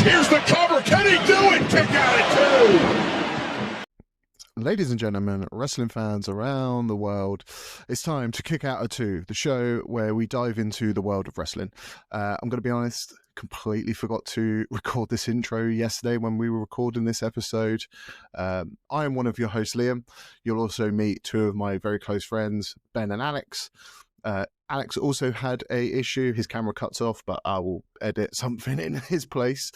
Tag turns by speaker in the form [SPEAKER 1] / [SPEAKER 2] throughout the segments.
[SPEAKER 1] Here's the cover. Can he do it? Kick out at 2.
[SPEAKER 2] Ladies and gentlemen, wrestling fans around the world, it's time to Kick Out at 2, the show where we dive into the world of wrestling. I'm going to be honest, completely forgot to record this intro yesterday when we were recording this episode. I am one of your hosts, Liam. You'll also meet two of my very close friends, Ben and Alex. Alex also had a issue. His camera cuts off, but I will edit something in his place.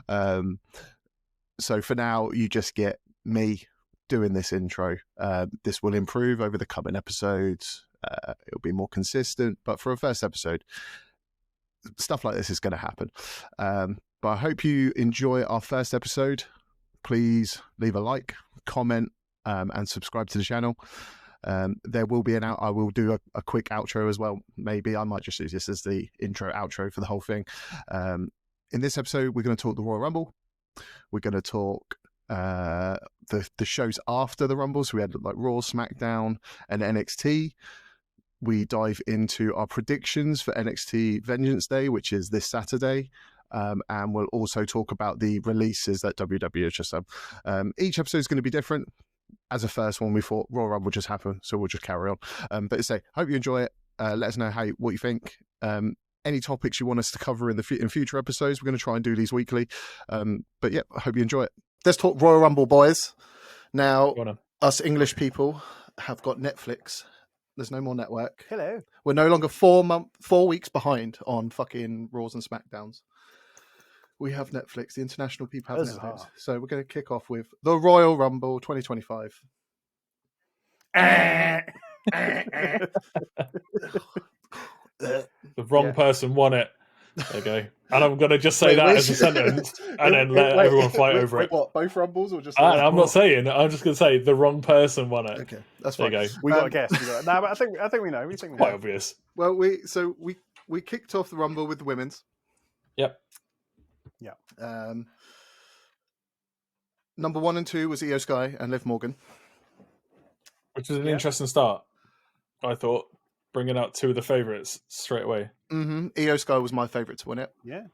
[SPEAKER 2] So for now, you just get me doing this intro. This will improve over the coming episodes. It'll be more consistent, but for a first episode, stuff like this is going to happen. But I hope you enjoy our first episode. Please leave a like, comment, and subscribe to the channel. There will be I will do a quick outro as well. Maybe I might just use this as the intro outro for the whole thing. In this episode, we're going to talk the Royal Rumble. We're going to talk the shows after the Rumble. So we had like Raw, SmackDown, and NXT. We dive into our predictions for NXT Vengeance Day, which is this Saturday. And we'll also talk about the releases that WWE has just done. Each episode is going to be different. As a first one, we thought Royal Rumble just happened, so we'll just carry on. But say, hope you enjoy it. Let us know what you think. Any topics you want us to cover in future episodes, we're going to try and do these weekly. But yeah, I hope you enjoy it. Let's talk Royal Rumble, boys. Now, us English people have got Netflix. There's no more network.
[SPEAKER 3] Hello.
[SPEAKER 2] We're no longer 4 weeks behind on fucking Raws and SmackDowns. We have Netflix. The international people have Netflix. So we're going to kick off with the Royal Rumble 2025.
[SPEAKER 4] The wrong person won it. There you go. And I'm going to just say that as a sentence and then let everyone fight over it.
[SPEAKER 2] What, both Rumbles or just...
[SPEAKER 4] I'm not saying. I'm just going to say the wrong person won it.
[SPEAKER 2] Okay, that's fine.
[SPEAKER 4] There you go.
[SPEAKER 3] We got a guess. No, but I think we know.
[SPEAKER 4] Quite obvious.
[SPEAKER 2] Well, we kicked off the Rumble with the women's.
[SPEAKER 4] Yep.
[SPEAKER 2] Yeah. Number 1 and 2 was Io Sky and Liv Morgan.
[SPEAKER 4] Which is an interesting start, I thought. Bringing out two of the favourites straight away.
[SPEAKER 2] Mm-hmm. Io Sky was my favourite to win it.
[SPEAKER 4] Yeah.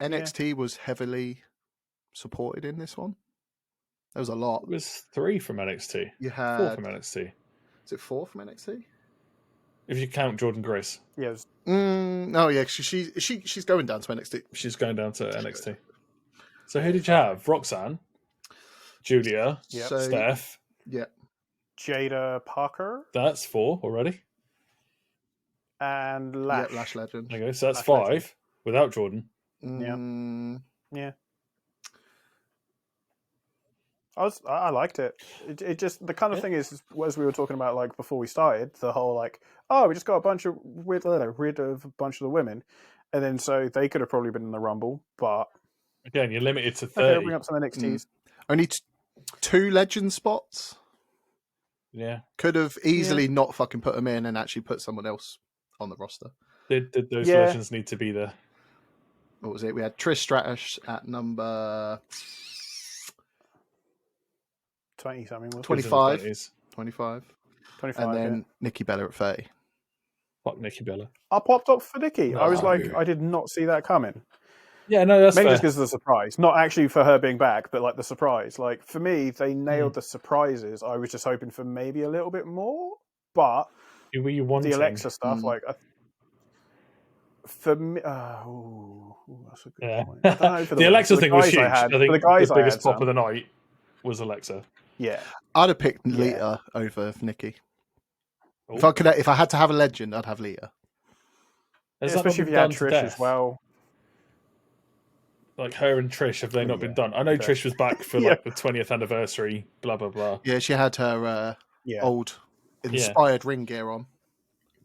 [SPEAKER 2] NXT was heavily supported in this one. There was a lot.
[SPEAKER 4] It was 3 from NXT.
[SPEAKER 2] You had
[SPEAKER 4] 4 from NXT.
[SPEAKER 2] Is it 4 from NXT?
[SPEAKER 4] If you count Jordan Grace.
[SPEAKER 3] Yeah.
[SPEAKER 2] No, yeah, she's going down to NXT.
[SPEAKER 4] She's going down to NXT. So who did you have? Roxanne, Julia, Steph.
[SPEAKER 2] Yeah.
[SPEAKER 3] Jada Parker.
[SPEAKER 4] That's 4 already.
[SPEAKER 3] And Lash.
[SPEAKER 2] Yeah, Lash Legend.
[SPEAKER 4] Okay, so that's
[SPEAKER 3] Lash
[SPEAKER 4] 5
[SPEAKER 3] Legend.
[SPEAKER 4] without Jordan.
[SPEAKER 3] Yeah. I liked it. It just the kind of thing is, as we were talking about like before we started, the whole like, we just got rid of a bunch of the women, and then so they could have probably been in the Rumble, but
[SPEAKER 4] again, you're limited to 30.
[SPEAKER 3] Okay, bring up some NXTs.
[SPEAKER 2] Only 2 legend spots.
[SPEAKER 4] Yeah,
[SPEAKER 2] could have easily not fucking put them in and actually put someone else on the roster.
[SPEAKER 4] Did those legends need to be there?
[SPEAKER 2] What was it? We had Trish Stratus at number
[SPEAKER 3] 20 something.
[SPEAKER 2] 25. 25. And then Nikki Bella at 30.
[SPEAKER 4] Fuck Nikki Bella.
[SPEAKER 3] I popped up for Nikki. No. I was like, I did not see that coming.
[SPEAKER 4] Yeah, no, that's
[SPEAKER 3] maybe
[SPEAKER 4] fair.
[SPEAKER 3] Just because of the surprise. Not actually for her being back, but like the surprise. Like for me, they nailed the surprises. I was just hoping for maybe a little bit more, but
[SPEAKER 4] who were you wanting?
[SPEAKER 3] The Alexa stuff, like for me, that's a good point. I don't know, for
[SPEAKER 4] the Alexa thing was huge. I think the biggest pop of the night was Alexa.
[SPEAKER 3] Yeah,
[SPEAKER 2] I'd have picked Lita over Nikki. Ooh. If I had to have a legend, I'd have Lita.
[SPEAKER 3] Especially if you had Trish as well.
[SPEAKER 4] Like her and Trish, have they not been done? I know Trish was back for like the 20th anniversary, blah, blah, blah.
[SPEAKER 2] Yeah, she had her old inspired ring gear on.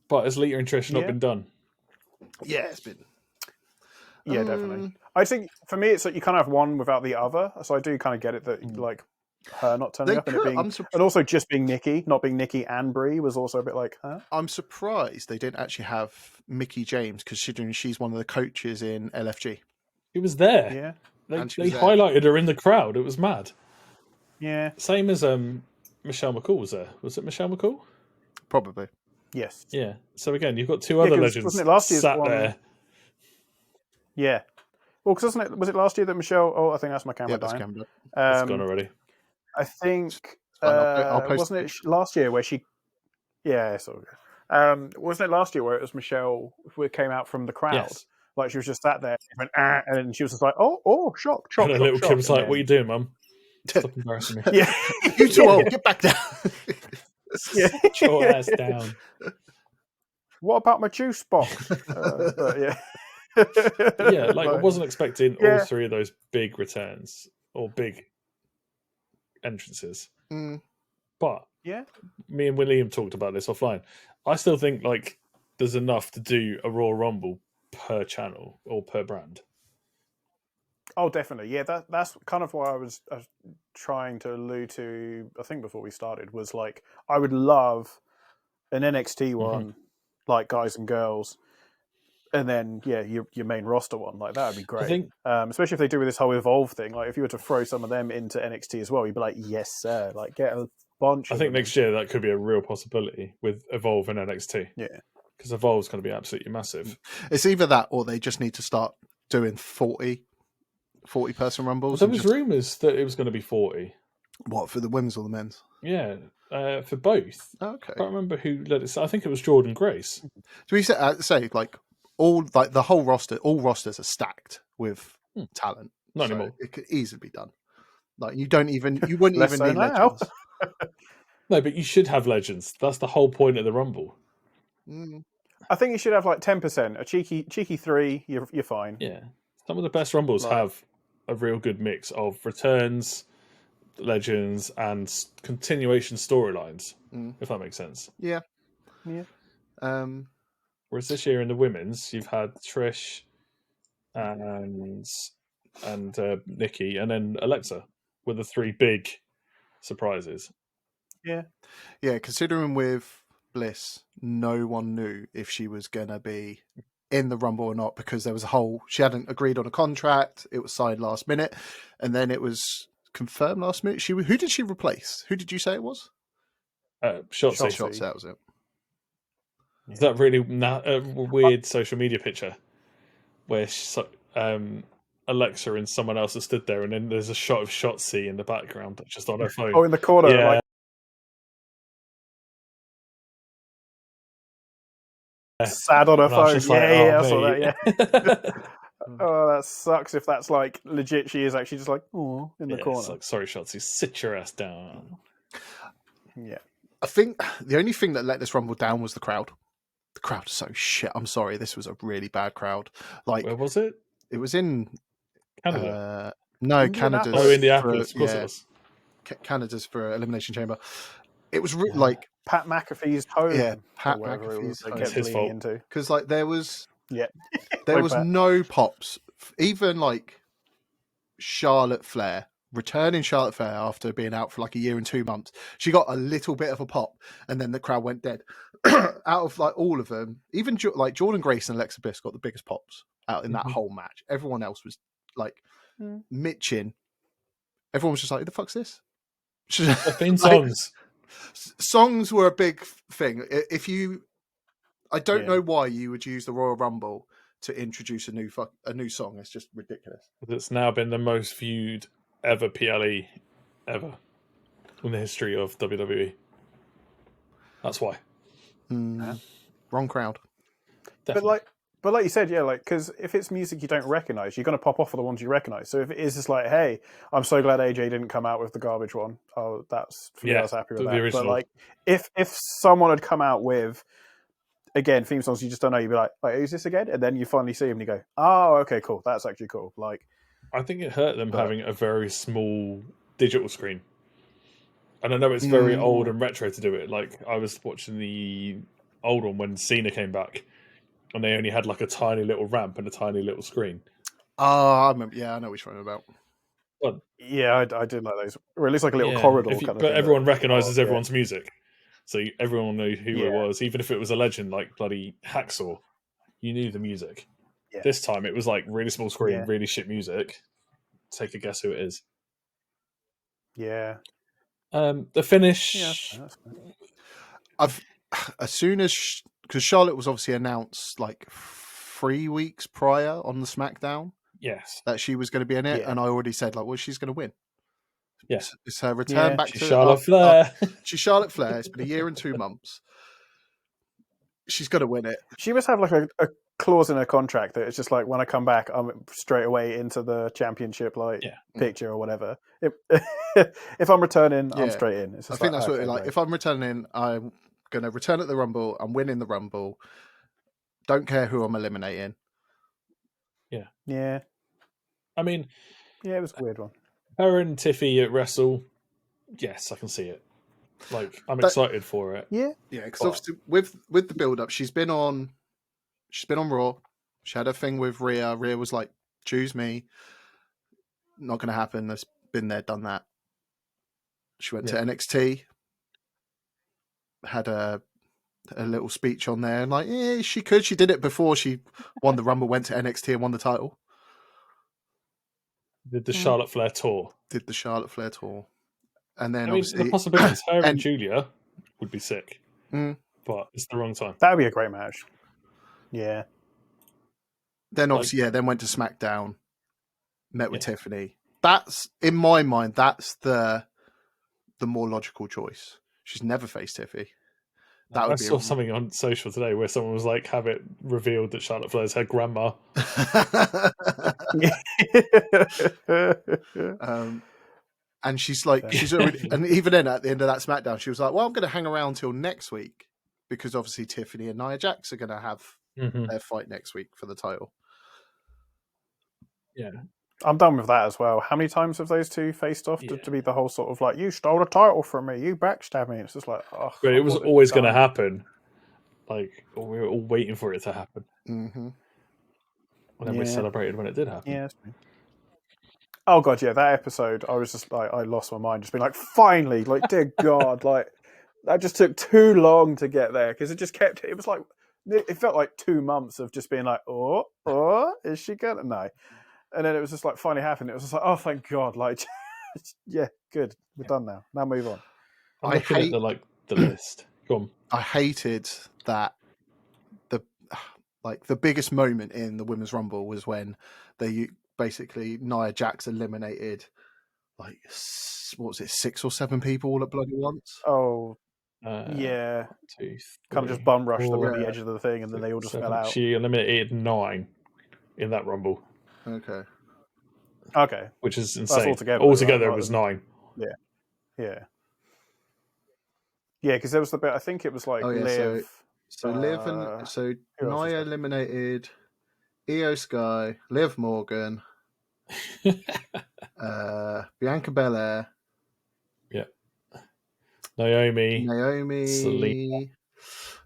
[SPEAKER 4] But has Lita and Trish not been done?
[SPEAKER 2] Yeah, it's been.
[SPEAKER 3] Yeah, definitely. I think for me, it's like you kind of have one without the other. So I do kind of get it that like her not turning up and it being, and also just being Nikki, not being Nikki and Brie was also a bit like, huh?
[SPEAKER 2] I'm surprised they didn't actually have Mickie James, considering she's one of the coaches in LFG.
[SPEAKER 4] She was there.
[SPEAKER 3] Yeah.
[SPEAKER 4] They highlighted her in the crowd. It was mad.
[SPEAKER 3] Yeah.
[SPEAKER 4] Same as Michelle McCool was there. Was it Michelle McCool?
[SPEAKER 2] Probably.
[SPEAKER 3] Yes.
[SPEAKER 4] Yeah. So again, you've got two other legends
[SPEAKER 3] last year's
[SPEAKER 4] sat
[SPEAKER 3] one...
[SPEAKER 4] there.
[SPEAKER 3] Yeah. Well, because was it last year that Michelle? Oh, I think that's my camera
[SPEAKER 2] Yeah, that's
[SPEAKER 3] dying.
[SPEAKER 2] camera.
[SPEAKER 4] It's gone already.
[SPEAKER 3] I think
[SPEAKER 2] I'll post
[SPEAKER 3] wasn't it last year where she? Yeah, it's all good. Wasn't it last year where it was Michelle who came out from the crowd?
[SPEAKER 4] Yes.
[SPEAKER 3] Like she was just sat there, and, went, and she was just like, "Oh, shock!"
[SPEAKER 4] And a little
[SPEAKER 3] shock,
[SPEAKER 4] kid was like,
[SPEAKER 3] then...
[SPEAKER 4] "What are you doing, Mum? Stop embarrassing me."
[SPEAKER 3] Yeah,
[SPEAKER 2] you too old. Get back down.
[SPEAKER 4] Sit your ass down.
[SPEAKER 3] What about my juice box? But yeah.
[SPEAKER 4] Yeah, like I wasn't expecting all three of those big returns or big entrances. But
[SPEAKER 3] yeah,
[SPEAKER 4] me and William talked about this offline. I still think like there's enough to do a Royal Rumble per channel or per brand.
[SPEAKER 3] Oh, definitely. Yeah, that's kind of what I was trying to allude to, I think, before we started, was like, I would love an NXT one, like guys and girls, and then, your main roster one. Like, that would be great.
[SPEAKER 4] I think,
[SPEAKER 3] especially if they do with this whole Evolve thing. Like, if you were to throw some of them into NXT as well, you'd be like, yes, sir. Like, get a bunch
[SPEAKER 4] I
[SPEAKER 3] of
[SPEAKER 4] think
[SPEAKER 3] them.
[SPEAKER 4] next year that could be a real possibility with Evolve and NXT.
[SPEAKER 3] Yeah.
[SPEAKER 4] Because Evolve's going to be absolutely massive.
[SPEAKER 2] It's either that or they just need to start doing 40-person rumbles.
[SPEAKER 4] Well, there was rumours that it was going to be 40.
[SPEAKER 2] What, for the women's or the men's?
[SPEAKER 4] Yeah, for both.
[SPEAKER 2] Okay.
[SPEAKER 4] I can't remember who led it. I think it was Jordan Grace.
[SPEAKER 2] Do we say like the whole roster? All rosters are stacked with talent.
[SPEAKER 4] Not anymore.
[SPEAKER 2] It could easily be done. Like you wouldn't even need legends.
[SPEAKER 4] No, but you should have legends. That's the whole point of the Rumble.
[SPEAKER 3] I think you should have like 10%, a cheeky 3. You're fine.
[SPEAKER 4] Yeah, some of the best Rumbles have a real good mix of returns, legends, and continuation storylines. If that makes sense.
[SPEAKER 2] Yeah.
[SPEAKER 4] Whereas this year in the women's, you've had Trish and Nikki, and then Alexa were the 3 big surprises.
[SPEAKER 3] Yeah.
[SPEAKER 2] Considering with Bliss, no one knew if she was gonna be in the Rumble or not because there was she hadn't agreed on a contract. It was signed last minute, and then it was confirmed last minute. Who did she replace? Who did you say it was?
[SPEAKER 4] Shotzi.
[SPEAKER 2] Shotzi, that was it.
[SPEAKER 4] Is that really weird social media picture where Alexa and someone else has stood there, and then there's a shot of Shotzi in the background, just on her phone?
[SPEAKER 3] Oh, in the corner.
[SPEAKER 4] Yeah.
[SPEAKER 3] Sad on her phone. I saw that. Yeah. Oh, that sucks. If that's like legit, she is actually just like, oh, in the corner.
[SPEAKER 4] It's like, sorry, Shotzi, sit your ass down.
[SPEAKER 3] Yeah.
[SPEAKER 2] I think the only thing that let this Rumble down was the crowd. The crowd is so shit. I'm sorry, this was a really bad crowd. Like,
[SPEAKER 4] where was it?
[SPEAKER 2] It was in
[SPEAKER 4] Canada.
[SPEAKER 2] No, Canada's.
[SPEAKER 4] Oh, Indianapolis. Of course it was.
[SPEAKER 2] Canada's for Elimination Chamber. It was like
[SPEAKER 3] Pat McAfee's home.
[SPEAKER 2] Yeah, Pat McAfee's home.
[SPEAKER 4] It's his fault.
[SPEAKER 2] Because like there was
[SPEAKER 3] there
[SPEAKER 2] was no pops. Even like Charlotte Flair, returning Charlotte Flair after being out for like a year and 2 months, she got a little bit of a pop, and then the crowd went dead. Out of like all of them, even like Jordan Grace and Alexa Bliss got the biggest pops out in that whole match. Everyone else was like mitching. Everyone was just like, "Who the fuck's this?"
[SPEAKER 4] The theme songs.
[SPEAKER 2] Songs were a big thing. I don't know why you would use the Royal Rumble to introduce a new song. It's just ridiculous.
[SPEAKER 4] It's now been the most viewed ever PLE ever in the history of WWE. That's why.
[SPEAKER 2] Wrong crowd.
[SPEAKER 4] Definitely.
[SPEAKER 3] But like you said, because if it's music you don't recognise, you're going to pop off for the ones you recognise. So if it is just like, hey, I'm so glad AJ didn't come out with the garbage one. Oh, that's for me, I was happy with that.
[SPEAKER 4] Original.
[SPEAKER 3] But like, if someone had come out with, again, theme songs you just don't know, you'd be like, who's this again? And then you finally see him and you go, oh, okay, cool. That's actually cool. Like,
[SPEAKER 4] I think it hurt them having a very small digital screen. And I know it's very old and retro to do it. Like, I was watching the old one when Cena came back, and they only had like a tiny little ramp and a tiny little screen.
[SPEAKER 2] I remember. Yeah, I know which one you're about.
[SPEAKER 4] But,
[SPEAKER 3] yeah, I did like those. Or at least like a little corridor kind of thing.
[SPEAKER 4] But everyone recognises everyone's music. So everyone knew who it was. Even if it was a legend like bloody Hacksaw, you knew the music. Yeah. This time it was like really small screen, really shit music. Take a guess who it is.
[SPEAKER 3] Yeah.
[SPEAKER 4] The finish.
[SPEAKER 3] Yeah,
[SPEAKER 2] as soon as, because Charlotte was obviously announced like 3 weeks prior on the SmackDown
[SPEAKER 4] Yes.
[SPEAKER 2] that she was going to be in it,
[SPEAKER 3] Yeah.
[SPEAKER 2] and I already said like, well, she's going to win.
[SPEAKER 4] Yeah.
[SPEAKER 2] It's her return
[SPEAKER 3] Yeah.
[SPEAKER 2] back
[SPEAKER 4] She's
[SPEAKER 2] to
[SPEAKER 4] Charlotte Flair.
[SPEAKER 2] she's Charlotte Flair. It's been a year and 2 months. She's got to win it.
[SPEAKER 3] She must have like a clause in her contract that it's just like, when I come back, I'm straight away into the championship
[SPEAKER 4] Yeah.
[SPEAKER 3] picture or whatever. If I'm returning, I'm
[SPEAKER 2] Yeah.
[SPEAKER 3] straight in. It's
[SPEAKER 2] I
[SPEAKER 3] just
[SPEAKER 2] think that's what
[SPEAKER 3] okay,
[SPEAKER 2] it like.
[SPEAKER 3] great.
[SPEAKER 2] If I'm returning, I'm going to return at the Rumble. I'm winning the Rumble. Don't care who I'm eliminating.
[SPEAKER 3] Yeah.
[SPEAKER 4] I mean,
[SPEAKER 3] Yeah, it was a weird one.
[SPEAKER 4] her and Tiffy at Wrestle, yes, I can see it. Like, I'm excited for it.
[SPEAKER 3] Yeah.
[SPEAKER 2] Yeah, because
[SPEAKER 4] But-
[SPEAKER 2] obviously with the build up, she's been on Raw. She had a thing with Rhea. Rhea was like, "Choose me." Not going to happen. That's been there, done that. She went to NXT. Had a little speech on there, and like, yeah, she could. She did it before she won the Rumble. Went to NXT and won the title.
[SPEAKER 4] Did the Charlotte Flair tour.
[SPEAKER 2] Did the Charlotte Flair tour, and then
[SPEAKER 4] I mean,
[SPEAKER 2] obviously
[SPEAKER 4] the possibilities, her and
[SPEAKER 2] and-
[SPEAKER 4] Julia would be sick.
[SPEAKER 2] Mm.
[SPEAKER 4] But it's the wrong time.
[SPEAKER 3] That would be a great match. Yeah.
[SPEAKER 2] Then obviously, then went to SmackDown, met with Tiffany. That's in my mind. That's the more logical choice. She's never faced Tiffy. That would
[SPEAKER 4] I
[SPEAKER 2] be
[SPEAKER 4] saw something on social today where someone was like, have it revealed that Charlotte Flair's her grandma.
[SPEAKER 2] And she's like, she's already, and even then at the end of that SmackDown, she was like, well, I'm going to hang around till next week because obviously Tiffany and Nia Jax are going to have their fight next week for the title.
[SPEAKER 4] Yeah.
[SPEAKER 3] I'm done with that as well. How many times have those two faced off to be the whole sort of like, you stole the title from me, you backstabbed me? It's just like, oh.
[SPEAKER 4] But it was always going to happen. Like, we were all waiting for it to happen.
[SPEAKER 2] Mm-hmm.
[SPEAKER 4] And then we celebrated when it did happen.
[SPEAKER 3] Yeah. Oh god, yeah, that episode, I was just like, I lost my mind, just being like, finally, like, dear God, like, that just took too long to get there because it just kept. It was like, it felt like 2 months of just being like, oh, is she gonna? No, and then it was just like finally happened. It was just like, oh, thank God, like, yeah, good, we're done now. Now move on.
[SPEAKER 4] I'm looking at the list. Go on.
[SPEAKER 2] I hated that the biggest moment in the Women's Rumble was when they basically Nia Jax eliminated like what was it, 6 or 7 people all at bloody once.
[SPEAKER 3] Oh, yeah,
[SPEAKER 4] 2, 3,
[SPEAKER 3] kind of just bum rush them
[SPEAKER 4] 4,
[SPEAKER 3] at the edge of the thing, and then they all just
[SPEAKER 4] 7.
[SPEAKER 3] fell out.
[SPEAKER 4] She eliminated 9 in that Rumble.
[SPEAKER 3] Okay,
[SPEAKER 4] which is
[SPEAKER 3] that's
[SPEAKER 4] insane.
[SPEAKER 3] altogether,
[SPEAKER 4] It was 9.
[SPEAKER 3] Yeah, because there was the bit. I think it was like Liv.
[SPEAKER 2] So Liv and so
[SPEAKER 3] who else was
[SPEAKER 2] Nia
[SPEAKER 3] there?
[SPEAKER 2] eliminated Io Sky, Liv Morgan, Bianca Belair,
[SPEAKER 4] Naomi,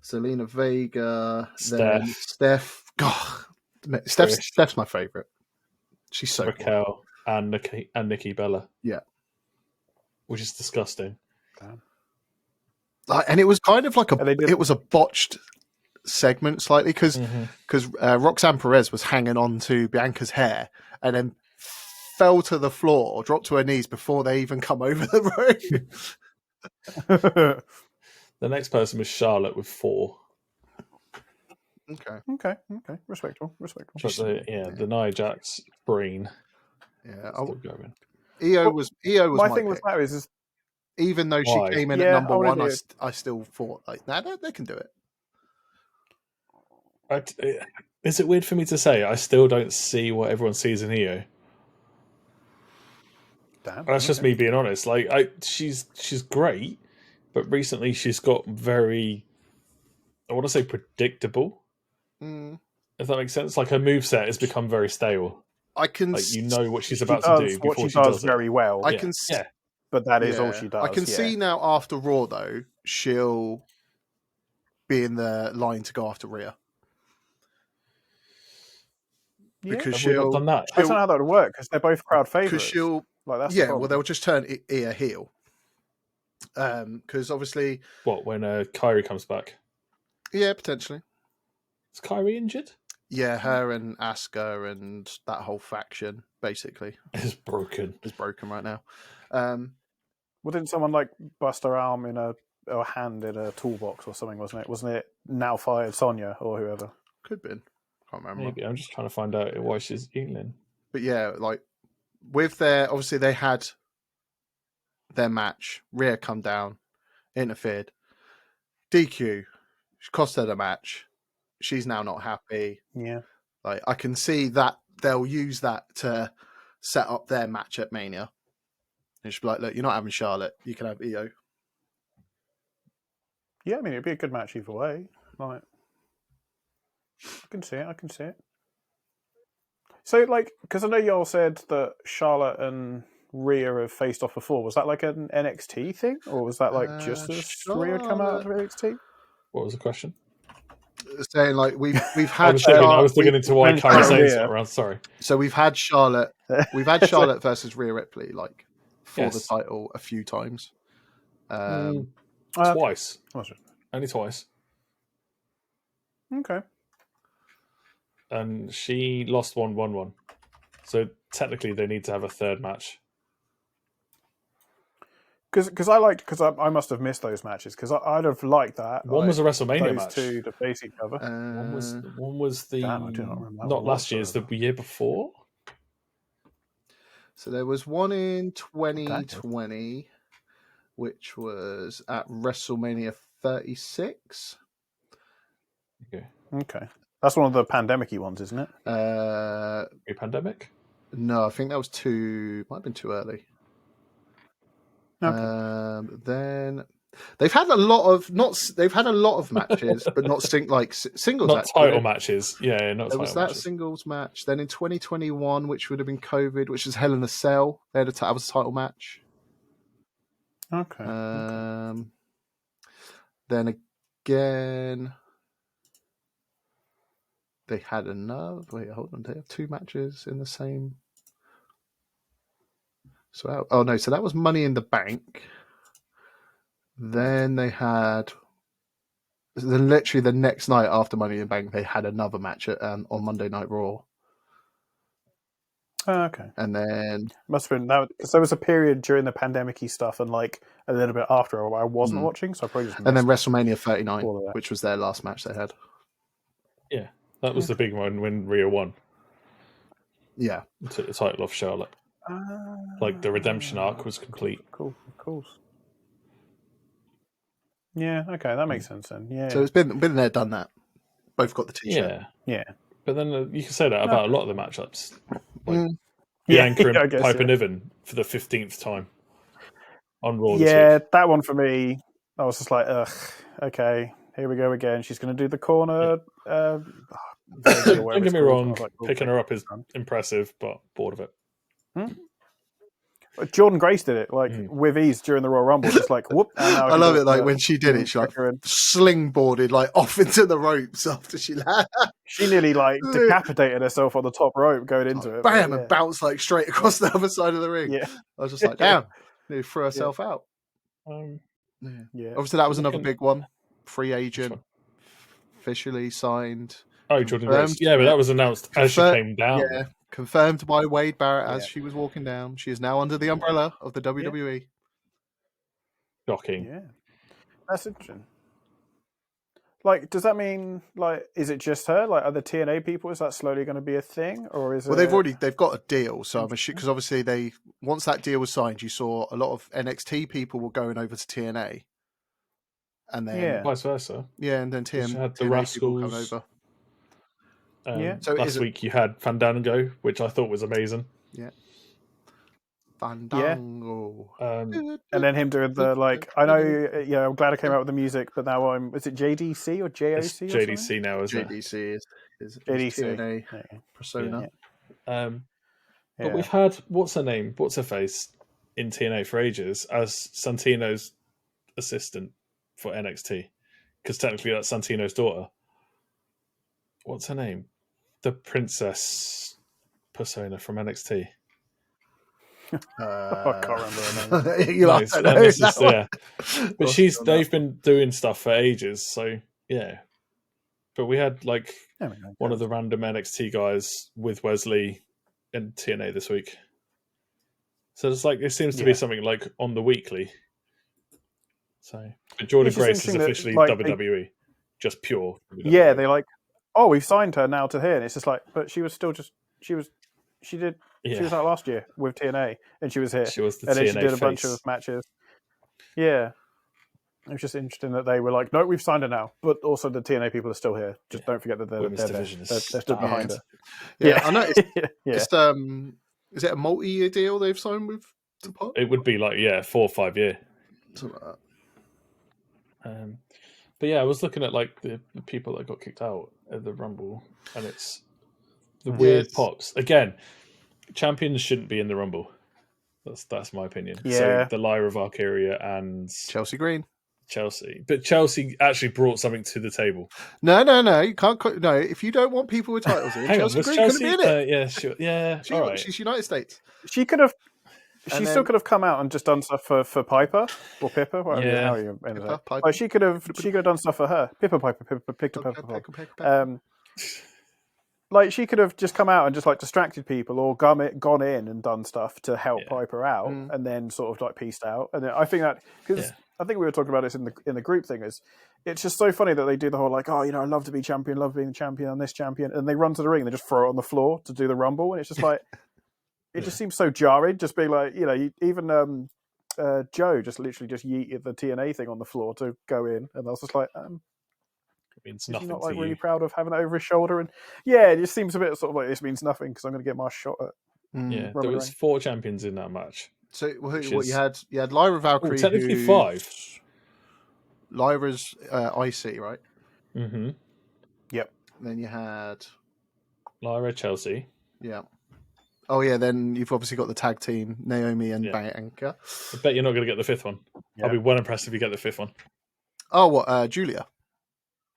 [SPEAKER 2] Selena Vega,
[SPEAKER 4] Steph.
[SPEAKER 2] then Steph. God, Steph's my favorite. She's so
[SPEAKER 4] Raquel,
[SPEAKER 2] cool.
[SPEAKER 4] and Nikki Bella.
[SPEAKER 2] Yeah,
[SPEAKER 4] which is disgusting.
[SPEAKER 3] Damn.
[SPEAKER 2] And it was kind of like it was a botched segment slightly because Roxanne Perez was hanging on to Bianca's hair and then fell to the floor or dropped to her knees before they even come over the ring.
[SPEAKER 4] The next person was Charlotte with 4.
[SPEAKER 3] Okay. Respectable.
[SPEAKER 4] But the Nia Jax brain.
[SPEAKER 2] Yeah,
[SPEAKER 4] still going.
[SPEAKER 2] Io was
[SPEAKER 3] my thing
[SPEAKER 2] pick.
[SPEAKER 3] with that is
[SPEAKER 2] even though
[SPEAKER 4] Why?
[SPEAKER 2] she came in at number 1, I still thought like, nah, they can do it.
[SPEAKER 4] Is it weird for me to say I still don't see what everyone sees in Io?
[SPEAKER 3] damn.
[SPEAKER 4] That's just me being honest. Like, she's great, but recently she's got very, I want to say, predictable. If that makes sense. Like, her moveset has become very stale.
[SPEAKER 2] I can,
[SPEAKER 4] like, you know what she's about
[SPEAKER 3] to
[SPEAKER 4] do
[SPEAKER 3] what
[SPEAKER 4] before
[SPEAKER 3] she does very well.
[SPEAKER 2] I can,
[SPEAKER 3] but that is all she does.
[SPEAKER 2] I can see now after Raw though, she'll be in the line to go after Rhea. Because
[SPEAKER 4] she'll not done that.
[SPEAKER 3] I don't know how that would work because they're both crowd favorites. That's
[SPEAKER 2] well, they'll just turn Io heel. Because obviously,
[SPEAKER 4] when Kyrie comes back,
[SPEAKER 2] potentially.
[SPEAKER 4] Is Kyrie injured?
[SPEAKER 2] Yeah, her and Asuka and that whole faction basically
[SPEAKER 4] is broken.
[SPEAKER 2] Is broken right now.
[SPEAKER 3] Well, didn't someone like bust her arm in or hand in a toolbox or something? Wasn't it now fired Sonya or whoever?
[SPEAKER 2] Could have been. Can't remember.
[SPEAKER 4] Maybe I'm just trying to find out why she's healing.
[SPEAKER 2] but yeah, like with their obviously they had their match. Rhea come down, interfered, DQ, cost her the match. She's now not happy.
[SPEAKER 3] Yeah.
[SPEAKER 2] Like I can see that they'll use that to set up their match at Mania. And she'll be like, look, you're not having Charlotte. You can have Io.
[SPEAKER 3] Yeah, I mean, it'd be a good match either way. Like, I can see it. So, like, because I know y'all said that Charlotte and Rhea have faced off before. Was that like an NXT thing, or was that like just as Rhea had come out of NXT?
[SPEAKER 4] What was the question?
[SPEAKER 2] Saying like we've
[SPEAKER 4] I
[SPEAKER 2] had.
[SPEAKER 4] was digging into why Carrie Sane's not around. Sorry.
[SPEAKER 2] So we've had Charlotte. We've had Charlotte versus Rhea Ripley like for the title a few times.
[SPEAKER 4] Twice. Only twice.
[SPEAKER 3] Okay.
[SPEAKER 4] And she lost 1-1-1. So technically they need to have a third match.
[SPEAKER 3] Because I must have missed those matches because I'd have liked that.
[SPEAKER 4] One was a WrestleMania match.
[SPEAKER 3] Two to face each other.
[SPEAKER 4] One was the
[SPEAKER 3] Damn, I do not remember.
[SPEAKER 4] Not last year's, the year before.
[SPEAKER 2] So there was one in 2020, which was at WrestleMania 36.
[SPEAKER 3] Okay. That's one of the pandemic-y ones, isn't it?
[SPEAKER 4] A pandemic?
[SPEAKER 2] No, I think that was might have been too early.
[SPEAKER 3] Okay.
[SPEAKER 2] Then they've had a lot of matches, but not singles.
[SPEAKER 4] Not title matches. Yeah, not.
[SPEAKER 2] There was that singles match. Then in 2021, which would have been COVID, which is Hell in a Cell. They had that was a title match.
[SPEAKER 3] Okay.
[SPEAKER 2] Then again, they had another. Wait, hold on. They have two matches in the same. So, so that was Money in the Bank. Then they had, literally the next night after Money in the Bank, they had another match on Monday Night Raw.
[SPEAKER 3] Oh, okay.
[SPEAKER 2] And then
[SPEAKER 3] must have been that because there was a period during the pandemic-y stuff and like a little bit after I wasn't watching, so I probably just.
[SPEAKER 2] And then WrestleMania 39, which was their last match they had.
[SPEAKER 4] Yeah, that was the big one when Rhea won.
[SPEAKER 2] Yeah,
[SPEAKER 4] took the title off Charlotte. Like the redemption arc was complete.
[SPEAKER 3] Cool, of course. Yeah, okay, that makes sense then. Yeah.
[SPEAKER 2] So it's been there, done that. Both got the t-shirt.
[SPEAKER 3] Yeah.
[SPEAKER 4] But then you can say that about a lot of the matchups. Like Bianca and Piper Niven for the 15th time on Raw.
[SPEAKER 3] Yeah, that one for me, I was just like, ugh, okay, here we go again. She's going to do the corner.
[SPEAKER 4] Yeah. Don't get me wrong, picking her up is impressive, but bored of it.
[SPEAKER 3] Jordan Grace did it with ease during the Royal Rumble, just like whoop.
[SPEAKER 2] I love it. Like when she did it, she like slingboarded like off into the ropes after she landed.
[SPEAKER 3] She nearly like decapitated herself on the top rope going into it.
[SPEAKER 2] Bam, and bounced like straight across the other side of the ring.
[SPEAKER 3] Yeah,
[SPEAKER 2] I was just like, damn, nearly threw herself out. Obviously, that was another big one. Free agent, officially signed.
[SPEAKER 4] Oh, Jordan Grace. Yeah, but that was announced as she came down.
[SPEAKER 2] Yeah, confirmed by Wade Barrett as she was walking down. She is now under the umbrella of the WWE.
[SPEAKER 4] Shocking.
[SPEAKER 3] Yeah, that's interesting. Like, does that mean is it just her? Like, are the TNA people? Is that slowly going to be a thing, or is
[SPEAKER 2] it? Well, they've got a deal. So I'm assuming because obviously once that deal was signed, you saw a lot of NXT people were going over to TNA, and then
[SPEAKER 4] vice versa.
[SPEAKER 2] Yeah, and then
[SPEAKER 4] had the
[SPEAKER 2] TNA people come over.
[SPEAKER 4] So last week you had Fandango, which I thought was amazing.
[SPEAKER 2] Yeah. Fandango.
[SPEAKER 3] And then him doing the I know, I'm glad I came out with the music, but now is it JDC or JOC?
[SPEAKER 4] It's JDC now, isn't it?
[SPEAKER 2] JDC is
[SPEAKER 3] JDC
[SPEAKER 2] TNA persona.
[SPEAKER 4] But we've had what's her face in TNA for ages as Santino's assistant for NXT, because technically that's Santino's daughter. What's her name? The princess persona from NXT.
[SPEAKER 3] I can't remember her name.
[SPEAKER 4] But they've been doing stuff for ages, so yeah. But we had one of the random NXT guys with Wesley in TNA this week. So it's it seems to be something on the weekly. So but Jordan Grace is officially WWE, just pure WWE.
[SPEAKER 3] Yeah, they we've signed her now to here, and it's just but she was still she She did.
[SPEAKER 4] Yeah.
[SPEAKER 3] She was out last year with TNA, and she was here.
[SPEAKER 4] She was the
[SPEAKER 3] and then
[SPEAKER 4] TNA
[SPEAKER 3] she did a bunch
[SPEAKER 4] face.
[SPEAKER 3] of matches. Yeah. It was just interesting that they were like, no, we've signed her now. But also the TNA people are still here. Just don't forget that they're
[SPEAKER 4] Women's
[SPEAKER 3] there.
[SPEAKER 4] division
[SPEAKER 3] They're
[SPEAKER 4] is
[SPEAKER 3] stood behind her.
[SPEAKER 2] Yeah, I know.
[SPEAKER 3] yeah.
[SPEAKER 2] It's, is it a multi-year deal they've signed with the pot?
[SPEAKER 4] It would be like 4 or 5 year.
[SPEAKER 2] Something like that.
[SPEAKER 4] But yeah, I was looking at like the people that got kicked out at the Rumble, and it's the weird pops. Again, champions shouldn't be in the Rumble. That's my opinion.
[SPEAKER 3] Yeah.
[SPEAKER 4] So the Lyra Valkyria and
[SPEAKER 2] Chelsea Green.
[SPEAKER 4] But Chelsea actually brought something to the table.
[SPEAKER 2] No, you can't. No, if you don't want people with titles in,
[SPEAKER 4] Hang
[SPEAKER 2] Chelsea
[SPEAKER 4] on,
[SPEAKER 2] Green
[SPEAKER 4] Chelsea?
[SPEAKER 2] couldn't be in it.
[SPEAKER 4] Yeah, sure. Yeah, all right.
[SPEAKER 2] She's United States.
[SPEAKER 3] She could have.
[SPEAKER 2] And
[SPEAKER 3] She
[SPEAKER 2] then-
[SPEAKER 3] still could have come out and just done stuff for Piper or Pippa. Whatever,
[SPEAKER 4] Yeah.
[SPEAKER 3] how you end
[SPEAKER 2] Pippa,
[SPEAKER 3] it.
[SPEAKER 2] Piper.
[SPEAKER 3] Like she could have done stuff for her. Pippa Piper, Pippa. Like she could have just come out and just like distracted people or gone in and done stuff to help Piper out, and then sort of like pieced out. And then I think that because I think we were talking about this in the group thing is it's just so funny that they do the whole like, oh, you know, I love to be champion, love being the champion, I'm this champion, and they run to the ring and they just throw it on the floor to do the Rumble, and it's just like it just seems so jarring. Just being like, you know, even Joe just literally just yeeted the TNA thing on the floor to go in, and I was just like,
[SPEAKER 4] It means
[SPEAKER 3] is he
[SPEAKER 4] nothing
[SPEAKER 3] not
[SPEAKER 4] to
[SPEAKER 3] like
[SPEAKER 4] you.
[SPEAKER 3] really proud of having it over his shoulder? And yeah, it just seems a bit sort of like this means nothing because I'm going to get my shot at.
[SPEAKER 4] Yeah,
[SPEAKER 3] Roman
[SPEAKER 4] there was
[SPEAKER 3] Reigns.
[SPEAKER 4] 4 champions in that match.
[SPEAKER 2] So what
[SPEAKER 4] is-
[SPEAKER 2] you had? You had Lyra Valkyrie.
[SPEAKER 4] Technically
[SPEAKER 2] who's-
[SPEAKER 4] 5.
[SPEAKER 2] Lyra's IC, right?
[SPEAKER 4] Mm-hmm.
[SPEAKER 3] Yep.
[SPEAKER 2] Then you had
[SPEAKER 4] Lyra, Chelsea.
[SPEAKER 2] yeah. Oh yeah. Then you've obviously got the tag team Naomi and
[SPEAKER 4] Yeah.
[SPEAKER 2] Bianca.
[SPEAKER 4] I bet you're not going to get the 5th one.
[SPEAKER 3] Yeah.
[SPEAKER 4] I'll be well impressed if you get the 5th one.
[SPEAKER 2] Oh, what? Julia.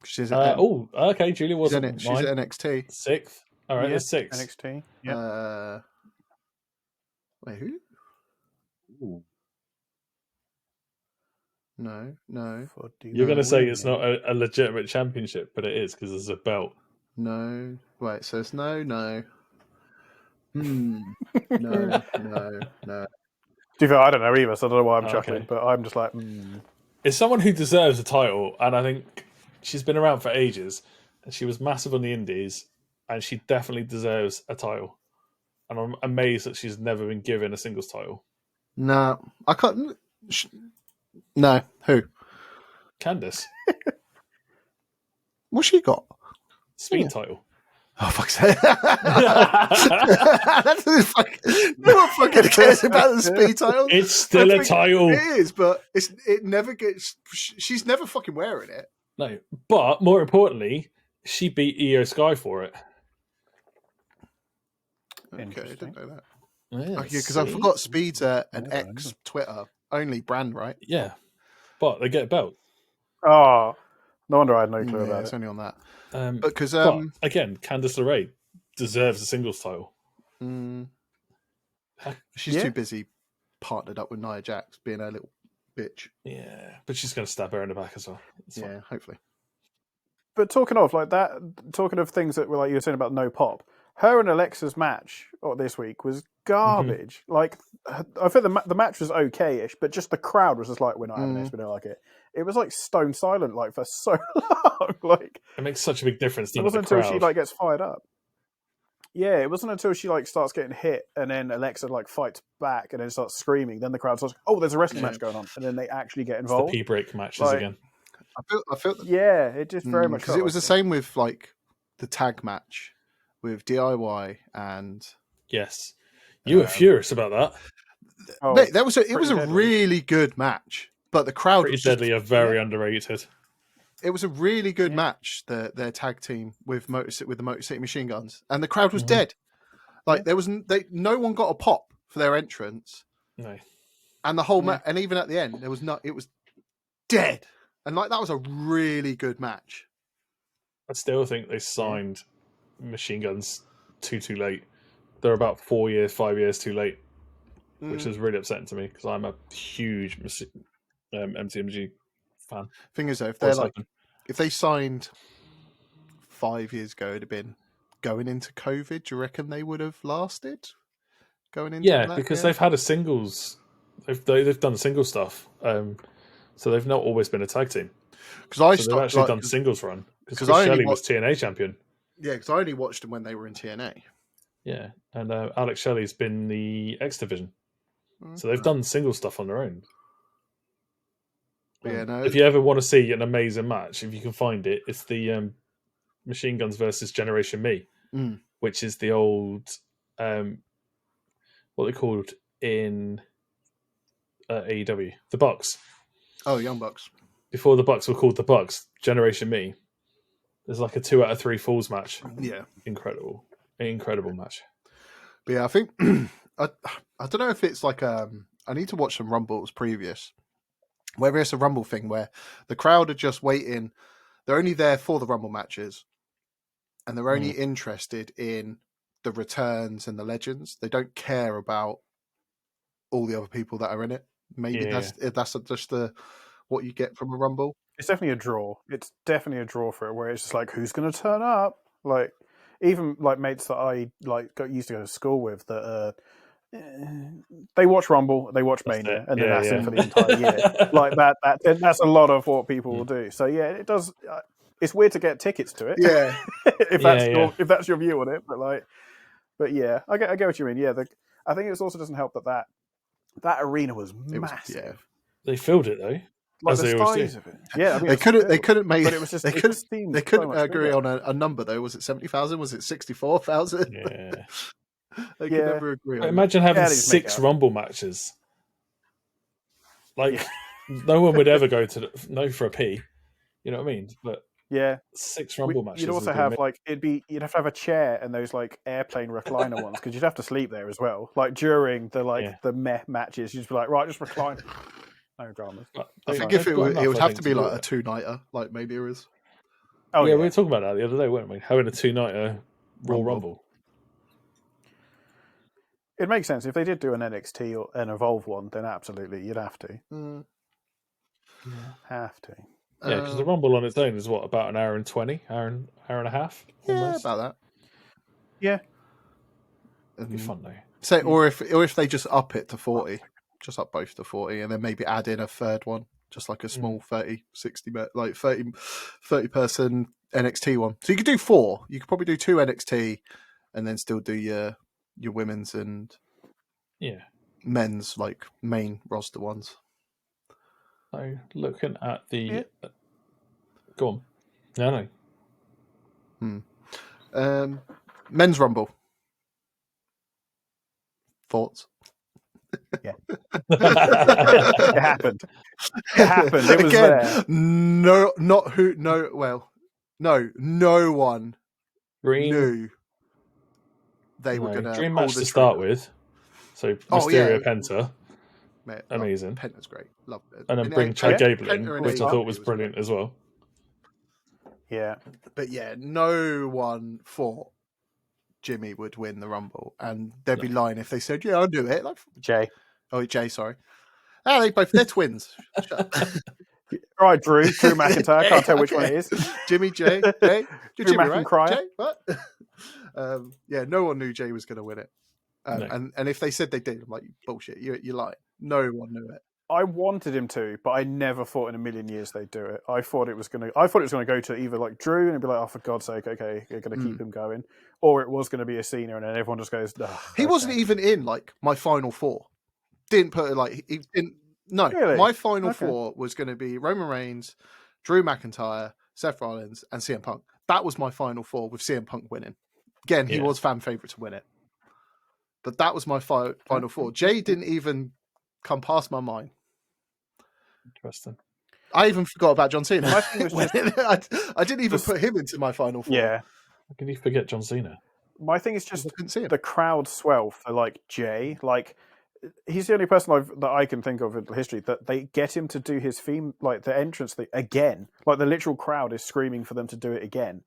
[SPEAKER 2] She's at,
[SPEAKER 4] Okay. Julia
[SPEAKER 2] she's,
[SPEAKER 4] wasn't
[SPEAKER 2] at, she's
[SPEAKER 4] mine.
[SPEAKER 2] at NXT.
[SPEAKER 4] 6th. All right,
[SPEAKER 3] Yeah,
[SPEAKER 4] there's 6.
[SPEAKER 3] NXT. Yeah.
[SPEAKER 2] Wait, who?
[SPEAKER 3] Ooh.
[SPEAKER 2] No.
[SPEAKER 4] You're going to say it's
[SPEAKER 3] women.
[SPEAKER 4] not a legitimate championship, but it is because there's a belt.
[SPEAKER 2] No. Wait, so it's no. No.
[SPEAKER 3] To be fair, I don't know either, so I don't know why I'm
[SPEAKER 4] Okay.
[SPEAKER 3] chuckling, but I'm just like,
[SPEAKER 4] It's someone who deserves a title, and I think she's been around for ages, and she was massive on the indies, and she definitely deserves a title. And I'm amazed that she's never been given a singles title.
[SPEAKER 2] No, I can't. No, who?
[SPEAKER 4] Candice,
[SPEAKER 2] What's she got?
[SPEAKER 4] speed title.
[SPEAKER 2] Oh, fuck's sake. No one fucking cares about the speed title.
[SPEAKER 4] It's still
[SPEAKER 2] I
[SPEAKER 4] a
[SPEAKER 2] think
[SPEAKER 4] title.
[SPEAKER 2] It is, but it never gets. She's never fucking wearing it.
[SPEAKER 4] No, but more importantly, she beat Io Sky for it.
[SPEAKER 2] Okay, I
[SPEAKER 3] Interesting.
[SPEAKER 2] didn't know that.
[SPEAKER 4] Yeah,
[SPEAKER 2] Okay, because I
[SPEAKER 4] see?
[SPEAKER 2] forgot Speed's an
[SPEAKER 3] Yeah,
[SPEAKER 2] ex Twitter only brand, right?
[SPEAKER 4] Yeah, but they get a belt.
[SPEAKER 3] oh, no wonder I had no clue
[SPEAKER 2] Yeah,
[SPEAKER 3] about
[SPEAKER 2] it's
[SPEAKER 3] it.
[SPEAKER 2] only on that.
[SPEAKER 4] But
[SPEAKER 2] Because
[SPEAKER 4] again, Candice LeRae deserves a singles title.
[SPEAKER 2] she's
[SPEAKER 3] Yeah.
[SPEAKER 2] too busy partnered up with Nia Jax, being a little bitch.
[SPEAKER 4] Yeah, but she's going to stab her in the back as well. It's fine.
[SPEAKER 2] Yeah, hopefully.
[SPEAKER 3] But talking of like that, talking of things that were like you were saying about no pop, her and Alexa's match this week was garbage. Like, I think the match was okay-ish, but just the crowd was just like, we're not having this, we don't like it. It was like stone silent, like for so long. Like,
[SPEAKER 4] It makes such a big difference.
[SPEAKER 3] it
[SPEAKER 4] Doesn't
[SPEAKER 3] wasn't
[SPEAKER 4] it, the
[SPEAKER 3] until she
[SPEAKER 4] crowd?
[SPEAKER 3] like gets fired up. Yeah, it wasn't until she like starts getting hit, and then Alexa like fights back, and then starts screaming. Then the crowd starts, oh, there's a wrestling match going on, and then they actually get
[SPEAKER 4] It's the
[SPEAKER 3] involved.
[SPEAKER 4] P-break matches
[SPEAKER 3] Like-
[SPEAKER 4] again.
[SPEAKER 2] I feel
[SPEAKER 3] Yeah, it just very much
[SPEAKER 2] because
[SPEAKER 3] felt
[SPEAKER 2] it was the
[SPEAKER 3] like
[SPEAKER 2] same with like the tag match with DIY and
[SPEAKER 4] Yes, you were furious about that.
[SPEAKER 3] Oh,
[SPEAKER 2] mate, it was a
[SPEAKER 3] Pretty Deadly.
[SPEAKER 2] really good match, but the crowd
[SPEAKER 4] Pretty
[SPEAKER 2] was just-
[SPEAKER 4] Deadly are very underrated.
[SPEAKER 2] It was a really good match. Their tag team with the Motor City Machine Guns, and the crowd was dead. Like there was no one got a pop for their entrance,
[SPEAKER 4] No,
[SPEAKER 2] and the whole match, and even at the end, there was not. It was dead, and like that was a really good match.
[SPEAKER 4] I still think they signed Machine Guns too late. They're about 4 years, 5 years too late, which is really upsetting to me because I'm a huge MTMG fan.
[SPEAKER 2] Thing is, though, if
[SPEAKER 4] What's
[SPEAKER 2] they're like,
[SPEAKER 4] happened?
[SPEAKER 2] if they signed 5 years ago, it'd have been going into COVID. Do you reckon they would have lasted? Going into
[SPEAKER 4] Yeah,
[SPEAKER 2] that?
[SPEAKER 4] because they've had a singles. They've done single stuff. So they've not always been a tag team.
[SPEAKER 2] because I
[SPEAKER 4] So they've
[SPEAKER 2] stopped,
[SPEAKER 4] actually
[SPEAKER 2] like,
[SPEAKER 4] done singles run. Because
[SPEAKER 2] 'cause I only
[SPEAKER 4] Shelley was TNA champion.
[SPEAKER 2] yeah, because I only watched them when they were in TNA.
[SPEAKER 4] Yeah, and Alex Shelley's been the X Division, so they've
[SPEAKER 2] Mm.
[SPEAKER 4] done single stuff on their own.
[SPEAKER 2] But yeah, no,
[SPEAKER 4] If you ever want to see an amazing match, if you can find it, it's the Machine Guns versus Generation Me,
[SPEAKER 2] Mm.
[SPEAKER 4] which is the old what they called in AEW, the Bucks.
[SPEAKER 2] Oh, Young Bucks.
[SPEAKER 4] Before the Bucks were called the Bucks, Generation Me. There's like a 2 out of 3 falls match.
[SPEAKER 2] Yeah.
[SPEAKER 4] Incredible match.
[SPEAKER 2] But yeah, I think I don't know if it's like I need to watch some Rumbles previous. Whether it's a Rumble thing where the crowd are just waiting, they're only there for the Rumble matches, and they're only interested in the returns and the legends. They don't care about all the other people that are in it. Maybe that's just what you get from a Rumble.
[SPEAKER 3] It's definitely a draw. It's definitely a draw for it, where it's just like, who's going to turn up? Like, even like mates that I used to go to school with that they watch Rumble, they watch Mania, and then that's it for the entire year. Like that's a lot of what people will do. So yeah, it does. It's weird to get tickets to it.
[SPEAKER 2] Yeah,
[SPEAKER 3] if that's your view on it, but yeah, I get what you mean. Yeah, I think it also doesn't help that arena was massive.
[SPEAKER 4] They filled it though.
[SPEAKER 3] Like
[SPEAKER 4] as
[SPEAKER 3] the
[SPEAKER 4] they always
[SPEAKER 3] size
[SPEAKER 4] do.
[SPEAKER 3] of it. Yeah, I mean,
[SPEAKER 2] they couldn't make.
[SPEAKER 3] But it was just
[SPEAKER 2] they couldn't agree on a number though. Was it 70,000? Was it 64,000?
[SPEAKER 4] Yeah.
[SPEAKER 2] They could never agree.
[SPEAKER 4] Imagine having 6 Rumble matches. Like no one would ever go for a P. You know what I mean? But 6 Rumble matches.
[SPEAKER 3] You'd also have you'd have to have a chair and those like airplane recliner ones because you'd have to sleep there as well. Like during the meh matches, you'd just be like, right, just recline. No dramas.
[SPEAKER 2] I think if it would have to be like a 2-nighter, like Mania is.
[SPEAKER 4] Oh yeah, we were talking about that the other day, weren't we? Having a 2-nighter Royal Rumble.
[SPEAKER 3] It makes sense if they did do an NXT or an Evolve one, then absolutely you'd have to. Have to.
[SPEAKER 4] Yeah, because the Rumble on its own is what, about an hour and 20, hour and a half.
[SPEAKER 2] Almost? Yeah, about that.
[SPEAKER 3] Yeah,
[SPEAKER 4] it'd be fun though.
[SPEAKER 2] Say, or if they just up it to 40. Just up both to 40 and then maybe add in a third one, just like a small 30, 60, like 30 person NXT one. So you could do 4. You could probably do 2 NXT and then still do your women's and men's like main roster ones.
[SPEAKER 4] So looking at the... Go on.
[SPEAKER 2] No. Men's Rumble. Thoughts?
[SPEAKER 3] Yeah. It happened. It was there.
[SPEAKER 2] No one knew they were going to
[SPEAKER 4] dream match to start with. So Mysterio Penta.
[SPEAKER 2] Mate,
[SPEAKER 4] amazing.
[SPEAKER 2] Penta's great. Loved it.
[SPEAKER 4] And then bring Chad Gable in, which I thought was brilliant as well.
[SPEAKER 3] Yeah.
[SPEAKER 2] But yeah, no one thought Jimmy would win the Rumble, and they'd be lying if they said, "Yeah, I'll do it." Like
[SPEAKER 3] Jay,
[SPEAKER 2] sorry. They're twins. Shut up.
[SPEAKER 3] All right, Drew McIntyre. I can't tell which one it is.
[SPEAKER 2] Jimmy, Jay,
[SPEAKER 3] Drew
[SPEAKER 2] Jimmy,
[SPEAKER 3] McIntyre.
[SPEAKER 2] Right? Jay, what? No one knew Jay was going to win it, and if they said they did, I'm like, bullshit. You're lying. No one knew it.
[SPEAKER 3] I wanted him to, but I never thought in a million years they'd do it. I thought it was going to go to either like Drew and it'd be like, oh, for God's sake, okay, you're going to keep him going, or it was going to be a Cena, and then everyone just goes,
[SPEAKER 2] he wasn't even in like my final 4. Didn't put it like he didn't. No,
[SPEAKER 3] really?
[SPEAKER 2] My final 4 was going to be Roman Reigns, Drew McIntyre, Seth Rollins, and CM Punk. That was my final 4 with CM Punk winning. Again, he was fan favorite to win it, but that was my final 4. Jay didn't even come past my mind.
[SPEAKER 4] Interesting.
[SPEAKER 2] I even forgot about John Cena.
[SPEAKER 3] My thing was
[SPEAKER 2] I didn't even put him into my final 4.
[SPEAKER 3] Yeah.
[SPEAKER 4] How can you forget John Cena?
[SPEAKER 3] My thing is just the crowd swell for like Jay. Like he's the only person that I can think of in history that they get him to do his theme, like the entrance thing again. Like the literal crowd is screaming for them to do it again.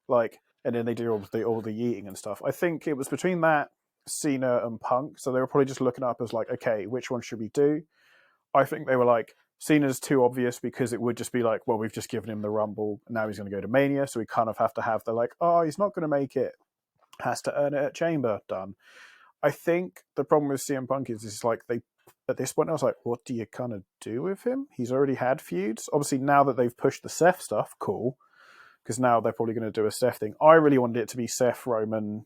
[SPEAKER 3] Like, and then they do all the eating and stuff. I think it was between that, Cena and Punk. So they were probably just looking up as like, okay, which one should we do? I think they were like, Cena's too obvious because it would just be like, well, we've just given him the Rumble. Now he's going to go to Mania. So we kind of have to have the like, oh, he's not going to make it. Has to earn it at Chamber. Done. I think the problem with CM Punk is like at this point, I was like, what do you kind of do with him? He's already had feuds. Obviously, now that they've pushed the Seth stuff, cool. Because now they're probably going to do a Seth thing. I really wanted it to be Seth, Roman,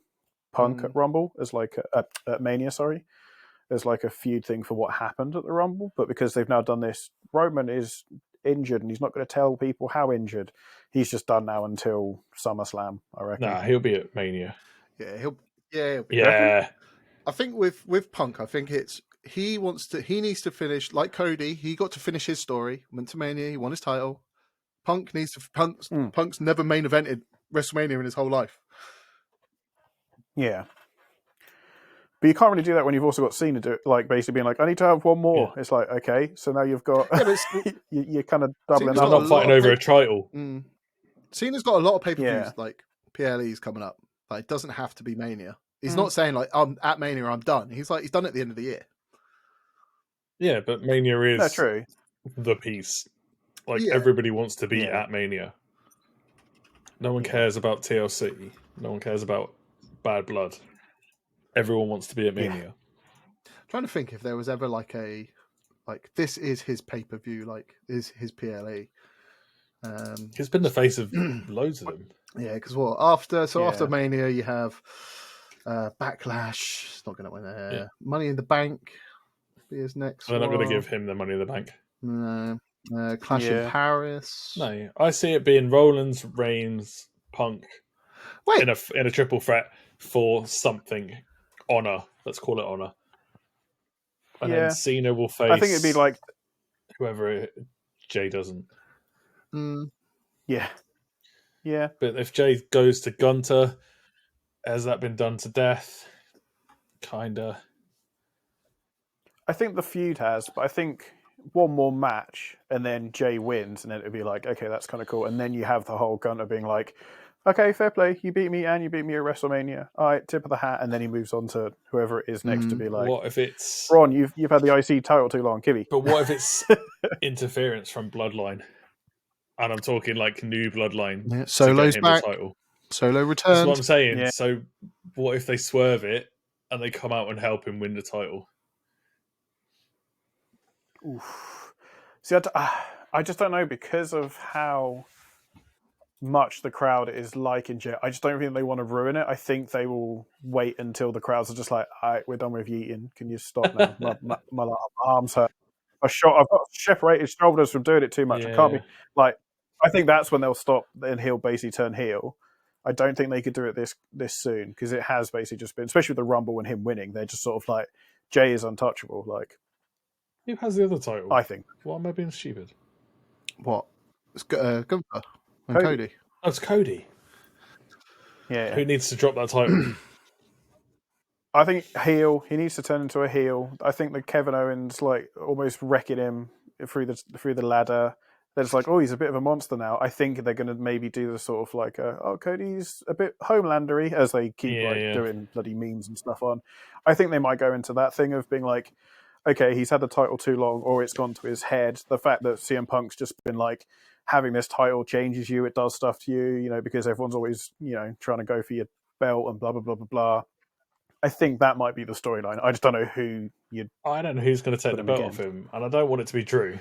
[SPEAKER 3] Punk at Rumble as like at Mania, sorry, as like a feud thing for what happened at the Rumble. But because they've now done this, Roman is injured and he's not going to tell people how injured. He's just done now until SummerSlam, I reckon.
[SPEAKER 4] Nah, he'll be at Mania.
[SPEAKER 2] Yeah, he'll be.
[SPEAKER 4] Yeah.
[SPEAKER 2] I think with Punk, I think he needs to finish like Cody. He got to finish his story. Went to Mania. He won his title. Punk's never main evented WrestleMania in his whole life.
[SPEAKER 3] Yeah. But you can't really do that when you've also got Cena do it, like basically being like, I need to have one more. Yeah. It's like, okay, so now you've got you're kind of doubling up.
[SPEAKER 4] Not fighting over a title.
[SPEAKER 2] Cena's got a lot of pay-per-views like PLE's coming up. Like, it doesn't have to be Mania. He's not saying like, I'm at Mania, I'm done. He's like, he's done at the end of the year.
[SPEAKER 4] Yeah, but Mania is
[SPEAKER 3] true.
[SPEAKER 4] The piece. Like, everybody wants to be at Mania. No one cares about TLC. No one cares about Bad Blood. Everyone wants to be at Mania.
[SPEAKER 2] I'm trying to think if there was ever like this is his pay-per-view, like is his PLE.
[SPEAKER 4] He's been the face of loads of them.
[SPEAKER 2] Yeah, because after Mania you have Backlash. It's not going to win there. Yeah. Money in the Bank be his next.
[SPEAKER 4] They're not going to give him the Money in the Bank.
[SPEAKER 2] No. Clash in Paris.
[SPEAKER 4] No, I see it being Rollins, Reigns, Punk in a triple threat for something. Honor. Let's call it Honor. And then Cena will face.
[SPEAKER 3] I think it'd be like
[SPEAKER 4] whoever Jay doesn't.
[SPEAKER 3] Yeah. Yeah.
[SPEAKER 4] But if Jay goes to Gunter, has that been done to death? Kinda.
[SPEAKER 3] I think the feud has, but I think one more match and then Jay wins, and then it'd be like, okay, that's kind of cool. And then you have the whole Gunter being like, okay, fair play, you beat me and you beat me at WrestleMania. All right, tip of the hat, and then he moves on to whoever it is next to be like,
[SPEAKER 4] what if it's
[SPEAKER 3] Ron? You've had the IC title too long, Kibby.
[SPEAKER 4] But what if it's interference from Bloodline? And I'm talking like new Bloodline.
[SPEAKER 2] Yeah, Solo's back. The title. Solo returns.
[SPEAKER 4] That's what I'm saying. Yeah. So what if they swerve it and they come out and help him win the title?
[SPEAKER 3] Oof. See, I just don't know because of how much the crowd is liking Jay. I just don't think they want to ruin it. I think they will wait until the crowds are just like, all right, we're done with yeeting. Can you stop now? my arms hurt. I've got separated shoulders from doing it too much. I can't be like. I think that's when they'll stop and he'll basically turn heel. I don't think they could do it this soon because it has basically just been, especially with the Rumble and him winning, they're just sort of like, Jay is untouchable. Like,
[SPEAKER 4] who has the other title?
[SPEAKER 3] I think.
[SPEAKER 4] What am I being stupid?
[SPEAKER 2] What? It's Gunther and Cody.
[SPEAKER 4] Oh, it's Cody.
[SPEAKER 3] Yeah.
[SPEAKER 4] Who needs to drop that title?
[SPEAKER 3] I think heel. He needs to turn into a heel. I think that Kevin Owens like almost wrecking him through the ladder. They're just like, oh, he's a bit of a monster now. I think they're going to maybe do the sort of like, Cody's a bit Homelandery as they keep doing bloody memes and stuff on. I think they might go into that thing of being like, okay, he's had the title too long, or it's gone to his head. The fact that CM Punk's just been like, having this title changes you, it does stuff to you, because everyone's always, trying to go for your belt and blah, blah, blah, blah, blah. I think that might be the storyline. I just don't know who you'd...
[SPEAKER 4] I don't know who's going to take the belt off him, and I don't want it to be Drew.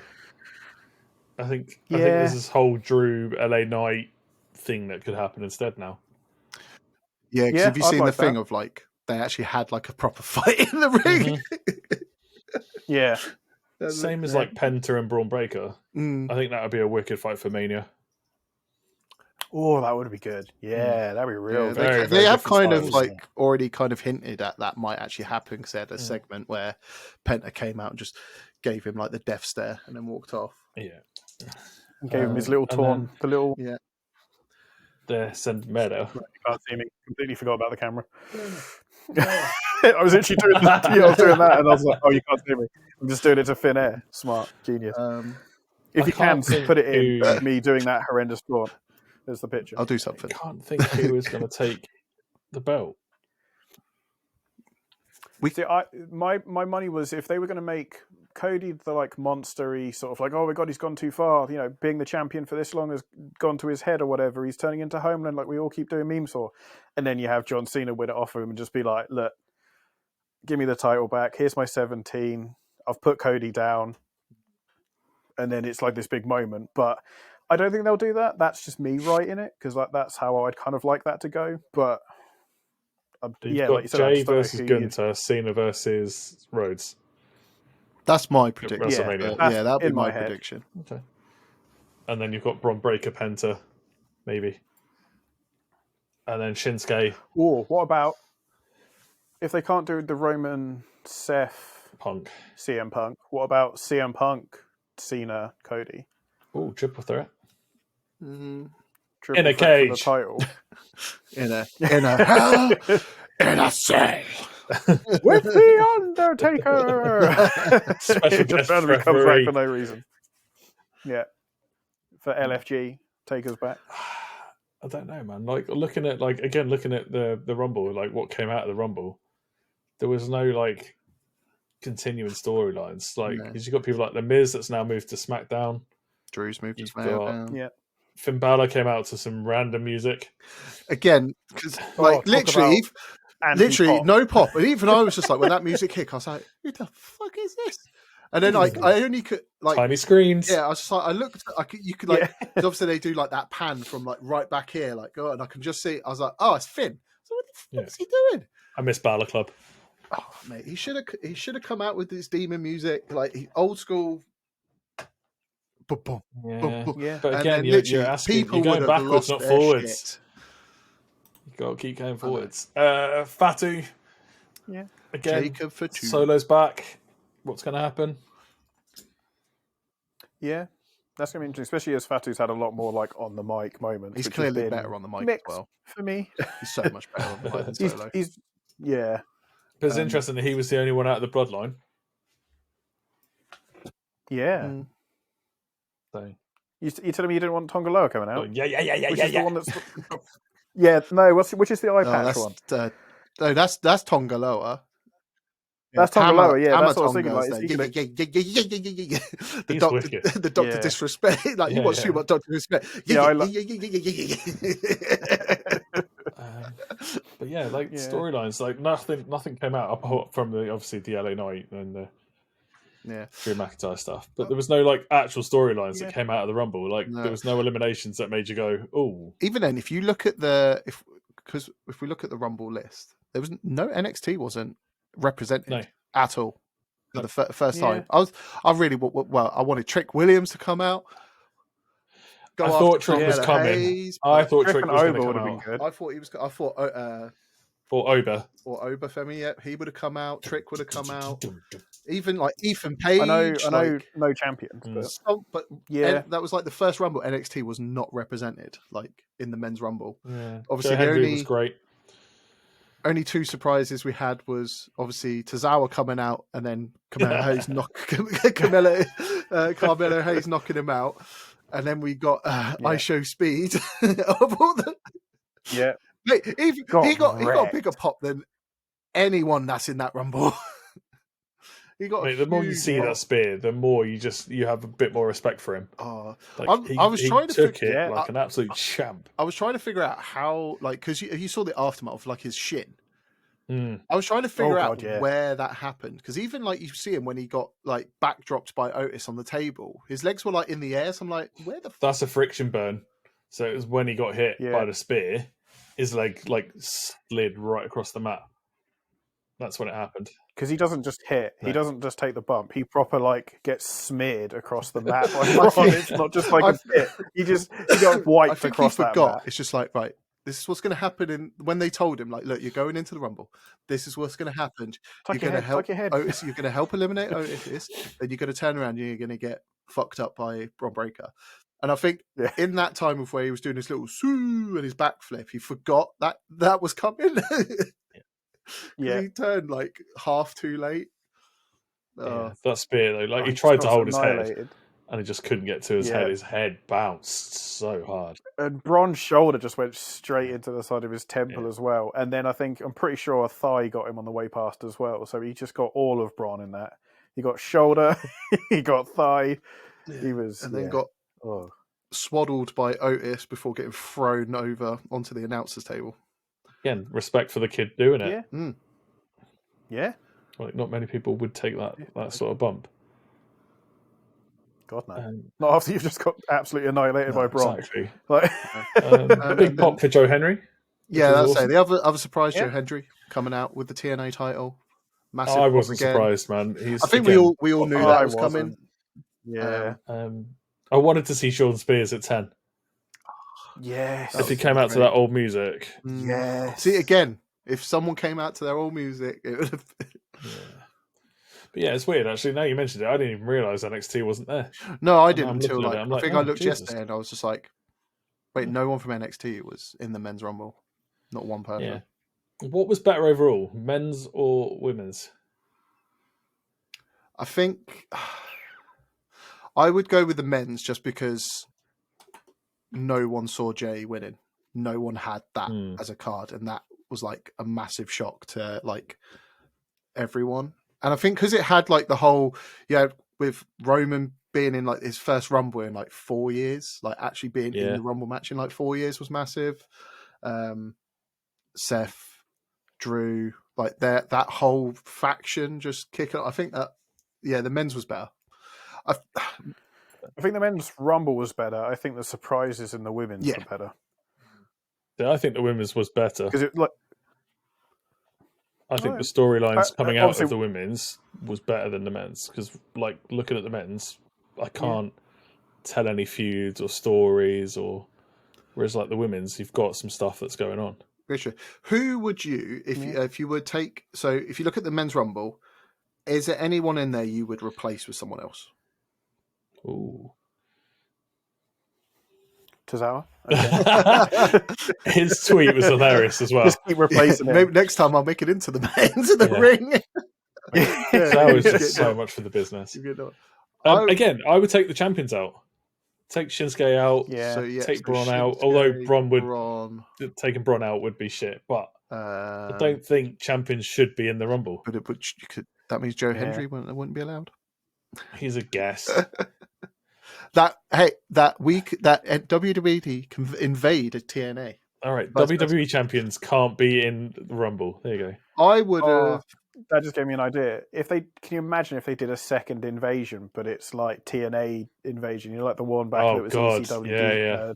[SPEAKER 4] I think there's this whole Drew LA Knight thing that could happen instead now.
[SPEAKER 2] Yeah, because have you seen the thing of like they actually had like a proper fight in the ring?
[SPEAKER 3] Yeah.
[SPEAKER 4] Same as like Penta and Braun Breaker. I think that would be a wicked fight for Mania.
[SPEAKER 3] Oh, that would be good. Yeah, that'd be real.
[SPEAKER 2] Yeah, they have kind of like already kind of hinted at that might actually happen because they had a segment where Penta came out and just gave him like the death stare and then walked off.
[SPEAKER 4] Yeah.
[SPEAKER 3] And gave him his little taunt. The little...
[SPEAKER 2] Yeah.
[SPEAKER 4] The Sendmero.
[SPEAKER 3] You can't see me. Completely forgot about the camera. I was actually doing that. I was doing that and I was like, oh, you can't see me. I'm just doing it to thin air. Smart. Genius. If you can, put it in me doing that horrendous taunt. There's the picture.
[SPEAKER 2] I'll do something.
[SPEAKER 4] I can't think who is going to take the belt.
[SPEAKER 3] My money was if they were going to make Cody the like monster-y sort of like, oh my god, he's gone too far. Being the champion for this long has gone to his head or whatever. He's turning into Homeland like we all keep doing memes for. And then you have John Cena win it off of him and just be like, look, give me the title back. Here's my 17. I've put Cody down. And then it's like this big moment. But I don't think they'll do that. That's just me writing it because that's how I'd kind of like that to go. But
[SPEAKER 4] You've
[SPEAKER 3] yeah,
[SPEAKER 4] got
[SPEAKER 3] like you said, I
[SPEAKER 4] Jay
[SPEAKER 3] just don't know
[SPEAKER 4] versus
[SPEAKER 3] who
[SPEAKER 4] Gunter, Cena versus Rhodes.
[SPEAKER 2] That's my
[SPEAKER 4] At
[SPEAKER 2] prediction.
[SPEAKER 4] WrestleMania.
[SPEAKER 3] That's
[SPEAKER 2] That'll be
[SPEAKER 3] in
[SPEAKER 2] my
[SPEAKER 3] my head.
[SPEAKER 2] prediction.
[SPEAKER 4] Okay. And then you've got Braun Breaker, Penta, maybe. And then Shinsuke,
[SPEAKER 3] Or what about if they can't do the Roman Seth
[SPEAKER 4] Punk.
[SPEAKER 3] CM Punk? What about CM Punk, Cena, Cody?
[SPEAKER 4] Oh, triple threat.
[SPEAKER 3] Triple
[SPEAKER 4] In a
[SPEAKER 3] threat
[SPEAKER 4] cage.
[SPEAKER 3] for the title.
[SPEAKER 2] In a hell in a cell.
[SPEAKER 3] With the Undertaker.
[SPEAKER 4] Special
[SPEAKER 3] It just
[SPEAKER 4] guest
[SPEAKER 3] randomly comes back
[SPEAKER 4] referee.
[SPEAKER 3] for no reason. Yeah. For LFG, take us back.
[SPEAKER 4] I don't know, man. Like looking at the Rumble, like what came out of the Rumble, there was no like continuing storylines. Like
[SPEAKER 2] No.
[SPEAKER 4] because you've got people like The Miz that's now moved to SmackDown.
[SPEAKER 2] Drew's moved to
[SPEAKER 4] You've got
[SPEAKER 2] SmackDown.
[SPEAKER 3] Yeah.
[SPEAKER 4] Finn Balor came out to some random music.
[SPEAKER 2] Again, because like literally no pop. And even I was just like, when that music hit, I was like, who the fuck is this? And then like I only could like
[SPEAKER 4] tiny screens.
[SPEAKER 2] Yeah, I was just like, I looked, you could like, because obviously they do like that pan from like right back here, like and I can just see. I was like, oh, it's Finn. So what the fuck is he doing?
[SPEAKER 4] I miss Balor Club.
[SPEAKER 2] Oh mate, he should have come out with this demon music, like old school.
[SPEAKER 3] Yeah.
[SPEAKER 4] But again, you're asking,
[SPEAKER 2] people
[SPEAKER 4] you're going
[SPEAKER 2] would have
[SPEAKER 4] backwards,
[SPEAKER 2] lost
[SPEAKER 4] not
[SPEAKER 2] their
[SPEAKER 4] forwards.
[SPEAKER 2] shit.
[SPEAKER 4] You've got to keep going forwards. Fatu.
[SPEAKER 3] Yeah.
[SPEAKER 4] Again,
[SPEAKER 2] Jacob for two.
[SPEAKER 4] Solo's back. What's going to happen?
[SPEAKER 3] Yeah. That's going to be interesting, especially as Fatu's had a lot more like on the mic moments.
[SPEAKER 2] He's
[SPEAKER 3] which
[SPEAKER 2] clearly
[SPEAKER 3] has been
[SPEAKER 2] better on the mic as well.
[SPEAKER 3] For me.
[SPEAKER 2] He's so much better on the mic than Solo.
[SPEAKER 3] Yeah.
[SPEAKER 4] But it's interesting that he was the only one out of the bloodline.
[SPEAKER 3] Yeah.
[SPEAKER 4] So.
[SPEAKER 3] You telling me you didn't want Tonga Loa coming out?
[SPEAKER 4] Oh, yeah.
[SPEAKER 3] Which is the one that's... Yeah, no, which is the eye patch one?
[SPEAKER 2] No, that's Tonga Loa.
[SPEAKER 3] That's Tonga Loa, yeah. That's what I was thinking.
[SPEAKER 2] Like, the Doctor disrespect. Like you watch too much Doctor Disrespect.
[SPEAKER 4] But yeah, like storylines, like nothing came out apart from obviously the LA Knight and the Drew McIntyre stuff. But there was no like actual storylines that came out of the Rumble. Like there was no eliminations that made you go, oh.
[SPEAKER 2] Even then, if you look at if we look at the Rumble list, there was no NXT wasn't represented at all for the first time. I wanted Trick Williams to come out.
[SPEAKER 4] I thought Trick was coming.
[SPEAKER 2] Hayes,
[SPEAKER 4] I thought Trick was going to come out.
[SPEAKER 2] Good. I thought he was. I thought
[SPEAKER 4] for Oba
[SPEAKER 2] or Femi. Yeah, he would have come out. Trick would have come out. Even like Ethan Page.
[SPEAKER 3] I know, no champions,
[SPEAKER 2] but that was like the first Rumble. NXT was not represented like in the men's Rumble.
[SPEAKER 4] Yeah.
[SPEAKER 2] Obviously,
[SPEAKER 4] Henry was great.
[SPEAKER 2] Only two surprises we had was obviously Tozawa coming out and then Carmelo Hayes knocking him out, and then we got I Show Speed. Mate, he got a bigger pop than anyone that's in that Rumble. He got.
[SPEAKER 4] Mate, the more you see that spear, the more you have a bit more respect for him.
[SPEAKER 2] I was trying to
[SPEAKER 4] took it like an absolute champ.
[SPEAKER 2] I was trying to figure out how, like, because you saw the aftermath of like his shin.
[SPEAKER 4] I
[SPEAKER 2] was trying to figure out where that happened, because even like you see him when he got like backdropped by Otis on the table, his legs were like in the air. So I'm like, where the?
[SPEAKER 4] That's a friction burn. So it was when he got hit by the spear, his leg like slid right across the mat. That's when it happened.
[SPEAKER 3] Because he doesn't just hit, he doesn't just take the bump. He proper like gets smeared across the mat. It's not just like a bit. He got wiped across that mat.
[SPEAKER 2] It's just like, right, this is what's going to happen. When they told him, like, look, you're going into the Rumble. This is what's going to happen. You're going to help Otis. You're going to help eliminate Otis. Then you're going to turn around and you're going to get fucked up by Braun Breaker. And I think in that time of where he was doing his little soo and his backflip, he forgot that was coming. He turned like half too late.
[SPEAKER 4] That spear though, like he tried to hold his head and he just couldn't get to his head. His head bounced so hard.
[SPEAKER 3] And Braun's shoulder just went straight into the side of his temple as well. And then I'm pretty sure a thigh got him on the way past as well. So he just got all of Braun in that. He got shoulder, he got thigh. He was
[SPEAKER 2] then got swaddled by Otis before getting thrown over onto the announcer's table.
[SPEAKER 4] Again, respect for the kid doing it.
[SPEAKER 3] Yeah.
[SPEAKER 4] Like not many people would take that sort of bump.
[SPEAKER 3] God no. Not after you've just got absolutely annihilated by Braun.
[SPEAKER 4] Exactly.
[SPEAKER 3] Like
[SPEAKER 4] a big pop for Joe Henry.
[SPEAKER 2] Yeah,
[SPEAKER 4] was
[SPEAKER 2] that's
[SPEAKER 4] awesome.
[SPEAKER 2] it. The other surprise,
[SPEAKER 3] Yeah.
[SPEAKER 2] Joe Hendry coming out with the TNA title. Massive.
[SPEAKER 4] I
[SPEAKER 2] pop
[SPEAKER 4] wasn't
[SPEAKER 2] again.
[SPEAKER 4] surprised, man. He's
[SPEAKER 2] I think
[SPEAKER 4] again,
[SPEAKER 2] we all knew
[SPEAKER 3] I
[SPEAKER 2] that was
[SPEAKER 3] wasn't.
[SPEAKER 2] coming.
[SPEAKER 3] Yeah.
[SPEAKER 4] I wanted to see Sean Spears at 10.
[SPEAKER 3] Yes.
[SPEAKER 4] If he
[SPEAKER 2] was
[SPEAKER 4] came out to
[SPEAKER 2] great.
[SPEAKER 4] that old music.
[SPEAKER 3] Yes.
[SPEAKER 2] See, again, if someone came out to their old music, it would have.
[SPEAKER 4] Yeah. But yeah, it's weird actually. Now you mentioned it, I didn't even realise NXT wasn't there.
[SPEAKER 2] No, I
[SPEAKER 4] And
[SPEAKER 2] didn't
[SPEAKER 4] I'm
[SPEAKER 2] until
[SPEAKER 4] looking at
[SPEAKER 2] like
[SPEAKER 4] it, I'm
[SPEAKER 2] I
[SPEAKER 4] like,
[SPEAKER 2] think
[SPEAKER 4] oh,
[SPEAKER 2] I looked
[SPEAKER 4] Jesus.
[SPEAKER 2] yesterday and I was just like, wait, no one from NXT was in the men's rumble, not one person.
[SPEAKER 4] Yeah. What was better overall, men's or women's?
[SPEAKER 2] I think I would go with the men's just because no one saw Jay winning. No one had that as a card, and that was like a massive shock to like everyone. And I think because it had like the whole, with Roman being in like his first Rumble in like 4 years, like actually being in the Rumble match in like 4 years was massive. Seth, Drew, like that whole faction just kicking. I think that the men's was better.
[SPEAKER 3] I think the men's Rumble was better. I think the surprises in the women's were better.
[SPEAKER 4] Yeah, I think the women's was better.
[SPEAKER 3] Because it like
[SPEAKER 4] I think the storylines coming out
[SPEAKER 3] obviously-
[SPEAKER 4] of the women's was better than the men's. Because, like, looking at the men's, I can't tell any feuds or stories, whereas, like, the women's, you've got some stuff that's going on.
[SPEAKER 2] Richard, who would you, if you would take? So, if you look at the men's Rumble, is there anyone in there you would replace with someone else?
[SPEAKER 4] Ooh.
[SPEAKER 3] Tozawa. Okay.
[SPEAKER 4] His tweet was hilarious as well.
[SPEAKER 3] Just keep replacing
[SPEAKER 2] Maybe
[SPEAKER 3] him.
[SPEAKER 2] next time I'll make it into the ring.
[SPEAKER 4] That was just so much for the business. Again, I would take the champions out. Take Shinsuke out.
[SPEAKER 3] Yeah.
[SPEAKER 2] So,
[SPEAKER 4] take Braun
[SPEAKER 2] Shinsuke,
[SPEAKER 4] out. Although taking Braun out would be shit, but I don't think champions should be in the Rumble.
[SPEAKER 2] But that means Joe Hendry wouldn't be allowed.
[SPEAKER 4] He's a guest.
[SPEAKER 2] That week that WWE can invade TNA.
[SPEAKER 4] All right, WWE champions can't be in the Rumble. There you go.
[SPEAKER 2] I would have.
[SPEAKER 3] That just gave me an idea. Can you imagine if they did a second invasion, but it's like TNA invasion? You know, like the one back that was ECW.
[SPEAKER 4] Yeah.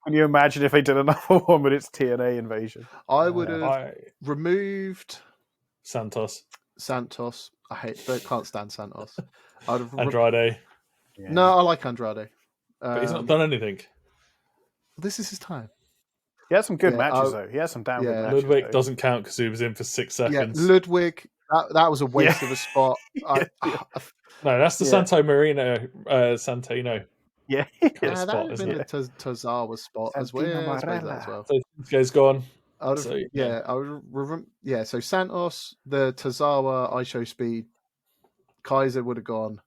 [SPEAKER 3] Can you imagine if they did another one, but it's TNA invasion?
[SPEAKER 2] I would have removed
[SPEAKER 4] Santos.
[SPEAKER 2] I can't stand Santos. I'd have
[SPEAKER 4] Andrade.
[SPEAKER 3] Yeah.
[SPEAKER 2] No, I like Andrade.
[SPEAKER 4] But he's not done anything.
[SPEAKER 2] This is his time.
[SPEAKER 3] He had some good matches, though. He had some damn good matches.
[SPEAKER 4] Ludwig doesn't count because he was in for 6 seconds.
[SPEAKER 2] Yeah, Ludwig, that was a waste of a spot.
[SPEAKER 4] No, that's the Santo Marino, Santino.
[SPEAKER 3] Yeah.
[SPEAKER 2] That would have been the Tozawa spot as well.
[SPEAKER 4] So Shinsuke's gone.
[SPEAKER 2] I would so Santos, the Tozawa, Isho Speed, Kaiser would have gone.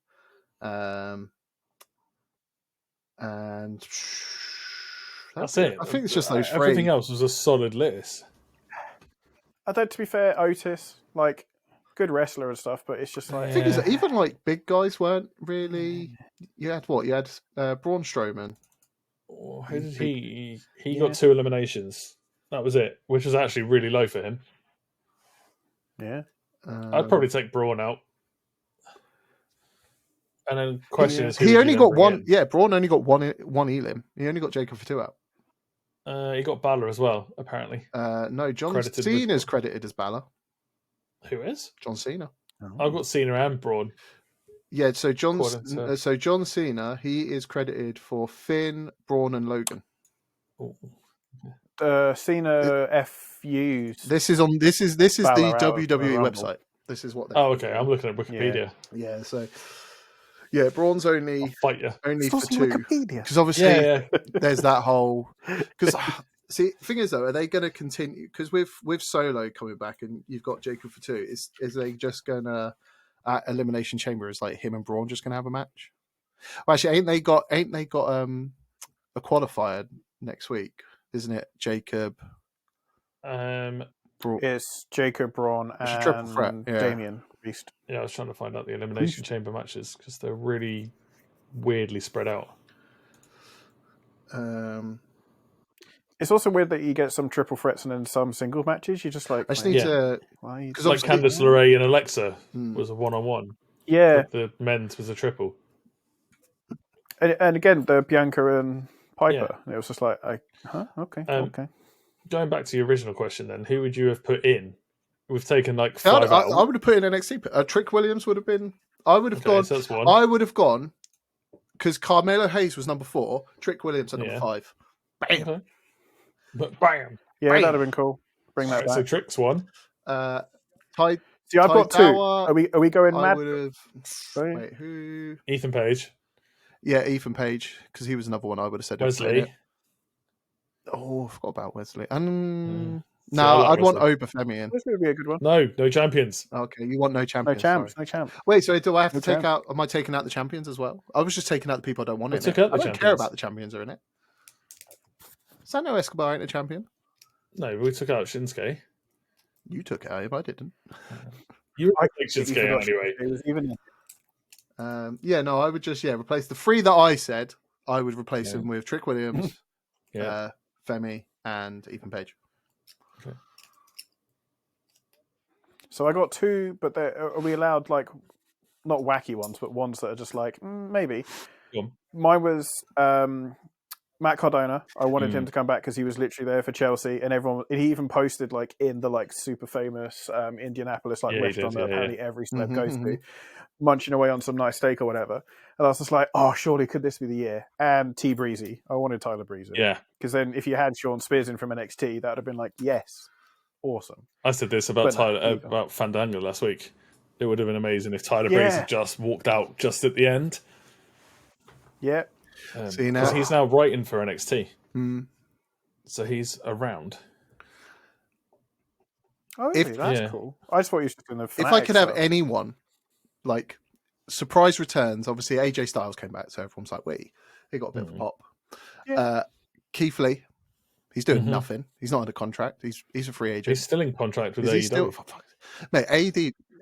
[SPEAKER 2] And
[SPEAKER 4] that's it.
[SPEAKER 2] I think it's just those three.
[SPEAKER 4] Everything else was a solid list.
[SPEAKER 3] Although, to be fair, Otis, like, good wrestler and stuff, but it's just like...
[SPEAKER 2] I think even, like, big guys weren't really... You had what? You had Braun Strowman.
[SPEAKER 4] Oh, who did he got 2 eliminations. That was it, which was actually really low for him.
[SPEAKER 3] Yeah.
[SPEAKER 4] I'd probably take Braun out. And then the question is,
[SPEAKER 2] he only got one. Yeah, Braun only got one elim. He only got Jacob for 2 out.
[SPEAKER 4] He got Balor as well, apparently.
[SPEAKER 2] No, John Cena's credited as Balor.
[SPEAKER 4] Who is?
[SPEAKER 2] John Cena.
[SPEAKER 3] Oh.
[SPEAKER 4] I've got Cena and Braun.
[SPEAKER 2] Yeah, so John Cena, he is credited for Finn, Braun, and Logan.
[SPEAKER 3] Cena FUs.
[SPEAKER 2] This is the
[SPEAKER 3] Balor
[SPEAKER 2] WWE website. This is what.
[SPEAKER 4] Okay. I'm looking at Wikipedia.
[SPEAKER 2] Yeah. So. Yeah, Braun's only for 2 because obviously there's that whole. Because see, the thing is though, are they going to continue? Because with Solo coming back and you've got Jacob for 2, is they just going to at Elimination Chamber? Is like him and Braun just going to have a match? Well, actually, ain't they got a qualifier next week? Isn't it Jacob?
[SPEAKER 3] It's Jacob, Braun, and
[SPEAKER 2] triple threat.
[SPEAKER 3] Damian Priest.
[SPEAKER 4] Yeah, I was trying to find out the Elimination Chamber matches because they're really weirdly spread out.
[SPEAKER 3] It's also weird that you get some triple threats and then some single matches. You just like...
[SPEAKER 2] I just need to...
[SPEAKER 4] Because like Candice LeRae and Alexa was a 1-on-1.
[SPEAKER 3] Yeah.
[SPEAKER 4] The men's was a triple.
[SPEAKER 3] And again, the Bianca and Piper. It was just like, okay.
[SPEAKER 4] going back to your original question, then who would you have put in? We've taken like 5 out.
[SPEAKER 2] I would have put in NXT. Trick Williams would have been. I would have gone.
[SPEAKER 4] So that's one.
[SPEAKER 2] I would have gone because Carmelo Hayes was number 4. Trick Williams at number 5. Bam.
[SPEAKER 4] Okay. But bam.
[SPEAKER 3] Yeah,
[SPEAKER 2] Bam.
[SPEAKER 3] that'd have been cool. Bring that back.
[SPEAKER 4] So Trick's one.
[SPEAKER 3] See, I've got 2. Are we going
[SPEAKER 2] I
[SPEAKER 3] mad?
[SPEAKER 2] would have. Wait, who?
[SPEAKER 4] Ethan Page.
[SPEAKER 2] Yeah, Ethan Page, because he was another one I would have said.
[SPEAKER 4] Wesley.
[SPEAKER 2] Oh, I forgot about Wesley.
[SPEAKER 4] So
[SPEAKER 2] No,
[SPEAKER 4] I like
[SPEAKER 2] I'd want
[SPEAKER 4] Wesley.
[SPEAKER 2] Obafemi in.
[SPEAKER 3] This would be a good one.
[SPEAKER 4] No champions.
[SPEAKER 2] Okay, you want no
[SPEAKER 3] No
[SPEAKER 2] champions.
[SPEAKER 3] champs.
[SPEAKER 2] Sorry.
[SPEAKER 3] No champs.
[SPEAKER 2] Wait, so do I have to
[SPEAKER 3] No
[SPEAKER 2] take
[SPEAKER 3] champs.
[SPEAKER 2] out? Am I taking out the champions as well? I was just taking out the people I don't want in
[SPEAKER 4] took
[SPEAKER 2] it.
[SPEAKER 4] out the
[SPEAKER 2] I don't care
[SPEAKER 4] champions.
[SPEAKER 2] about the champions are in it. Sano Escobar ain't a champion.
[SPEAKER 4] No, we took out Shinsuke.
[SPEAKER 2] You took it out if I didn't.
[SPEAKER 4] You
[SPEAKER 3] I
[SPEAKER 4] were Shinsuke out anyway.
[SPEAKER 3] It was even.
[SPEAKER 2] Yeah, no, I would just replace the 3 that I said. I would replace them with Trick Williams, Femi, and Ethan Page.
[SPEAKER 4] Okay.
[SPEAKER 3] So I got 2, but are we allowed like not wacky ones, but ones that are just like maybe?
[SPEAKER 4] Go on.
[SPEAKER 3] Mine was Matt Cardona. I wanted him to come back because he was literally there for Chelsea, and he even posted like in the like super famous Indianapolis restaurant that apparently every celeb goes to, munching away on some nice steak or whatever. And I was just like, oh, surely could this be the year? And T Breezy. I wanted Tyler Breezy.
[SPEAKER 4] Yeah.
[SPEAKER 3] Because then if you had Sean Spears in from NXT, that would have been like, yes, awesome.
[SPEAKER 4] I said this about about Fandango last week. It would have been amazing if Tyler Breeze had just walked out just at the end.
[SPEAKER 3] Yeah.
[SPEAKER 2] See now,
[SPEAKER 4] because he's now writing for NXT. So he's around.
[SPEAKER 3] Oh, really? That's cool. I just thought you were just doing the
[SPEAKER 2] if I could have anyone like surprise returns, obviously AJ Styles came back, so everyone's like, wait, he got a bit of a pop.
[SPEAKER 3] Yeah.
[SPEAKER 2] Keith Lee, he's doing nothing. He's not under contract. He's a free agent.
[SPEAKER 4] He's still in contract with
[SPEAKER 2] Is he
[SPEAKER 4] AEW.
[SPEAKER 2] still? Mate,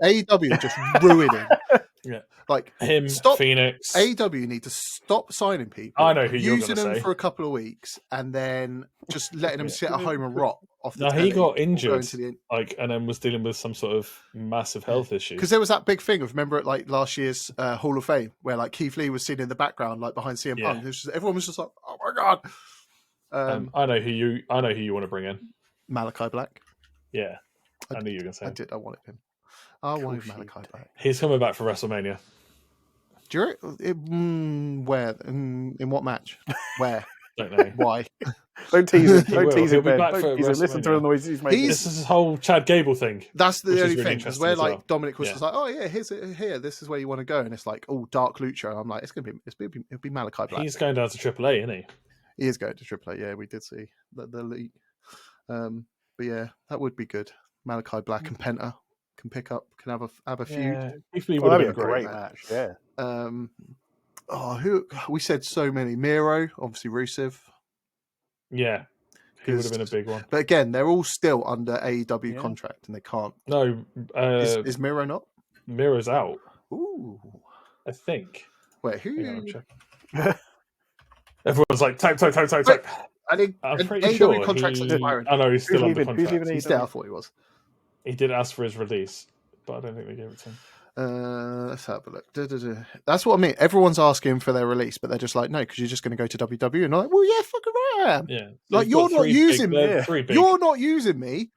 [SPEAKER 2] AEW are just ruining.
[SPEAKER 4] Yeah,
[SPEAKER 2] like
[SPEAKER 4] him,
[SPEAKER 2] stop.
[SPEAKER 4] Phoenix.
[SPEAKER 2] AEW need to stop signing people.
[SPEAKER 4] I know who you're
[SPEAKER 2] using
[SPEAKER 4] going to
[SPEAKER 2] them
[SPEAKER 4] say.
[SPEAKER 2] for a couple of weeks and then just letting them sit at home and rot off the
[SPEAKER 4] No,
[SPEAKER 2] telly
[SPEAKER 4] he got
[SPEAKER 2] or
[SPEAKER 4] injured,
[SPEAKER 2] going to the...
[SPEAKER 4] and then was dealing with some sort of massive health issue.
[SPEAKER 2] Because there was that big thing of, remember at like last year's Hall of Fame where like Keith Lee was seen in the background like behind CM Punk. It was just, everyone was just like, oh my god.
[SPEAKER 4] I know who you want to bring in.
[SPEAKER 2] Malachi Black.
[SPEAKER 4] Yeah, I knew you were going to say.
[SPEAKER 2] I wanted him. I wanted Malachi Black.
[SPEAKER 4] He's coming back for WrestleMania.
[SPEAKER 2] Do you where? In what match? Where?
[SPEAKER 4] Don't know.
[SPEAKER 2] Why?
[SPEAKER 3] Don't tease it. Don't tease
[SPEAKER 4] He'll
[SPEAKER 3] it,
[SPEAKER 4] be
[SPEAKER 3] Ben.
[SPEAKER 4] back
[SPEAKER 3] Don't
[SPEAKER 4] for
[SPEAKER 3] tease it. Listen to the noises he's making.
[SPEAKER 4] This is his whole Chad Gable thing.
[SPEAKER 2] That's the
[SPEAKER 4] which
[SPEAKER 2] only
[SPEAKER 4] is really
[SPEAKER 2] thing. Because
[SPEAKER 4] interesting
[SPEAKER 2] where
[SPEAKER 4] as
[SPEAKER 2] like
[SPEAKER 4] well.
[SPEAKER 2] Dominic was just like, oh yeah, here, this is where you want to go, and it's like, oh, Dark Lucha. I'm like, it'll be Malachi Black.
[SPEAKER 4] He's going down to AAA, isn't he?
[SPEAKER 2] He is going to AAA. Yeah, we did see the leak. But yeah, that would be good. Malachi Black and Penta can pick up, can have a feud.
[SPEAKER 4] Yeah, Keith
[SPEAKER 3] That'd be a
[SPEAKER 4] great.
[SPEAKER 3] great match. Yeah.
[SPEAKER 2] Who we said so many. Miro, obviously Rusev.
[SPEAKER 4] Yeah, he would have been a big one.
[SPEAKER 2] But again, they're all still under AEW contract, and they can't.
[SPEAKER 4] No,
[SPEAKER 2] is Miro not?
[SPEAKER 4] Miro's out.
[SPEAKER 2] Ooh,
[SPEAKER 4] I think.
[SPEAKER 2] wait, who?
[SPEAKER 4] Hang on, I'm checking. Everyone's like, type.
[SPEAKER 2] I think
[SPEAKER 4] I'm pretty
[SPEAKER 2] AEW
[SPEAKER 4] sure
[SPEAKER 2] contract's expiring.
[SPEAKER 4] I know he's still under
[SPEAKER 3] Who's
[SPEAKER 4] contract.
[SPEAKER 2] He's there. I thought he was.
[SPEAKER 4] He did ask for his release, but I don't think they gave it to him.
[SPEAKER 2] Let's have a look. That's what I mean. Everyone's asking for their release, but they're just like, no, because you're just going to go to WWE, and I'm like, well, yeah, fucking right, I am.
[SPEAKER 4] Yeah,
[SPEAKER 2] like you're not using me. You're not using me.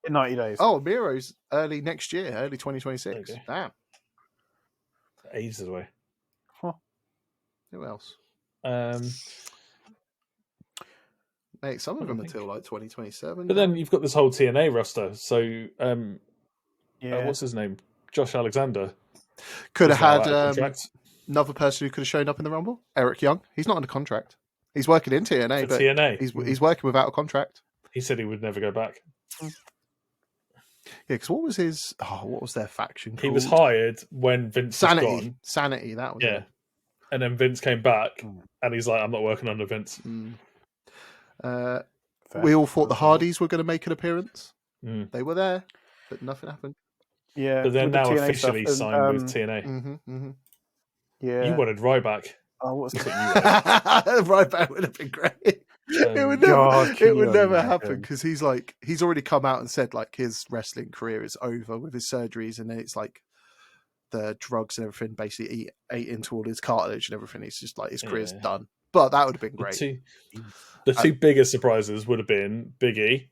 [SPEAKER 3] In 90 days.
[SPEAKER 2] Oh, Miro's early next year, early 2026.
[SPEAKER 4] Okay.
[SPEAKER 2] Damn.
[SPEAKER 4] Ages away.
[SPEAKER 3] Huh.
[SPEAKER 2] Who else? Mate, some of them until like 2027.
[SPEAKER 4] But then you've got this whole TNA roster. So,
[SPEAKER 3] Yeah.
[SPEAKER 4] what's his name? Josh Alexander.
[SPEAKER 2] could have
[SPEAKER 4] He's now
[SPEAKER 2] had
[SPEAKER 4] out of contract.
[SPEAKER 2] another person who could have shown up in the Rumble. Eric Young. He's not under contract. He's working in TNA,
[SPEAKER 4] For
[SPEAKER 2] but
[SPEAKER 4] TNA.
[SPEAKER 2] he's working without a contract.
[SPEAKER 4] He said he would never go back.
[SPEAKER 2] Yeah, because what was their faction called?
[SPEAKER 4] He was hired when Vince was gone.
[SPEAKER 2] Sanity, that was
[SPEAKER 4] Yeah.
[SPEAKER 2] it.
[SPEAKER 4] And then Vince came back, and he's like, I'm not working under Vince.
[SPEAKER 2] We all thought the Hardys were going to make an appearance.
[SPEAKER 4] Mm.
[SPEAKER 2] They were there, but nothing happened.
[SPEAKER 3] Yeah.
[SPEAKER 4] But they're
[SPEAKER 3] with the
[SPEAKER 4] now
[SPEAKER 3] TNA
[SPEAKER 4] officially
[SPEAKER 3] stuff,
[SPEAKER 4] signed with TNA.
[SPEAKER 3] Yeah.
[SPEAKER 4] You wanted Ryback.
[SPEAKER 3] Oh, what's
[SPEAKER 4] That's
[SPEAKER 3] that?
[SPEAKER 4] what you wanted.
[SPEAKER 2] Right back would have been great. It would
[SPEAKER 3] God,
[SPEAKER 2] never,
[SPEAKER 3] can
[SPEAKER 2] it would
[SPEAKER 3] you
[SPEAKER 2] never
[SPEAKER 3] imagine?
[SPEAKER 2] happen because he's already come out and said like his wrestling career is over with his surgeries, and then it's like the drugs and everything basically ate into all his cartilage and everything. He's just like his career's done. but that would have been great.
[SPEAKER 4] The two biggest surprises would have been Big E,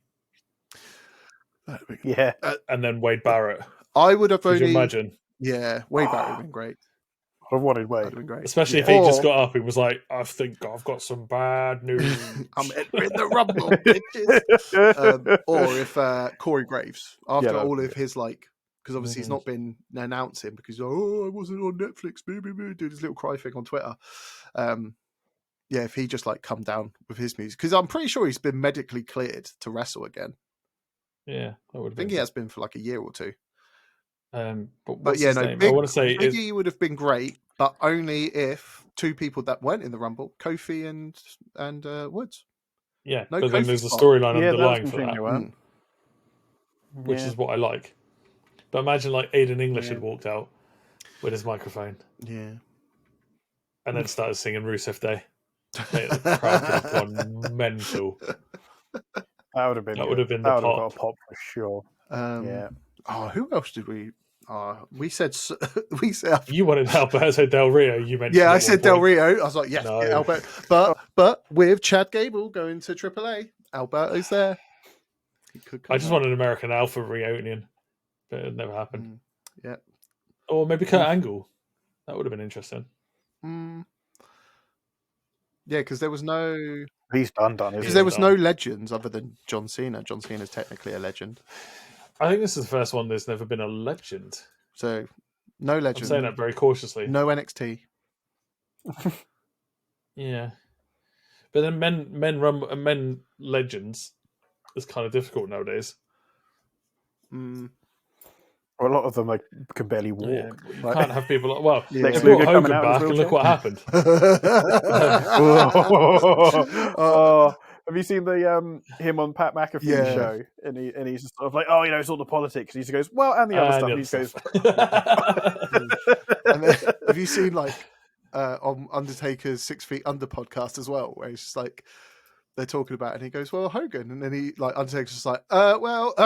[SPEAKER 3] Yeah,
[SPEAKER 4] and then Wade Barrett.
[SPEAKER 2] I would have
[SPEAKER 4] Could you
[SPEAKER 2] only
[SPEAKER 4] imagine?
[SPEAKER 2] Yeah, Wade Barrett would have been great.
[SPEAKER 3] I've wanted
[SPEAKER 2] That'd
[SPEAKER 3] Wade.
[SPEAKER 2] have been great.
[SPEAKER 4] Especially if he just got up and was like, I think I've got some bad news.
[SPEAKER 2] I'm entering the Rumble, bitches. Or if Corey Graves, after all of his because obviously he's not been announcing because I wasn't on Netflix, do this little cry thing on Twitter. If he just come down with his music, because I'm pretty sure he's been medically cleared to wrestle again.
[SPEAKER 4] Yeah, that would.
[SPEAKER 2] I think he has been for a year or two.
[SPEAKER 4] But yeah, no. I want to say
[SPEAKER 2] Biggie would have been great, but only if two people that weren't in the Rumble, Kofi and Woods.
[SPEAKER 4] Yeah,
[SPEAKER 2] no,
[SPEAKER 4] but then
[SPEAKER 2] Kofi
[SPEAKER 4] there's a
[SPEAKER 2] spot.
[SPEAKER 4] storyline underlying for that,
[SPEAKER 3] Mm.
[SPEAKER 4] which is what I like. But imagine Aiden English had walked out with his microphone, and then started singing Rusev Day. The crowd would have gone mental.
[SPEAKER 3] That would have been.
[SPEAKER 4] That would have been the
[SPEAKER 3] that would have
[SPEAKER 4] pop.
[SPEAKER 3] got a pop for sure.
[SPEAKER 2] Who else did we? We said
[SPEAKER 4] You wanted Alberto Del Rio. You mentioned.
[SPEAKER 2] Yeah, I said Del Rio. I was like, yes,
[SPEAKER 4] No.
[SPEAKER 2] get Alberto. But with Chad Gable going to AAA, Alberto's there. He could come
[SPEAKER 4] I just
[SPEAKER 2] back.
[SPEAKER 4] wanted an American Alpha reunion, but it never happened.
[SPEAKER 2] Yeah.
[SPEAKER 4] Or maybe Kurt Angle. That would have been interesting.
[SPEAKER 2] Yeah, because there was no.
[SPEAKER 3] He's done.
[SPEAKER 2] Because there was no legends other than John Cena. John Cena is technically a legend.
[SPEAKER 4] I think this is the first one there's never been a legend.
[SPEAKER 2] So, no legend.
[SPEAKER 4] I'm saying that very cautiously.
[SPEAKER 2] No NXT.
[SPEAKER 4] Yeah. But then men legends is kind of difficult nowadays.
[SPEAKER 3] Well, a lot of them can barely walk.
[SPEAKER 4] Yeah, you can't have people they
[SPEAKER 3] Lex
[SPEAKER 4] brought
[SPEAKER 3] Luger
[SPEAKER 4] Hogan
[SPEAKER 3] coming out
[SPEAKER 4] back
[SPEAKER 3] of
[SPEAKER 4] and
[SPEAKER 3] his
[SPEAKER 4] look what happened.
[SPEAKER 3] Have you seen the him on Pat McAfee's show? And he's just sort of it's all the politics. And he goes, well, and the other stuff. And he goes,
[SPEAKER 2] and then, have you seen on Undertaker's 6 Feet Under podcast as well, where it's just they're talking about it and he goes, well, Hogan, and then he Undertaker's just
[SPEAKER 3] yeah.
[SPEAKER 2] well, we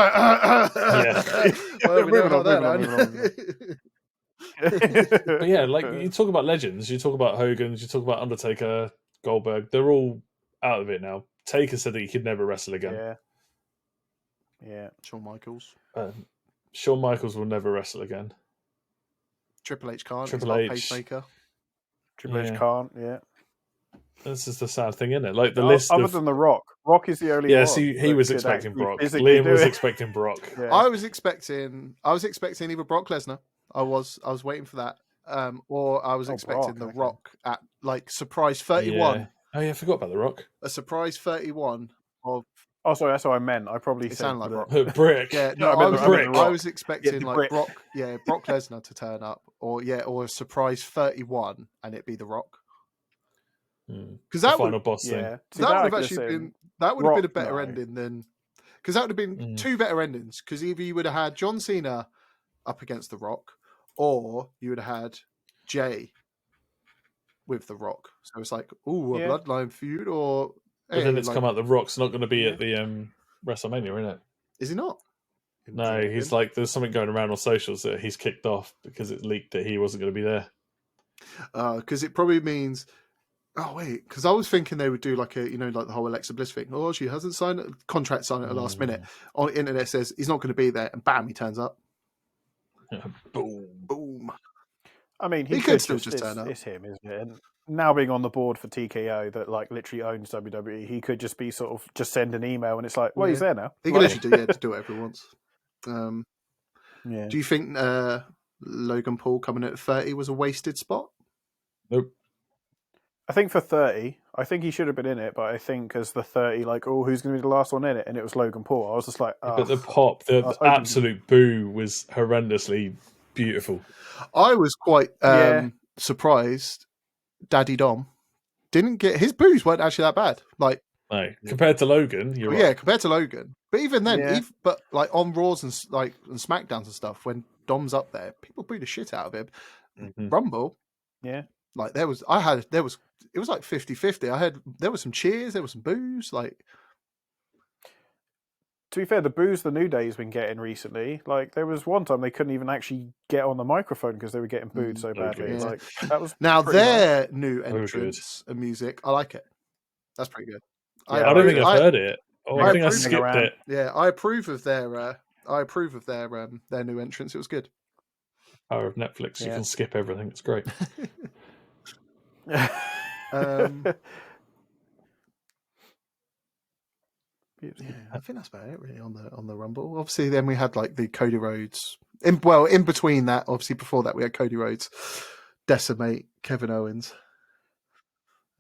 [SPEAKER 2] know about that, man.
[SPEAKER 4] But yeah, you talk about legends, you talk about Hogan, you talk about Undertaker, Goldberg, they're all out of it now. Taker said that he could never wrestle again.
[SPEAKER 3] Yeah.
[SPEAKER 2] Shawn Michaels.
[SPEAKER 4] Shawn Michaels will never wrestle again.
[SPEAKER 2] Triple H can't.
[SPEAKER 4] Triple
[SPEAKER 2] He's not a
[SPEAKER 4] H.
[SPEAKER 2] pacemaker.
[SPEAKER 3] Triple H can't, yeah.
[SPEAKER 4] This is the sad thing, isn't it? The list
[SPEAKER 3] other than The Rock. Rock is the only one.
[SPEAKER 4] Yeah, see, he was expecting Brock. Liam was expecting Brock.
[SPEAKER 3] Yeah.
[SPEAKER 2] I was expecting either Brock Lesnar. I was waiting for that. Or I was expecting
[SPEAKER 3] Brock,
[SPEAKER 2] The Rock at surprise 31.
[SPEAKER 4] Yeah. Oh yeah, I forgot about The Rock.
[SPEAKER 2] A surprise 31 of.
[SPEAKER 3] Oh, sorry, that's what I meant. I probably said
[SPEAKER 2] sounded like
[SPEAKER 3] Brock.
[SPEAKER 4] Brick.
[SPEAKER 2] Yeah,
[SPEAKER 3] No,
[SPEAKER 2] no,
[SPEAKER 3] I
[SPEAKER 2] I was expecting
[SPEAKER 3] Brick.
[SPEAKER 2] Brock. Yeah, Brock Lesnar to turn up, or a surprise 31, and it be The Rock. Because that
[SPEAKER 4] final
[SPEAKER 2] would,
[SPEAKER 4] boss thing.
[SPEAKER 3] Yeah.
[SPEAKER 2] that would have actually been a better
[SPEAKER 3] no.
[SPEAKER 2] ending than, because that would have been two better endings. Because either you would have had John Cena up against The Rock, or you would have had Jay with The Rock. So it's a bloodline feud, or
[SPEAKER 4] But then it's come out The Rock's not going to be at the WrestleMania, isn't it?
[SPEAKER 2] Is he not?
[SPEAKER 4] No, he's there's something going around on socials that he's kicked off because it's leaked that he wasn't going to be there.
[SPEAKER 2] Because it probably means. Oh wait, because I was thinking they would do the whole Alexa Bliss thing. Oh, she hasn't signed a contract, signed at the last minute. On the internet says he's not going to be there, and bam, he turns up.
[SPEAKER 4] Yeah. Boom.
[SPEAKER 3] I mean,
[SPEAKER 2] he could still just turn up.
[SPEAKER 3] It's him, isn't it? And now being on the board for TKO, that literally owns WWE, he could just be sort of just send an email, and it's he's there now.
[SPEAKER 2] He could actually do whatever he wants.
[SPEAKER 3] Yeah.
[SPEAKER 2] Do you think Logan Paul coming at 30 was a wasted spot?
[SPEAKER 4] Nope.
[SPEAKER 3] I think for 30, I think he should have been in it, but I think as the 30, who's going to be the last one in it? And it was Logan Paul. I was just like,
[SPEAKER 4] but the pop, the absolute boo was horrendously beautiful.
[SPEAKER 2] I was quite surprised Daddy Dom didn't get, his boos weren't actually that bad.
[SPEAKER 4] No, compared to Logan, you're right.
[SPEAKER 2] Yeah, compared to Logan. But even then, on Raws and SmackDowns and stuff, when Dom's up there, people boo the shit out of him.
[SPEAKER 4] Mm-hmm.
[SPEAKER 2] Rumble.
[SPEAKER 3] Yeah.
[SPEAKER 2] It was 50-50. There was some cheers, there was some boos.
[SPEAKER 3] to be fair, the boos the New Day's been getting recently, like there was one time they couldn't even actually get on the microphone because they were getting booed so badly.
[SPEAKER 2] Yeah.
[SPEAKER 3] Like that was
[SPEAKER 2] Now
[SPEAKER 3] pretty nice.
[SPEAKER 2] their new
[SPEAKER 4] They were good.
[SPEAKER 2] entrance and music, I like it. That's pretty good.
[SPEAKER 3] Yeah,
[SPEAKER 4] I don't think I've heard it. Oh, I think I
[SPEAKER 2] approve-
[SPEAKER 4] skipped
[SPEAKER 3] around.
[SPEAKER 4] it.
[SPEAKER 2] Yeah, I approve of their new entrance. It was good.
[SPEAKER 4] Power of Netflix. You
[SPEAKER 3] Yeah.
[SPEAKER 4] can skip everything. It's great.
[SPEAKER 2] Yeah, I think that's about it really on the Rumble. Obviously, then we had like the Cody Rhodes. In between that, obviously before that we had Cody Rhodes decimate Kevin Owens.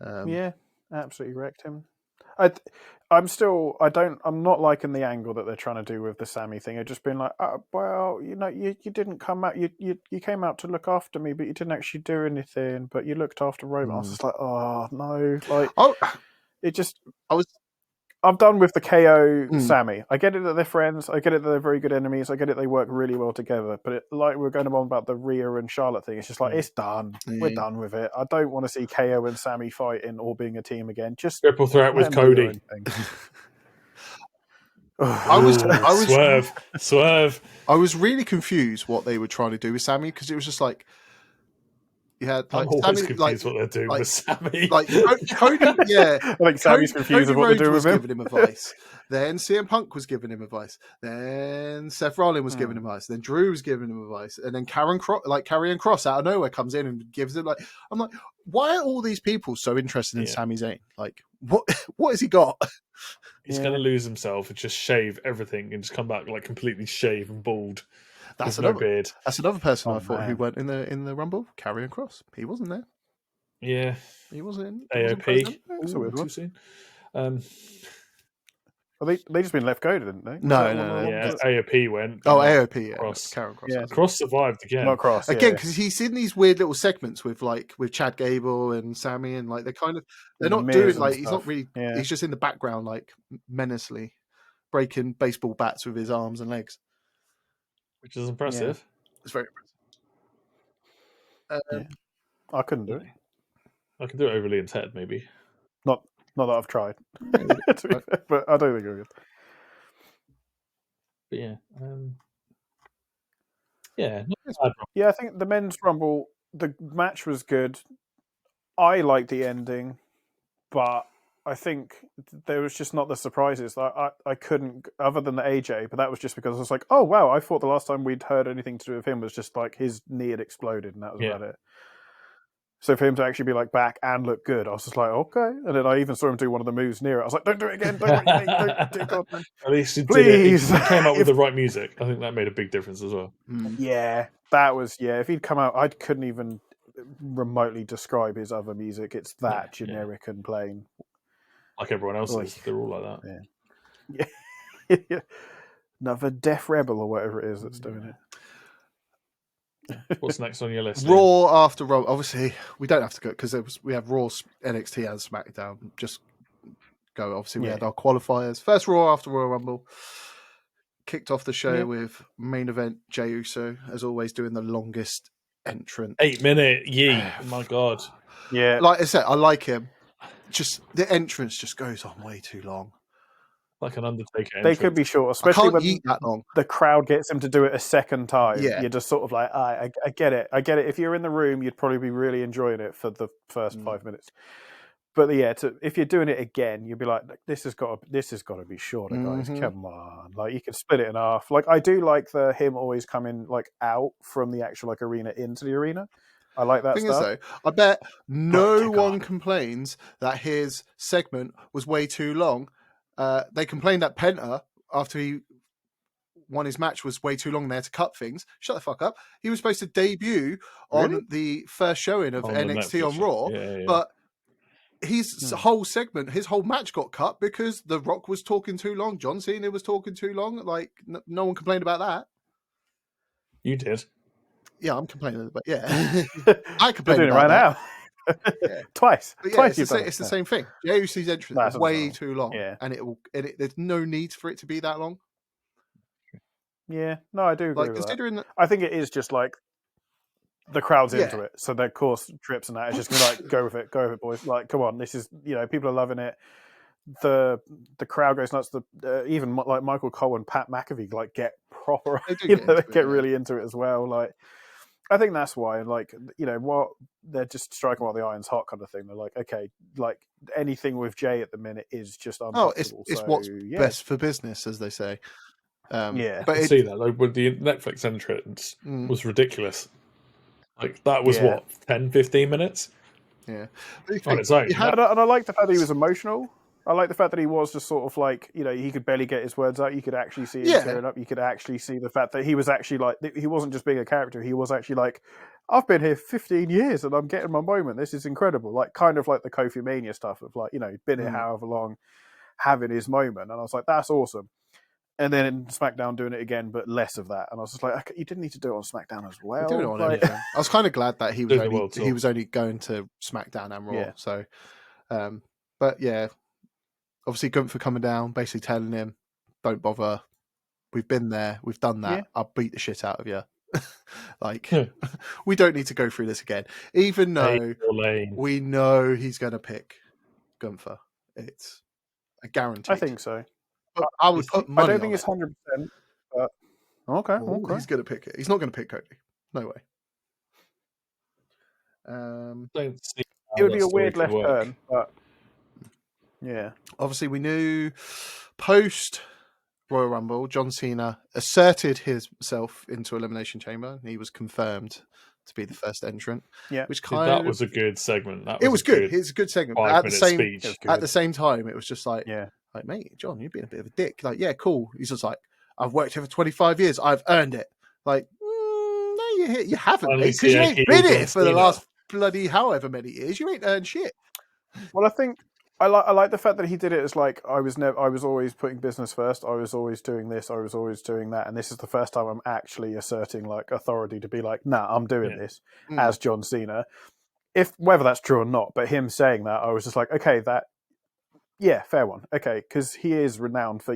[SPEAKER 3] Yeah, absolutely wrecked him. I'm not liking the angle that they're trying to do with the Sammy thing. I've just been like, well, you didn't come out. You came out to look after me, but you didn't actually do anything. But you looked after Roman. I was just like, oh no, like it just. I'm done with the KO Sammy. I get it that they're friends. I get it that they're very good enemies. I get it they work really well together. But like we're going on about the Rhea and Charlotte thing, it's just like it's done. We're done with it. I don't want to see KO and Sammy fighting or being a team again. Just
[SPEAKER 4] triple threat with Cody.
[SPEAKER 2] I was
[SPEAKER 4] swerve.
[SPEAKER 2] I was really confused what they were trying to do with Sammy because it was just like you had like
[SPEAKER 4] I'm always
[SPEAKER 2] Sammy,
[SPEAKER 4] confused what they're doing with Sammy.
[SPEAKER 2] Like Cody, yeah.
[SPEAKER 3] I think Sammy's confused with what they're doing with him.
[SPEAKER 2] Giving him advice. Then CM Punk was giving him advice. Then Seth Rollins was giving him advice. Then Drew was giving him advice. And then Karrion Kross out of nowhere comes in and gives him I'm like, why are all these people so interested in Sami Zayn? Like, what has he got?
[SPEAKER 4] He's going to lose himself and just shave everything and just come back like completely shaved and bald.
[SPEAKER 2] That's
[SPEAKER 4] no beard.
[SPEAKER 2] That's another person I thought who went in the Rumble. Karrion Kross. He wasn't there.
[SPEAKER 4] Yeah,
[SPEAKER 2] he wasn't.
[SPEAKER 4] AOP.
[SPEAKER 3] Too
[SPEAKER 4] soon.
[SPEAKER 3] Well, they just been left go, didn't they?
[SPEAKER 2] No.
[SPEAKER 4] Yeah, AOP went.
[SPEAKER 2] AOP. Yeah,
[SPEAKER 4] Kross.
[SPEAKER 2] Karrion Kross.
[SPEAKER 3] Yeah.
[SPEAKER 4] Kross survived again.
[SPEAKER 3] Not Kross
[SPEAKER 2] Again, because he's in these weird little segments with Chad Gable and Sammy, and like they're not doing like he's not really.
[SPEAKER 3] Yeah.
[SPEAKER 2] He's just in the background, like menacingly breaking baseball bats with his arms and legs,
[SPEAKER 4] which is impressive.
[SPEAKER 2] Yeah. It's very impressive.
[SPEAKER 3] I couldn't do it.
[SPEAKER 4] I can do it over Liam's head, maybe.
[SPEAKER 3] Not that I've tried, but I don't think I could.
[SPEAKER 4] But yeah,
[SPEAKER 3] yeah. I think the men's Rumble, the match was good. I liked the ending, but I think there was just not the surprises. I couldn't, other than the AJ, but that was just because I was like, oh wow, I thought the last time we'd heard anything to do with him was just like his knee had exploded, and that was about it. So for him to actually be like back and look good, I was just like, okay. And then I even saw him do one of the moves near it. I was like, don't do it again. Don't do it again.
[SPEAKER 4] At least he
[SPEAKER 3] Please.
[SPEAKER 4] Did it. He came out with the right music. I think that made a big difference as well.
[SPEAKER 3] Yeah, that was, if he'd come out, I couldn't even remotely describe his other music. It's that generic and plain.
[SPEAKER 4] Like everyone else's. They're all like
[SPEAKER 3] that. Yeah. Another Death Rebel or whatever it is that's doing it.
[SPEAKER 4] What's next on your list?
[SPEAKER 2] Raw after Raw. Obviously, we don't have to go because we have Raw, NXT, and SmackDown. Just go. Obviously, we had our qualifiers. First Raw after Royal Rumble. Kicked off the show with main event Jey Uso, as always, doing the longest entrance.
[SPEAKER 4] 8 minute. Oh my god.
[SPEAKER 3] Yeah.
[SPEAKER 2] Like I said, I like him. Just the entrance just goes on way too long.
[SPEAKER 4] Like an Undertaker entrance.
[SPEAKER 3] They could be short, especially when
[SPEAKER 2] that long.
[SPEAKER 3] The crowd gets him to do it a second time.
[SPEAKER 2] Yeah.
[SPEAKER 3] You're just sort of like, I get it. I get it. If you're in the room, you'd probably be really enjoying it for the first 5 minutes. But if you're doing it again, you'd be like, this has got to be shorter, guys. Come on, like you can split it in half. Like I do like him always coming like out from the actual like arena into the arena. I like that stuff.
[SPEAKER 2] Is, though, I bet no one complains that his segment was way too long. They complained that Penta, after he won his match, was way too long there to cut things. Shut the fuck up. He was supposed to debut on the first showing of NXT on Raw, but his whole segment, his whole match got cut because The Rock was talking too long. John Cena was talking too long. Like, no one complained about that.
[SPEAKER 4] You did.
[SPEAKER 2] Yeah, I'm complaining, but I complained
[SPEAKER 3] doing
[SPEAKER 2] about
[SPEAKER 3] it right
[SPEAKER 2] that.
[SPEAKER 3] now. Twice.
[SPEAKER 2] But
[SPEAKER 3] Twice
[SPEAKER 2] it's the same thing. Jey Uso's entrance is way too long, and there's no need for it to be that long.
[SPEAKER 3] Yeah, no, I do agree with
[SPEAKER 2] considering
[SPEAKER 3] that. I think it is just like the crowd's into it, so their course trips and that is just gonna like go with it, boys. Like, come on, this is people are loving it. the crowd goes nuts. Even like Michael Cole and Pat McAfee like get proper,
[SPEAKER 2] They do
[SPEAKER 3] they
[SPEAKER 2] get into it,
[SPEAKER 3] get
[SPEAKER 2] yeah.
[SPEAKER 3] really into it as well. Like, I think that's why, like, what they're just striking while the iron's hot kind of thing. They're like, okay, like anything with Jay at the minute is just untouchable.
[SPEAKER 2] It's
[SPEAKER 3] so,
[SPEAKER 2] what's
[SPEAKER 3] yeah.
[SPEAKER 2] best for business, as they say.
[SPEAKER 3] Yeah.
[SPEAKER 2] But
[SPEAKER 4] I see that, like, with the Netflix entrance was ridiculous. Like, that was
[SPEAKER 3] Yeah.
[SPEAKER 4] what, 10, 15 minutes?
[SPEAKER 2] Yeah.
[SPEAKER 4] On its own.
[SPEAKER 2] You had-
[SPEAKER 3] And I like the fact that he was emotional. I like the fact that he was just sort of like, he could barely get his words out. You could actually see him tearing up. You could actually see the fact that he was actually like, he wasn't just being a character. He was actually like, I've been here 15 years and I'm getting my moment. This is incredible. Like, kind of like the Kofi Mania stuff of like, been here however long, having his moment. And I was like, that's awesome. And then in SmackDown doing it again, but less of that. And I was just like, okay, you didn't need to do it on SmackDown as well.
[SPEAKER 2] Do it on
[SPEAKER 3] like,
[SPEAKER 2] anything. I was kind of glad that he
[SPEAKER 4] Do the world tour.
[SPEAKER 2] was only going to SmackDown and Raw.
[SPEAKER 3] Yeah.
[SPEAKER 2] So, but yeah, obviously Gunther coming down, basically telling him, "Don't bother. We've been there. We've done that.
[SPEAKER 3] Yeah.
[SPEAKER 2] I'll beat the shit out of you." Like, we don't need to go through this again, even though we know he's going to pick Gunther. It's a guarantee.
[SPEAKER 3] I think so.
[SPEAKER 2] But I would put money.
[SPEAKER 3] I don't think
[SPEAKER 2] on
[SPEAKER 3] it's 100%. But okay,
[SPEAKER 2] it.
[SPEAKER 3] okay.
[SPEAKER 2] He's going to pick it. He's not going to pick Cody. No way.
[SPEAKER 4] Don't see
[SPEAKER 3] It would be a
[SPEAKER 4] that story
[SPEAKER 3] weird
[SPEAKER 4] could
[SPEAKER 3] left
[SPEAKER 4] work.
[SPEAKER 3] turn, but yeah.
[SPEAKER 2] Obviously, we knew post Royal Rumble, John Cena asserted himself into Elimination Chamber. He was confirmed to be the first entrant.
[SPEAKER 3] Yeah.
[SPEAKER 2] Which
[SPEAKER 4] That was a good segment.
[SPEAKER 2] It was good. It's a good segment. But at the
[SPEAKER 4] 5-minute speech.
[SPEAKER 2] at the same time, it was just like,
[SPEAKER 3] Yeah.
[SPEAKER 2] like, mate, John, you're being a bit of a dick. Like, yeah, cool. He's just like, I've worked here for 25 years. I've earned it. Like, no, you haven't,
[SPEAKER 4] Finally
[SPEAKER 2] mate, because
[SPEAKER 4] see
[SPEAKER 2] you
[SPEAKER 4] a
[SPEAKER 2] ain't
[SPEAKER 4] heel
[SPEAKER 2] been
[SPEAKER 4] John
[SPEAKER 2] here for the
[SPEAKER 4] Cena.
[SPEAKER 2] last bloody however many years. You ain't earned shit.
[SPEAKER 3] Well, I think I like the fact that he did it as like I was always putting business first. I was always doing this. I was always doing that, and this is the first time I'm actually asserting like authority to be like, nah, I'm doing this as John Cena. If whether that's true or not, but him saying that, I was just like, okay, fair one, okay, because he is renowned for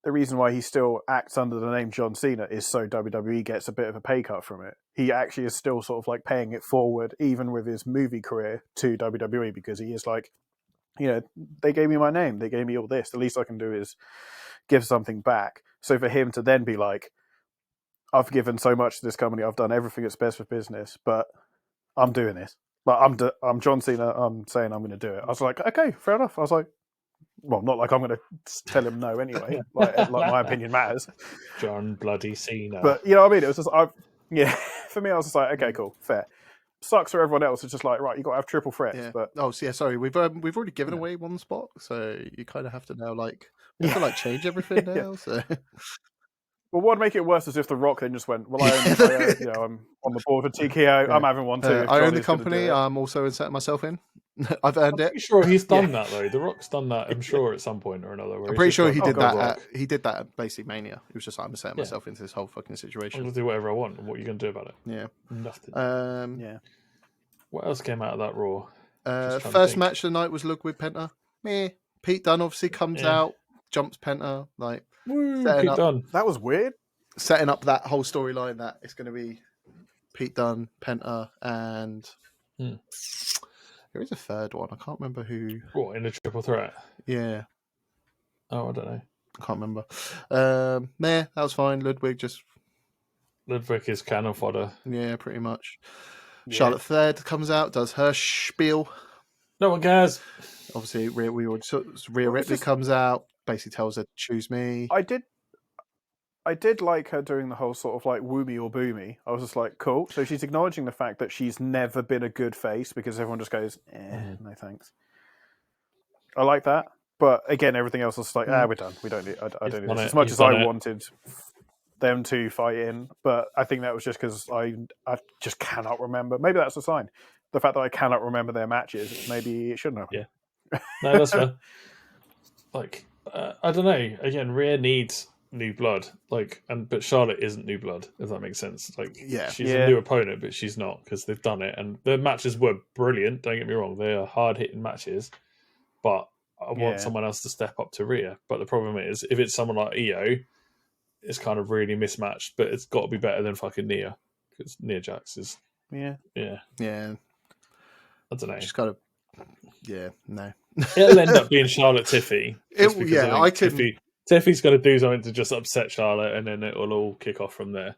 [SPEAKER 3] the reason why he still acts under the name John Cena is so WWE gets a bit of a pay cut from it. He actually is still sort of like paying it forward, even with his movie career, to WWE, because he is like, they gave me my name, they gave me all this. The least I can do is give something back. So for him to then be like, I've given so much to this company, I've done everything that's best for business, but I'm doing this. Like, I'm John Cena, I'm saying I'm going to do it. I was like, okay, fair enough. I was like, well, not like I'm going to tell him no anyway. Like my opinion matters.
[SPEAKER 4] John bloody Cena.
[SPEAKER 3] But you know what I mean? It was just, for me, I was just like, okay, cool, fair. Sucks for everyone else. It's just like, right, you got to have triple threats.
[SPEAKER 2] Yeah.
[SPEAKER 3] But
[SPEAKER 2] sorry, we've already given away one spot, so you kind of have to now change everything now. So.
[SPEAKER 3] Well, what would make it worse is if The Rock then just went, well, I'm on the board for TKO. I'm having one too.
[SPEAKER 2] I own the company. I'm also inserting myself in. I've earned it.
[SPEAKER 4] I'm sure he's done that though. The Rock's done that, I'm sure, at some point or another.
[SPEAKER 2] I'm pretty sure he did that.
[SPEAKER 4] Rock.
[SPEAKER 2] He did that at Basic Mania. He was just like, I'm inserting myself into this whole fucking situation.
[SPEAKER 4] I'm going to do whatever I want. And what are you going to do about it?
[SPEAKER 2] Yeah.
[SPEAKER 4] Nothing.
[SPEAKER 3] Yeah.
[SPEAKER 4] What else came out of that Raw?
[SPEAKER 2] First match of the night was Ludwig Penta. Meh. Pete Dunne obviously comes out, jumps Penta, like
[SPEAKER 4] Pete Dunne.
[SPEAKER 3] That was weird.
[SPEAKER 2] Setting up that whole storyline that it's going to be Pete Dunne, Penta, and there is a third one. I can't remember who.
[SPEAKER 4] What, in a triple threat?
[SPEAKER 2] Yeah.
[SPEAKER 4] Oh, I don't know.
[SPEAKER 2] I can't remember. That was fine. Ludwig
[SPEAKER 4] is cannon fodder.
[SPEAKER 2] Yeah, pretty much.
[SPEAKER 3] Yeah.
[SPEAKER 2] Charlotte Flair comes out, does her spiel.
[SPEAKER 4] No one cares.
[SPEAKER 2] Obviously, Rhea Ripley comes out, basically tells her to choose me.
[SPEAKER 3] I did like her doing the whole sort of like woo me or boo me. I was just like, cool. So she's acknowledging the fact that she's never been a good face because everyone just goes, no thanks. I like that. But again, everything else was like, we're done. We don't need, I don't need this. As much as I wanted them to fight in, but I think that was just because I just cannot remember. Maybe that's a sign. The fact that I cannot remember their matches, maybe it shouldn't have.
[SPEAKER 4] Yeah. No, that's fair. Like, I don't know. Again, Rhea needs new blood, but Charlotte isn't new blood, if that makes sense. She's a new opponent, but she's not, because they've done it, and the matches were brilliant, don't get me wrong, they are hard-hitting matches, but I want someone else to step up to Rhea. But the problem is, if it's someone like Io, it's kind of really mismatched, but it's got to be better than fucking Nia, because Nia Jax is I don't know,
[SPEAKER 2] Just kind of no.
[SPEAKER 4] It'll end up being Charlotte Tiffy. Tiffy's going to do something to just upset Charlotte, and then it will all kick off from there.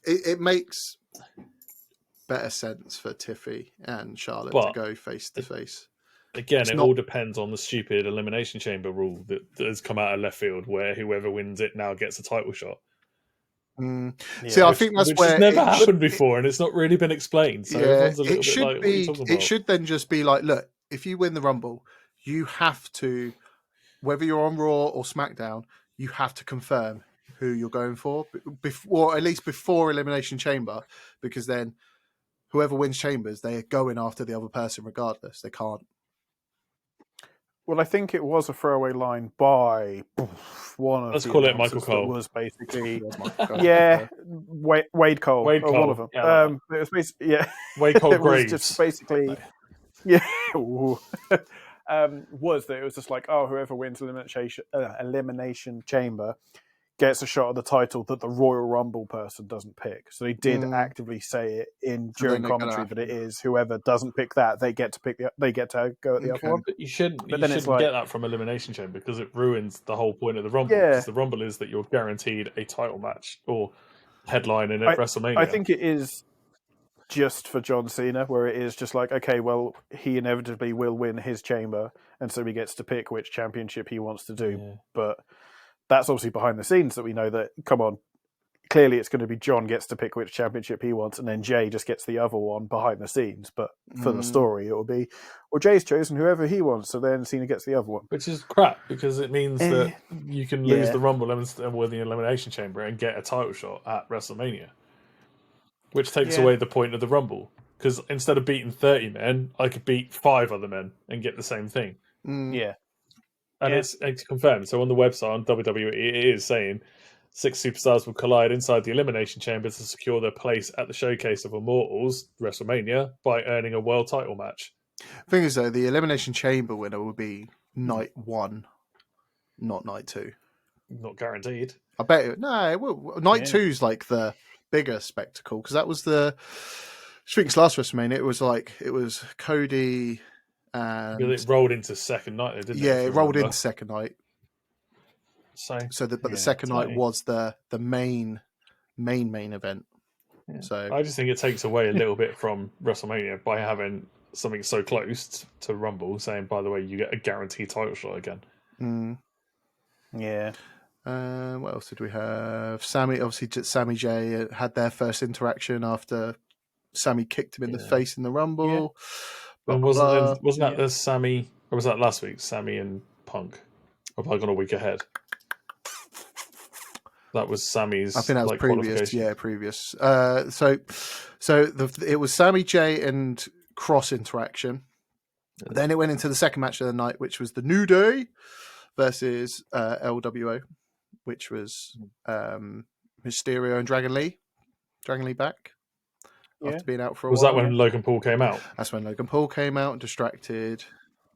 [SPEAKER 2] It makes better sense for Tiffy and Charlotte to go face to face.
[SPEAKER 4] Again, all depends on the stupid Elimination Chamber rule that has come out of left field, where whoever wins it now gets a title shot.
[SPEAKER 2] See, I think that's where
[SPEAKER 4] has never happened before, and it's not really been explained. So everyone's a little bit like, what are you talking about?
[SPEAKER 2] It should then just be like, look, if you win the Rumble, you have to, whether you're on Raw or SmackDown, you have to confirm who you're going for, or at least before Elimination Chamber, because then whoever wins Chambers, they are going after the other person regardless. They can't.
[SPEAKER 3] Well, I think it was a throwaway line by one of
[SPEAKER 4] Let's
[SPEAKER 3] the
[SPEAKER 4] call it Michael Cole.
[SPEAKER 3] was basically
[SPEAKER 2] Yeah,
[SPEAKER 3] Wade Cole.
[SPEAKER 4] Wade Cole.
[SPEAKER 3] One of them.
[SPEAKER 4] Yeah,
[SPEAKER 3] it was basically
[SPEAKER 4] Wade Cole
[SPEAKER 3] it was
[SPEAKER 4] Graves.
[SPEAKER 3] just basically yeah. Was that it was just like, oh, whoever wins elimination chamber gets a shot at the title that the Royal Rumble person doesn't pick. So they did actively say it during commentary that it is whoever doesn't pick that they get to go at the other one.
[SPEAKER 4] But you shouldn't get that from Elimination Chamber because it ruins the whole point of the Rumble.
[SPEAKER 3] Yeah.
[SPEAKER 4] Because the Rumble is that you're guaranteed a title match or headline in WrestleMania.
[SPEAKER 3] I think it is just for John Cena, where it is just like, okay, well, he inevitably will win his chamber, and so he gets to pick which championship he wants to do. Yeah. But that's obviously behind the scenes that we know that, come on, clearly it's going to be John gets to pick which championship he wants, and then Jay just gets the other one behind the scenes. But for the story, it will be, well, Jay's chosen whoever he wants, so then Cena gets the other one.
[SPEAKER 4] Which is crap, because it means that you can lose the Rumble with the Elimination Chamber and get a title shot at WrestleMania. Which takes away the point of the Rumble. Because instead of beating 30 men, I could beat 5 other men and get the same thing.
[SPEAKER 3] Yeah.
[SPEAKER 4] And it's confirmed. So on the website, on WWE, it is saying 6 superstars will collide inside the Elimination Chamber to secure their place at the Showcase of Immortals, WrestleMania, by earning a world title match.
[SPEAKER 2] The thing is, though, the Elimination Chamber winner will be night 1, not night 2.
[SPEAKER 4] Not guaranteed.
[SPEAKER 2] I bet it. No, it will. Night 2 is like the bigger spectacle, because that was the Sphinx last WrestleMania. It was Cody and
[SPEAKER 4] it rolled into second night, didn't it?
[SPEAKER 2] Yeah, it rolled into second night. But the second night was the main event. Yeah. So
[SPEAKER 4] I just think it takes away a little bit from WrestleMania by having something so close to Rumble, saying, by the way, you get a guaranteed title shot again.
[SPEAKER 3] Yeah.
[SPEAKER 2] What else did we have? Sammy J had their first interaction after Sammy kicked him in the face in the Rumble.
[SPEAKER 4] Yeah. And wasn't that the Sammy, or was that last week? Sammy and Punk? Or have I gone a week ahead? That was Sammy's.
[SPEAKER 2] I think that was previous. Yeah, previous. It was Sammy J and Cross interaction. Yeah. Then it went into the second match of the night, which was the New Day versus LWO. Which was Mysterio and Dragon Lee. Dragon Lee back after being out for a while.
[SPEAKER 4] Was that when Logan Paul came out?
[SPEAKER 2] That's when Logan Paul came out and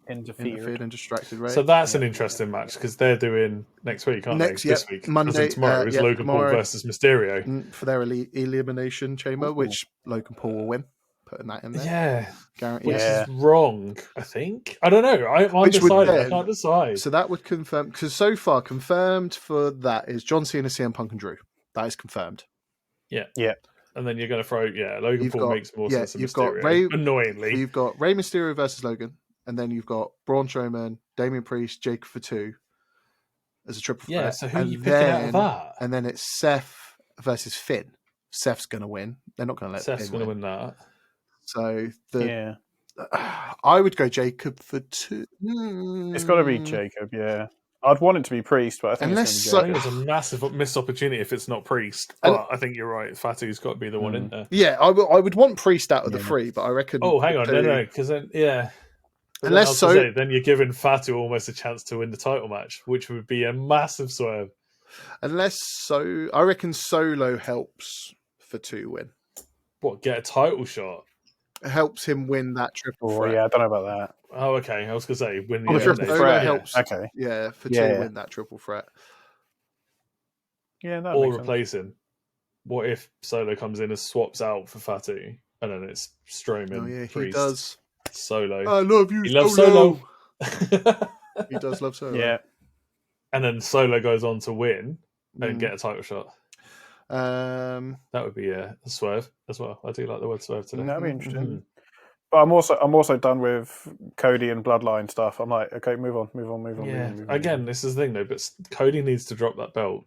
[SPEAKER 3] interfered
[SPEAKER 2] and distracted Ray.
[SPEAKER 4] So that's an interesting match, because they're doing next week, aren't they? This week.
[SPEAKER 2] Monday.
[SPEAKER 4] Tomorrow is Logan Paul versus Mysterio.
[SPEAKER 2] For their Elimination Chamber, which Logan Paul will win. Putting that in there.
[SPEAKER 4] Yeah. Which is wrong, I think. I don't know. I can't decide.
[SPEAKER 2] So that would confirm, because so far confirmed for that is John Cena, CM Punk and Drew. That is confirmed.
[SPEAKER 4] Yeah. And then you're going to throw, Logan Paul makes more sense than Mysterio.
[SPEAKER 2] Got Ray,
[SPEAKER 4] annoyingly.
[SPEAKER 2] You've got Rey Mysterio versus Logan, and then you've got Braun Strowman, Damian Priest, Jake Fatu as a triple threat.
[SPEAKER 4] Yeah, so who are you picking out of that?
[SPEAKER 2] And then it's Seth versus Finn. Seth's going to win. They're not going to let
[SPEAKER 4] Seth's going to win that.
[SPEAKER 2] So I would go Jacob for 2.
[SPEAKER 3] It's got to be Jacob, yeah. I'd want it to be Priest, but I think it's
[SPEAKER 4] a massive missed opportunity if it's not Priest. But I think you're right. Fatu's got to be the one in there.
[SPEAKER 2] Yeah, I would want Priest out of the 3, but I reckon.
[SPEAKER 4] Oh, hang on, no, because then then you're giving Fatu almost a chance to win the title match, which would be a massive swerve.
[SPEAKER 2] I reckon Solo helps for 2 win.
[SPEAKER 4] What, get a title shot?
[SPEAKER 2] Helps him win that triple threat.
[SPEAKER 3] Yeah, I don't know about that.
[SPEAKER 4] Oh, okay. I was going to say win the
[SPEAKER 2] triple threat helps.
[SPEAKER 3] Okay.
[SPEAKER 2] Yeah, for 2 win that triple threat.
[SPEAKER 3] Yeah, that
[SPEAKER 4] or
[SPEAKER 3] makes
[SPEAKER 4] replace
[SPEAKER 3] sense.
[SPEAKER 4] him. What if Solo comes in and swaps out for Fatu, and then it's Strowman?
[SPEAKER 2] Oh yeah,
[SPEAKER 4] Priest,
[SPEAKER 2] he does.
[SPEAKER 4] Solo.
[SPEAKER 2] I love you.
[SPEAKER 4] He loves Solo.
[SPEAKER 2] He does love Solo.
[SPEAKER 3] Yeah.
[SPEAKER 4] And then Solo goes on to win and get a title shot. That would be a swerve as well. I do like the word swerve today.
[SPEAKER 3] That'd be interesting. But I'm also done with Cody and Bloodline stuff. I'm like, okay, move on.
[SPEAKER 4] Again, this is the thing though, but Cody needs to drop that belt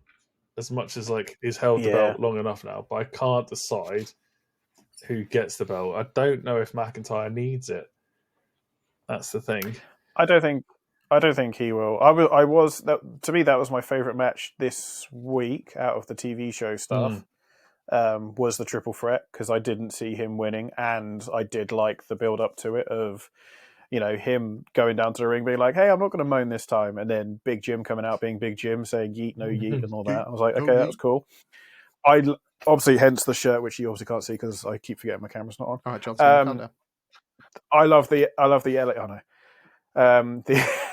[SPEAKER 4] as much as like he's held the belt long enough now. But I can't decide who gets the belt. I don't know if McIntyre needs it. That's the thing.
[SPEAKER 3] I don't think he will. I was to me that was my favorite match this week out of the TV show stuff. Was the triple threat because I didn't see him winning, and I did like the build up to it of, him going down to the ring being like, "Hey, I'm not going to moan this time," and then Big Jim coming out being Big Jim saying "Yeet, no yeet" and all that. I was like, okay, that was cool. I obviously hence the shirt, which you obviously can't see because I keep forgetting my camera's not on.
[SPEAKER 2] All right, Johnson.
[SPEAKER 3] I love the LA. Oh no.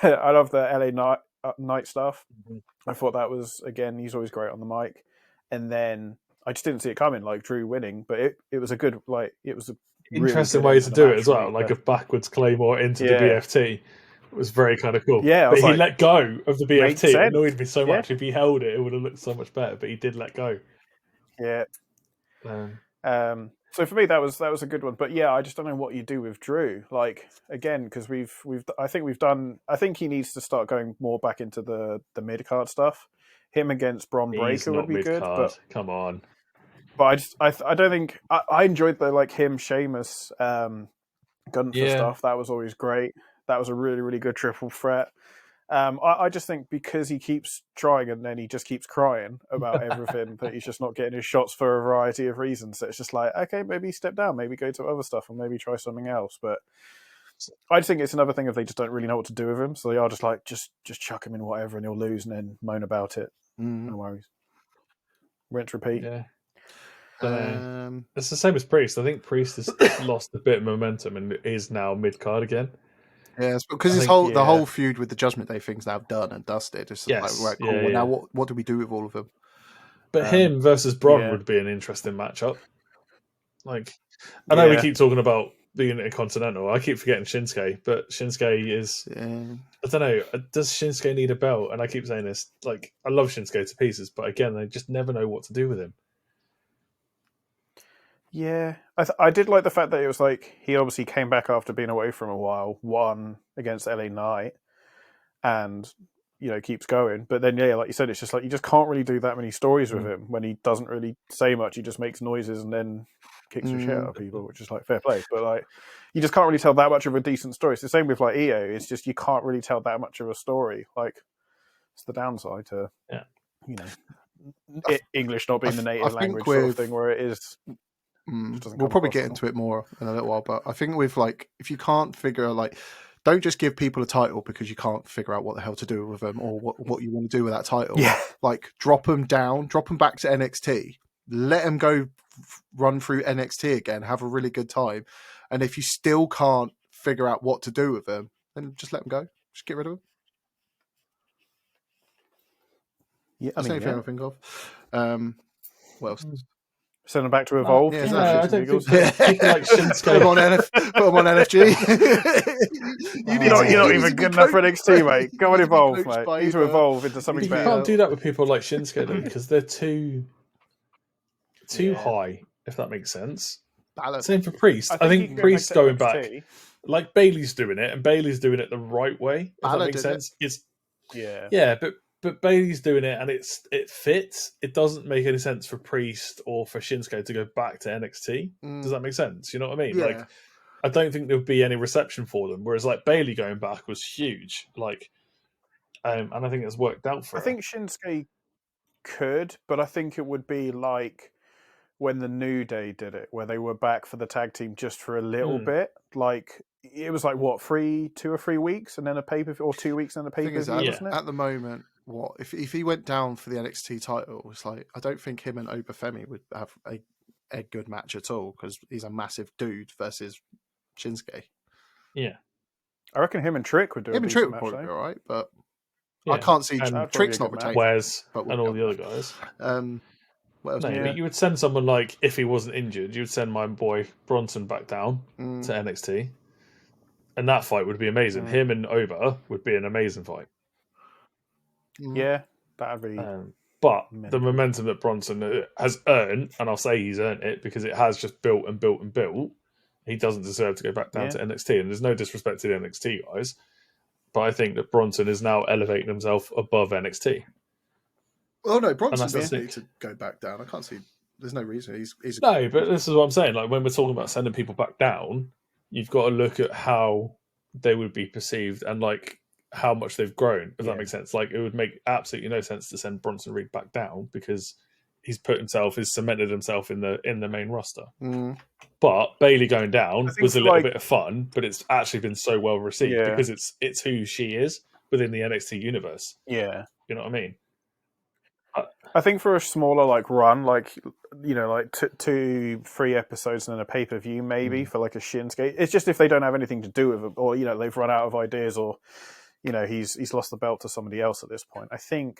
[SPEAKER 3] I love the LA Knight stuff. I thought that was, again, he's always great on the mic. And then I just didn't see it coming, like Drew winning, but it was a good, it was a
[SPEAKER 4] interesting way to do it as well, like a backwards Claymore into the BFT. It was very kind of cool.
[SPEAKER 3] Yeah,
[SPEAKER 4] but he let go of the BFT. It annoyed me so much. If he held it, it would have looked so much better. But he did let go.
[SPEAKER 3] Yeah. So for me, that was a good one. But yeah, I just don't know what you do with Drew. Like, again, because I think he needs to start going more back into the mid card stuff. Him against Bron Breakker would be good. But
[SPEAKER 4] come on.
[SPEAKER 3] But I don't think I enjoyed the him Sheamus Gunther stuff. That was always great. That was a really, really good triple threat. I just think because he keeps trying and then he just keeps crying about everything that he's just not getting his shots for a variety of reasons. So it's just like, okay, maybe step down, maybe go to other stuff, or maybe try something else. But I just think it's another thing if they just don't really know what to do with him. So they are just like, just chuck him in whatever and he'll lose and then moan about it. No worries. Rinse, repeat.
[SPEAKER 4] Yeah. It's the same as Priest. I think Priest has lost a bit of momentum and is now mid card again.
[SPEAKER 2] Yeah, because the whole feud with the Judgment Day thing's now done and dusted. It's like, right, cool. Well, now what do we do with all of them?
[SPEAKER 4] But him versus Bron would be an interesting matchup. Like, I know we keep talking about being Intercontinental. I keep forgetting Shinsuke, but Shinsuke is. I don't know. Does Shinsuke need a belt? And I keep saying this. Like, I love Shinsuke to pieces, but again, I just never know what to do with him.
[SPEAKER 3] Yeah, I did like the fact that it was like he obviously came back after being away from a while, won against LA Knight, and keeps going. But then like you said, it's just like you just can't really do that many stories with him when he doesn't really say much. He just makes noises and then kicks the shit out of people, which is like fair play. But like you just can't really tell that much of a decent story. It's the same with like EO. It's just you can't really tell that much of a story. Like it's the downside to English not being the native language sort of thing, where it is.
[SPEAKER 2] We'll probably get into it more in a little while, but I think with if you can't figure out, don't just give people a title because you can't figure out what the hell to do with them or what you want to do with that title.
[SPEAKER 3] Yeah.
[SPEAKER 2] Drop them down, drop them back to NXT, let them go run through NXT again, have a really good time. And if you still can't figure out what to do with them, then just let them go. Just get rid of them.
[SPEAKER 3] Yeah,
[SPEAKER 2] That's the only thing I think of. What else?
[SPEAKER 3] Send them back to Evolve.
[SPEAKER 4] I don't think people like Shinsuke.
[SPEAKER 2] Put them on NFG.
[SPEAKER 3] You're not even good enough for NXT, mate. Go on, Evolve, mate. You need to evolve into something better.
[SPEAKER 4] You can't do that with people like Shinsuke, though, because they're too high, if that makes sense. Same for Priest. I think Priest going back, like Bailey's doing it, and Bailey's doing it the right way, if that makes sense. But Bailey's doing it, and it fits. It doesn't make any sense for Priest or for Shinsuke to go back to NXT. Does that make sense? You know what I mean?
[SPEAKER 2] Yeah.
[SPEAKER 4] Like, I don't think there would be any reception for them. Whereas, like Bailey going back was huge. Like, and I think it's worked out for her.
[SPEAKER 3] I think Shinsuke could, but I think it would be like when the New Day did it, where they were back for the tag team just for a little bit. Like it was like 2 or 3 weeks, and then a pay-per-view, or 2 weeks and a pay-per-view, wasn't it?
[SPEAKER 2] At the moment. What if he went down for the NXT title? It's like I don't think him and Obafemi would have a good match at all because he's a massive dude versus Shinsuke.
[SPEAKER 4] Yeah,
[SPEAKER 3] I reckon him and Trick would do.
[SPEAKER 2] Him and Trick would probably be all right, but I can't see Trick's not retaining.
[SPEAKER 4] Wes and all the other guys.
[SPEAKER 2] What else?
[SPEAKER 4] But you would send someone like if he wasn't injured, you would send my boy Bronson back down to NXT. and that fight would be amazing. Him and Oba would be an amazing fight.
[SPEAKER 3] Yeah, that'd be.
[SPEAKER 4] But the momentum that Bronson has earned, and I'll say he's earned it because it has just built and built and built. He doesn't deserve to go back down to NXT, and there's no disrespect to the NXT guys, but I think that Bronson is now elevating himself above NXT.
[SPEAKER 2] Oh no, Bronson doesn't need to go back down. I can't see. There's no reason. He's
[SPEAKER 4] no, but this is what I'm saying. Like when we're talking about sending people back down, you've got to look at how they would be perceived and like how much they've grown. If that makes sense. Like it would make absolutely no sense to send Bronson Reed back down because he's cemented himself in the main roster. But Bayley going down was a little bit of fun, but it's actually been so well received because it's who she is within the NXT universe.
[SPEAKER 3] Yeah,
[SPEAKER 4] you know what I mean.
[SPEAKER 3] I think for a smaller like run, like like 2-3 episodes and then a pay-per-view maybe for like a Shinsuke. It's just if they don't have anything to do with it, or they've run out of ideas, or he's lost the belt to somebody else at this point. I think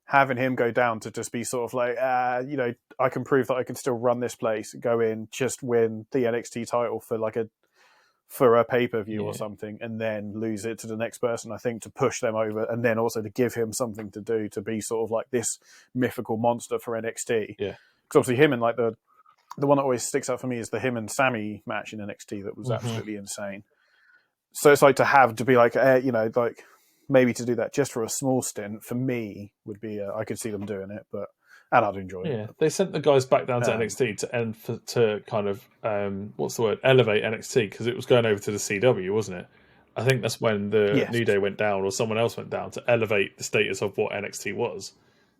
[SPEAKER 3] having him go down to just be sort of like I can prove that I can still run this place, go in, just win the NXT title for a pay-per-view or something, and then lose it to the next person, I think, to push them over, and then also to give him something to do, to be sort of like this mythical monster for NXT.
[SPEAKER 4] Yeah.
[SPEAKER 3] Because obviously him and like the one that always sticks out for me is the him and Sammy match in NXT that was absolutely insane. So it's like to be like, like maybe to do that just for a small stint, for me, would be, I could see them doing it, and I'd enjoy it.
[SPEAKER 4] Yeah, they sent the guys back down to NXT to kind of elevate NXT because it was going over to the CW, wasn't it? I think that's when the New Day went down or someone else went down to elevate the status of what NXT was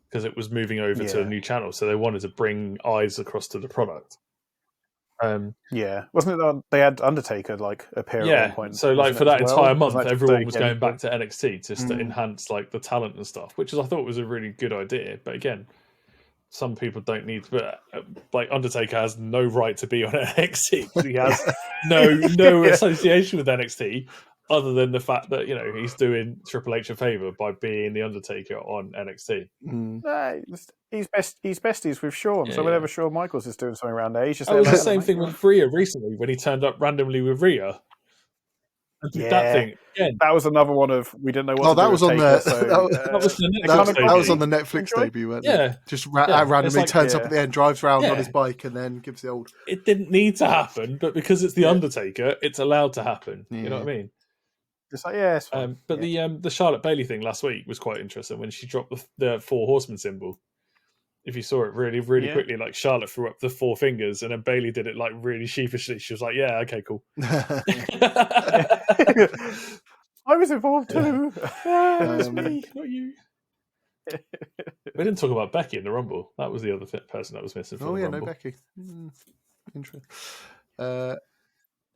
[SPEAKER 4] because it was moving over to a new channel. So they wanted to bring eyes across to the product.
[SPEAKER 3] Wasn't it that they had Undertaker like appear at one point?
[SPEAKER 4] So like for that entire month, everyone was going back
[SPEAKER 3] to
[SPEAKER 4] to NXT just to enhance like the talent and stuff, which I thought was a really good idea. But again, some people don't need, but like Undertaker has no right to be on NXT because he has no association with NXT other than the fact that he's doing Triple H a favor by being the Undertaker on NXT.
[SPEAKER 3] No, he's besties with Shawn. So whenever Shawn Michaels is doing something around there, he's just.
[SPEAKER 4] It was the same thing with Rhea recently when he turned up randomly with Rhea. That thing again.
[SPEAKER 3] That was another one of we didn't know what.
[SPEAKER 2] That was on
[SPEAKER 3] the
[SPEAKER 2] that was on the Netflix debut, wasn't it? Just randomly turns up at the end, drives around on his bike, and then gives the old.
[SPEAKER 4] It didn't need to happen, but because it's the Undertaker, it's allowed to happen. You know what I mean?
[SPEAKER 3] It's like it's fine.
[SPEAKER 4] But the Charlotte Bayley thing last week was quite interesting when she dropped the 4 horsemen symbol. If you saw it really quickly, like Charlotte threw up the 4 fingers, and then Bayley did it like really sheepishly. She was like, "Yeah, okay, cool."
[SPEAKER 3] I was involved too.
[SPEAKER 4] It's me, not you. We didn't talk about Becky in the Rumble. That was the other person that was missing. From the Rumble.
[SPEAKER 2] No Becky. Interesting.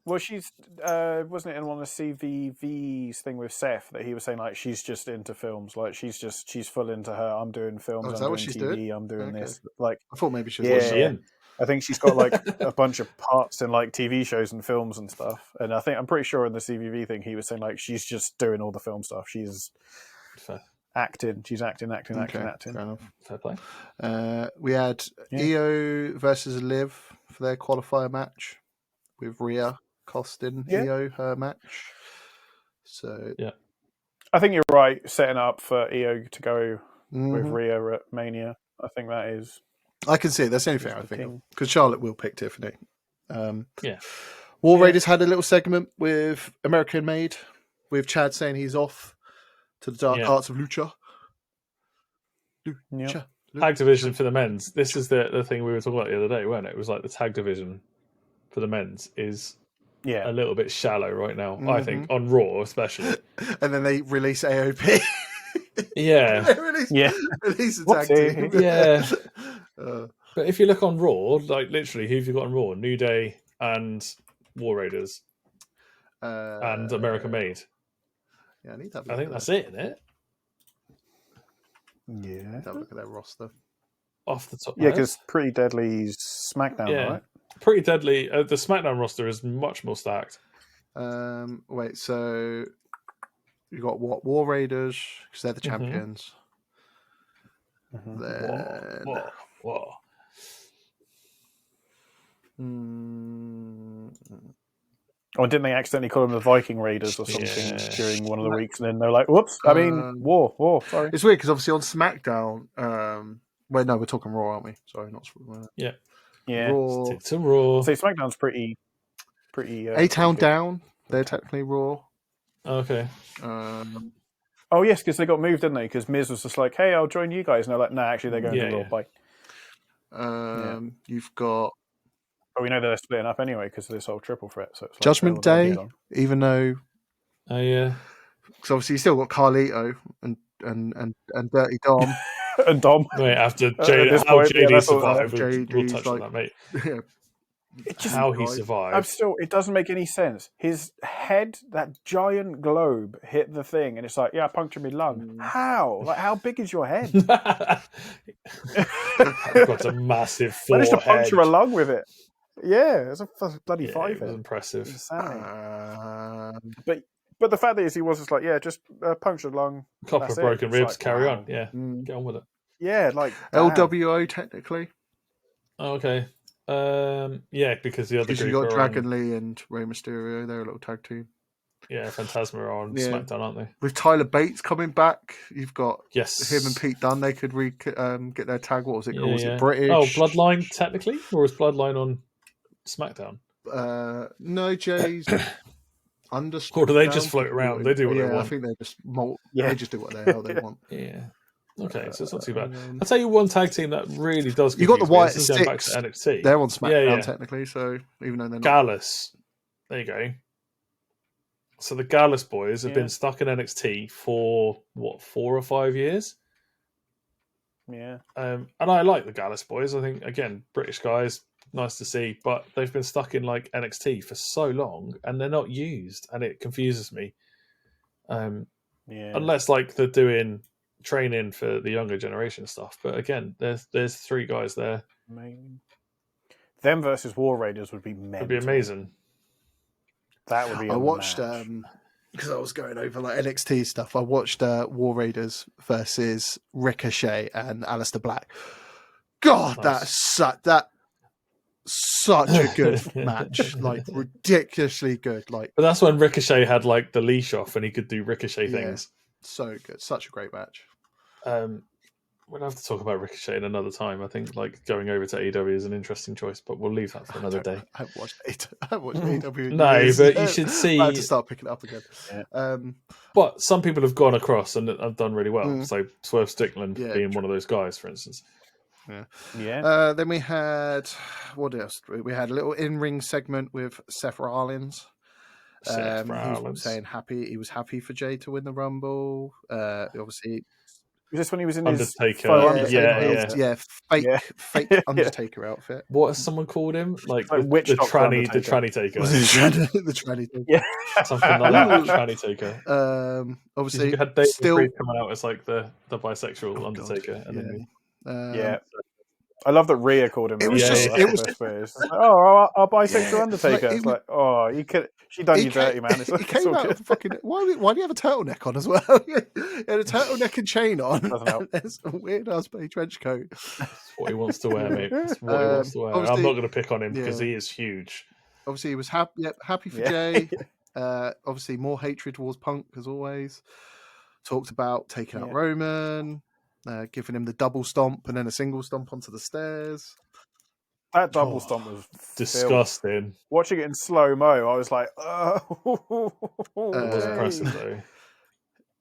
[SPEAKER 3] Well, she's wasn't it in one of CVV's thing with Seth that he was saying like she's just into films, like she's full into her. I'm doing films. I'm doing TV. I'm doing this. Like
[SPEAKER 2] I thought maybe she was.
[SPEAKER 3] I think she's got like a bunch of parts in like TV shows and films and stuff. And I'm pretty sure in the CVV thing he was saying like she's just doing all the film stuff. She's acting. She's acting.
[SPEAKER 2] Fair enough.
[SPEAKER 4] Fair play.
[SPEAKER 2] We had Io versus Liv for their qualifier match with Rhea costing Io her match. So
[SPEAKER 3] I think you're right setting up for Io to go with Rhea at Mania. I think that is.
[SPEAKER 2] I can see it. That's the only thing I think because Charlotte will pick Tiffany. War Raiders had a little segment with American Made with Chad saying he's off to the dark arts of Lucha.
[SPEAKER 4] Tag division for the men's. This is the thing we were talking about the other day, weren't it? It was like the tag division for the men's is a little bit shallow right now, I think, on Raw especially.
[SPEAKER 2] And then they release AOP. Release a tag team.
[SPEAKER 4] But if you look on Raw, like literally, who have you got on Raw? New Day and War Raiders and American Made.
[SPEAKER 2] Yeah,
[SPEAKER 4] I think that's it, isn't it?
[SPEAKER 3] Yeah.
[SPEAKER 2] Have a look at their roster.
[SPEAKER 4] Off the top.
[SPEAKER 3] Yeah, because Pretty Deadly's SmackDown, right?
[SPEAKER 4] Pretty Deadly. The SmackDown roster is much more stacked.
[SPEAKER 2] Wait, so you got what? War Raiders, because they're the champions. Then...
[SPEAKER 3] Or didn't they accidentally call them the Viking Raiders or something
[SPEAKER 4] Yeah.
[SPEAKER 3] during one of the weeks? And then they're like, whoops, I mean, war, sorry.
[SPEAKER 2] It's weird because obviously on SmackDown, wait, no, we're talking Raw, aren't we? Sorry, not
[SPEAKER 4] Yeah.
[SPEAKER 2] Raw.
[SPEAKER 4] Stick to Raw.
[SPEAKER 3] See, SmackDown's pretty.
[SPEAKER 2] A-Town Down, they're technically Raw.
[SPEAKER 4] Okay.
[SPEAKER 3] Oh yes, because they got moved, didn't they? Because Miz was just like, "Hey, I'll join you guys," and they're like, "No, actually, they're going to Raw." Bye.
[SPEAKER 2] You've got.
[SPEAKER 3] But we know they're splitting up anyway because of this whole triple threat. So it's like,
[SPEAKER 2] Judgment Day, even though.
[SPEAKER 4] Oh yeah.
[SPEAKER 2] Because obviously you still got Carlito and Dirty Dom.
[SPEAKER 3] And Dom.
[SPEAKER 4] Wait, after JD survived, we'll touch on that, mate.
[SPEAKER 2] Yeah.
[SPEAKER 4] How he survived.
[SPEAKER 3] It doesn't make any sense. His head, that giant globe, hit the thing, and it's like, yeah, puncture me lung. How? Like, how big is your head?
[SPEAKER 4] I've got a massive forehead.
[SPEAKER 3] Managed to puncture a lung with it. Yeah, it's a bloody 5
[SPEAKER 4] It was impressive.
[SPEAKER 3] But the fact is, he was just like, yeah, just puncture lung.
[SPEAKER 4] Couple of broken ribs,
[SPEAKER 3] like,
[SPEAKER 4] carry on. Yeah, get on with it.
[SPEAKER 3] Yeah, like
[SPEAKER 2] LWO technically.
[SPEAKER 4] Oh, okay. Yeah, because the other group
[SPEAKER 2] you got
[SPEAKER 4] are
[SPEAKER 2] Dragon Lee and Rey Mysterio. They're a little tag team.
[SPEAKER 4] Yeah, Phantasma are on SmackDown, aren't they?
[SPEAKER 2] With Tyler Bates coming back, you've got
[SPEAKER 4] him
[SPEAKER 2] and Pete Dunne. They could get their tag. What was it? Was it British?
[SPEAKER 4] Oh, Bloodline technically, or is Bloodline on SmackDown?
[SPEAKER 2] No, Jay's
[SPEAKER 4] Or do they just float around? They do what they want.
[SPEAKER 2] I think they just they just do what the hell they want.
[SPEAKER 4] Yeah. Okay, so it's not too bad. I'll tell you one tag team that really does.
[SPEAKER 2] You got the White
[SPEAKER 4] Sticks. Back to NXT.
[SPEAKER 2] They're on SmackDown technically, so even though they're not.
[SPEAKER 4] Gallus. There you go. So the Gallus boys have been stuck in NXT for 4 or 5 years.
[SPEAKER 3] Yeah.
[SPEAKER 4] And I like the Gallus boys. I think again, British guys, nice to see, but they've been stuck in like NXT for so long and they're not used, and it confuses me. Unless like they're doing training for the younger generation stuff, but again, there's 3 guys there.
[SPEAKER 3] Amazing. Them versus War Raiders would be mental.
[SPEAKER 4] It'd be amazing.
[SPEAKER 3] That would be.
[SPEAKER 2] I watched because I was going over like NXT stuff. I watched War Raiders versus Ricochet and Aleister Black. God, nice. that's such a good match, like ridiculously good. Like,
[SPEAKER 4] but that's when Ricochet had like the leash off and he could do Ricochet things.
[SPEAKER 2] So good, such a great match.
[SPEAKER 4] We'll have to talk about Ricochet in another time. I think like going over to AEW is an interesting choice, but we'll leave that for another day.
[SPEAKER 2] I haven't watched AEW.
[SPEAKER 4] No, but you should see.
[SPEAKER 2] I had to start picking it up again.
[SPEAKER 3] Yeah.
[SPEAKER 4] But some people have gone across and have done really well. So Swerve Strickland being one of those guys, for instance.
[SPEAKER 3] Yeah.
[SPEAKER 2] Then we had what else? We had a little in-ring segment with Seth Rollins. He was saying he was happy for Jay to win the Rumble. Obviously.
[SPEAKER 3] Was this when he was in
[SPEAKER 4] Undertaker?
[SPEAKER 3] his
[SPEAKER 2] Fake Undertaker outfit.
[SPEAKER 4] What has someone called him? Like the
[SPEAKER 3] tranny
[SPEAKER 4] taker.
[SPEAKER 2] The tranny taker.
[SPEAKER 3] Yeah,
[SPEAKER 4] something like that. Tranny taker.
[SPEAKER 2] Obviously,
[SPEAKER 4] you had David Priest coming out as like the bisexual Undertaker, and then
[SPEAKER 3] I love that Rhea called him.
[SPEAKER 2] It was
[SPEAKER 3] our bisexual Undertaker. It's like, you could. She done you dirty, man. It's
[SPEAKER 2] he came out with fucking. Why do you have a turtleneck on as well? He had a turtleneck and chain on. There's a weird ass bloody trench coat.
[SPEAKER 4] That's what he wants to wear, mate. That's what he wants to wear. I'm not going to pick on him because he is huge.
[SPEAKER 2] Obviously, he was happy for Jay. Obviously, more hatred towards Punk as always. Talked about taking out Roman. Giving him the double stomp and then a single stomp onto the stairs.
[SPEAKER 3] That double stomp was
[SPEAKER 4] disgusting.
[SPEAKER 3] Watching it in slow-mo, I was like, oh.
[SPEAKER 4] It was impressive, though.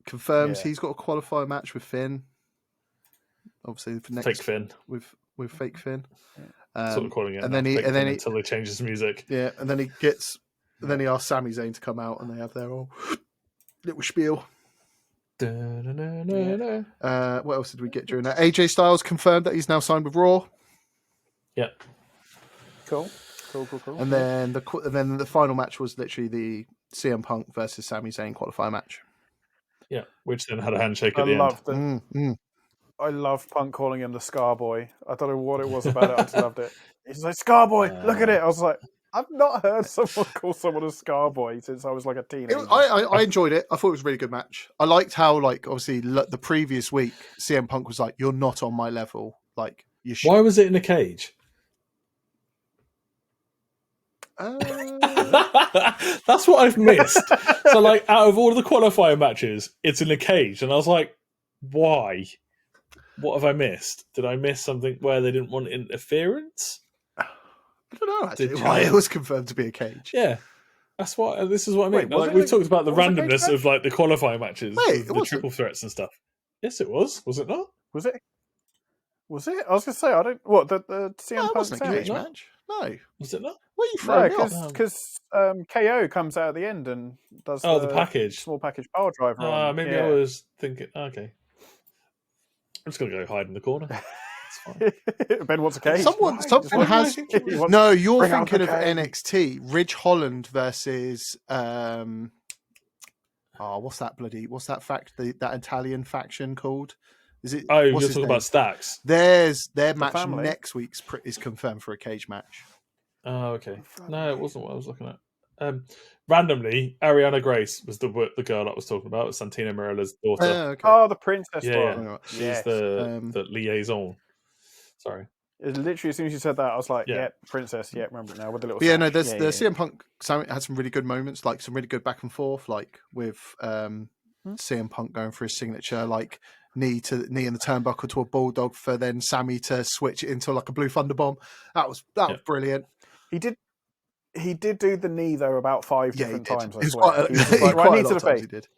[SPEAKER 2] Confirms he's got a qualifier match with Finn. Obviously, for next
[SPEAKER 4] fake Finn.
[SPEAKER 2] With fake Finn.
[SPEAKER 4] Sort of calling it.
[SPEAKER 2] And then he
[SPEAKER 4] until they change his music.
[SPEAKER 2] Yeah, and then he asks Sami Zayn to come out and they have their little spiel. What else did we get during that? AJ Styles confirmed that he's now signed with Raw.
[SPEAKER 4] Yeah.
[SPEAKER 3] Cool.
[SPEAKER 2] And then the final match was literally the CM Punk versus Sami Zayn qualifier match.
[SPEAKER 4] Yeah, which then had a handshake at the end.
[SPEAKER 3] I loved Punk calling him the Scar Boy. I don't know what it was about it. I just loved it. He's like, Scar Boy, look at it. I was like, I've not heard someone call someone a Scar Boy since I was like a teenager.
[SPEAKER 2] I enjoyed it. I thought it was a really good match. I liked how, like, obviously the previous week, CM Punk was like, "You're not on my level." Like, you should.
[SPEAKER 4] Why was it in a cage? That's what I've missed. So, like, out of all of the qualifier matches, it's in a cage, and I was like, why? What have I missed? Did I miss something where they didn't want interference?
[SPEAKER 2] I don't know, actually.
[SPEAKER 4] Did
[SPEAKER 2] Why
[SPEAKER 4] you-
[SPEAKER 2] it was confirmed to be a cage.
[SPEAKER 4] Yeah. This is what I mean.
[SPEAKER 3] Wait, was
[SPEAKER 4] Like,
[SPEAKER 3] it
[SPEAKER 4] we've
[SPEAKER 3] a-
[SPEAKER 4] talked about the
[SPEAKER 3] was it a cage
[SPEAKER 4] randomness
[SPEAKER 3] match?
[SPEAKER 4] of like the qualifying matches,
[SPEAKER 2] Wait,
[SPEAKER 4] with
[SPEAKER 2] it
[SPEAKER 4] the
[SPEAKER 2] wasn't.
[SPEAKER 4] triple threats and stuff. Yes, it was. Was it not?
[SPEAKER 3] Was it? Was it? I was going to say, I don't. What, the CM
[SPEAKER 2] No, it
[SPEAKER 3] Punk
[SPEAKER 2] wasn't a
[SPEAKER 3] Sammy?
[SPEAKER 2] cage match. No.
[SPEAKER 4] Was it not?
[SPEAKER 2] What are you
[SPEAKER 3] No,
[SPEAKER 2] throwing me off?
[SPEAKER 3] because KO comes out at the end and does
[SPEAKER 4] Oh, the package.
[SPEAKER 3] small package power driver on.
[SPEAKER 4] Maybe
[SPEAKER 3] yeah.
[SPEAKER 4] I was thinking. Okay, I'm just gonna go hide in the corner. It's fine.
[SPEAKER 3] Ben wants a cage.
[SPEAKER 2] Something
[SPEAKER 4] Why do I
[SPEAKER 2] has.
[SPEAKER 4] think it was-
[SPEAKER 3] He wants-
[SPEAKER 2] No, you're
[SPEAKER 3] Bring out
[SPEAKER 2] thinking
[SPEAKER 3] the
[SPEAKER 2] of
[SPEAKER 3] cage.
[SPEAKER 2] NXT. Ridge Holland versus what's that that Italian faction called? Is it?
[SPEAKER 4] Oh, you're
[SPEAKER 2] what's his
[SPEAKER 4] talking
[SPEAKER 2] name?
[SPEAKER 4] about Stacks.
[SPEAKER 2] Their match
[SPEAKER 3] family.
[SPEAKER 2] next week's is confirmed for a cage match.
[SPEAKER 4] Oh, okay. No, it wasn't what I was looking at. Randomly, Ariana Grace was the girl I was talking about. Santina Marilla's daughter.
[SPEAKER 2] Okay.
[SPEAKER 3] Oh, the princess
[SPEAKER 4] Yeah,
[SPEAKER 3] one.
[SPEAKER 4] yeah. She's
[SPEAKER 3] Yes.
[SPEAKER 4] the liaison. Sorry.
[SPEAKER 3] It literally, as soon as you said that, I was like,
[SPEAKER 4] Yeah.
[SPEAKER 3] yeah, princess. Yeah, remember it now with the little.
[SPEAKER 2] But yeah, no,
[SPEAKER 3] sash.
[SPEAKER 2] there's
[SPEAKER 3] Yeah,
[SPEAKER 2] the
[SPEAKER 3] yeah.
[SPEAKER 2] CM Punk had some really good moments, like some really good back and forth, like with CM Punk going for his signature, like knee in the turnbuckle to a bulldog for then Sammy to switch it into like a blue thunder bomb. That was brilliant.
[SPEAKER 3] He did do the knee though about 5
[SPEAKER 2] Yeah, he
[SPEAKER 3] different
[SPEAKER 2] did.
[SPEAKER 3] times. I
[SPEAKER 2] It was
[SPEAKER 3] swear.
[SPEAKER 2] quite
[SPEAKER 3] He was just like,
[SPEAKER 2] quite
[SPEAKER 3] right,
[SPEAKER 2] a
[SPEAKER 3] knee
[SPEAKER 2] lot
[SPEAKER 3] to the
[SPEAKER 2] of times
[SPEAKER 3] face.
[SPEAKER 2] he did.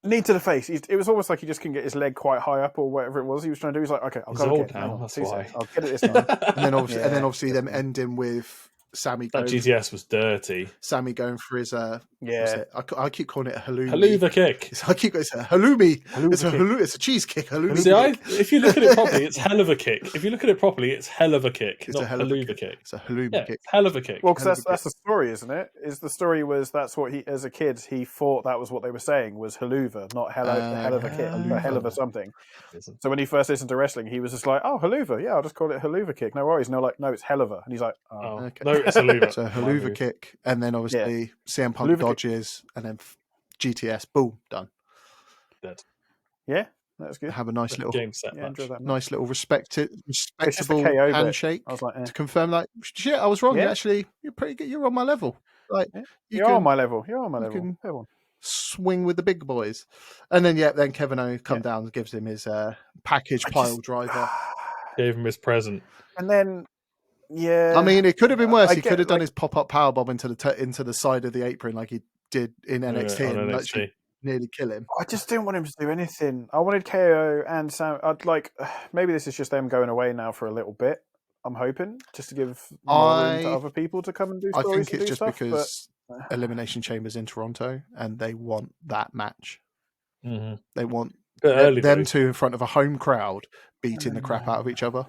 [SPEAKER 3] Knee to the face. It was almost like he just couldn't get his leg quite high up or whatever it was he was trying to do. He's like, okay, I'll
[SPEAKER 4] He's
[SPEAKER 3] go
[SPEAKER 4] old
[SPEAKER 3] again.
[SPEAKER 4] now,
[SPEAKER 3] Hang on,
[SPEAKER 4] that's
[SPEAKER 3] 2
[SPEAKER 4] why.
[SPEAKER 3] seconds. I'll get it this time.
[SPEAKER 2] And then obviously
[SPEAKER 3] Yeah.
[SPEAKER 2] them ending with Sammy
[SPEAKER 4] That
[SPEAKER 2] going,
[SPEAKER 4] GTS was dirty.
[SPEAKER 2] Sammy going for his what's
[SPEAKER 3] Yeah.
[SPEAKER 2] it? I keep calling it a halloumi.
[SPEAKER 4] Haluva kick.
[SPEAKER 2] I keep going, it's a halloumi.
[SPEAKER 3] Halloumi
[SPEAKER 2] It's a cheese kick. Halloumi.
[SPEAKER 4] See, if you look at it properly, it's hell of a kick. If you look at it properly, it's hell of a kick,
[SPEAKER 2] It's a
[SPEAKER 4] not
[SPEAKER 2] hell of a
[SPEAKER 4] haluva
[SPEAKER 2] kick.
[SPEAKER 4] kick.
[SPEAKER 2] It's a halloumi
[SPEAKER 4] Yeah,
[SPEAKER 2] kick.
[SPEAKER 4] hell of a kick.
[SPEAKER 3] Well, because
[SPEAKER 2] Hell of a
[SPEAKER 3] that's the story, isn't it? Is the story was that's what he, as a kid, he thought that was what they were saying was haluva, not hell of a kick,
[SPEAKER 4] haluva.
[SPEAKER 3] hell of a something. So when he first listened to wrestling, he was just like, "Oh, haluva, yeah, I'll just call it haluva kick, no worries." No, like, no, it's hell of a, and he's like, "Oh,
[SPEAKER 4] Oh,
[SPEAKER 2] Okay.
[SPEAKER 4] no, it's haluva.
[SPEAKER 2] So
[SPEAKER 4] My
[SPEAKER 2] hallouma
[SPEAKER 4] move.
[SPEAKER 2] kick, and then obviously CM Punk
[SPEAKER 3] Hallouma kick.
[SPEAKER 2] dodges, and then GTS, boom, done.
[SPEAKER 3] yeah, that was good."
[SPEAKER 2] Have a nice little,
[SPEAKER 4] Game set
[SPEAKER 3] Yeah,
[SPEAKER 4] match.
[SPEAKER 3] enjoyed that.
[SPEAKER 2] nice little
[SPEAKER 3] It's just the
[SPEAKER 2] respectable
[SPEAKER 3] KO bit.
[SPEAKER 2] handshake
[SPEAKER 3] I was like,
[SPEAKER 2] to confirm, like, shit, I was wrong.
[SPEAKER 3] Yeah.
[SPEAKER 2] You're pretty good. You're on my level. Like,
[SPEAKER 3] Yeah.
[SPEAKER 2] you
[SPEAKER 3] "You're on
[SPEAKER 2] can
[SPEAKER 3] my level. You're on my
[SPEAKER 2] you
[SPEAKER 3] level."
[SPEAKER 2] can-
[SPEAKER 3] Come on.
[SPEAKER 2] swing with the big boys, and then then Kevin Owens come down and gives him his package pile driver.
[SPEAKER 4] Gave him his present.
[SPEAKER 3] And then, yeah,
[SPEAKER 2] I mean, it could have been worse.
[SPEAKER 3] I
[SPEAKER 2] He
[SPEAKER 3] get,
[SPEAKER 2] could have done
[SPEAKER 3] like-
[SPEAKER 2] his pop-up powerbomb into the side of the apron like he did in NXT,
[SPEAKER 4] on
[SPEAKER 2] and
[SPEAKER 4] NXT.
[SPEAKER 2] actually nearly kill him.
[SPEAKER 3] I just didn't want him to do anything. I wanted KO and Sam. I'd like maybe this is just them going away now for a little bit. I'm hoping just to give more room to other people to come and do
[SPEAKER 2] I
[SPEAKER 3] stories
[SPEAKER 2] think
[SPEAKER 3] and
[SPEAKER 2] it's
[SPEAKER 3] do
[SPEAKER 2] just
[SPEAKER 3] stuff.
[SPEAKER 2] because Elimination Chamber's in Toronto, and they want that match.
[SPEAKER 4] Mm-hmm.
[SPEAKER 2] They want
[SPEAKER 4] Early
[SPEAKER 2] them
[SPEAKER 4] days.
[SPEAKER 2] two in front of a home crowd beating the crap out of each other.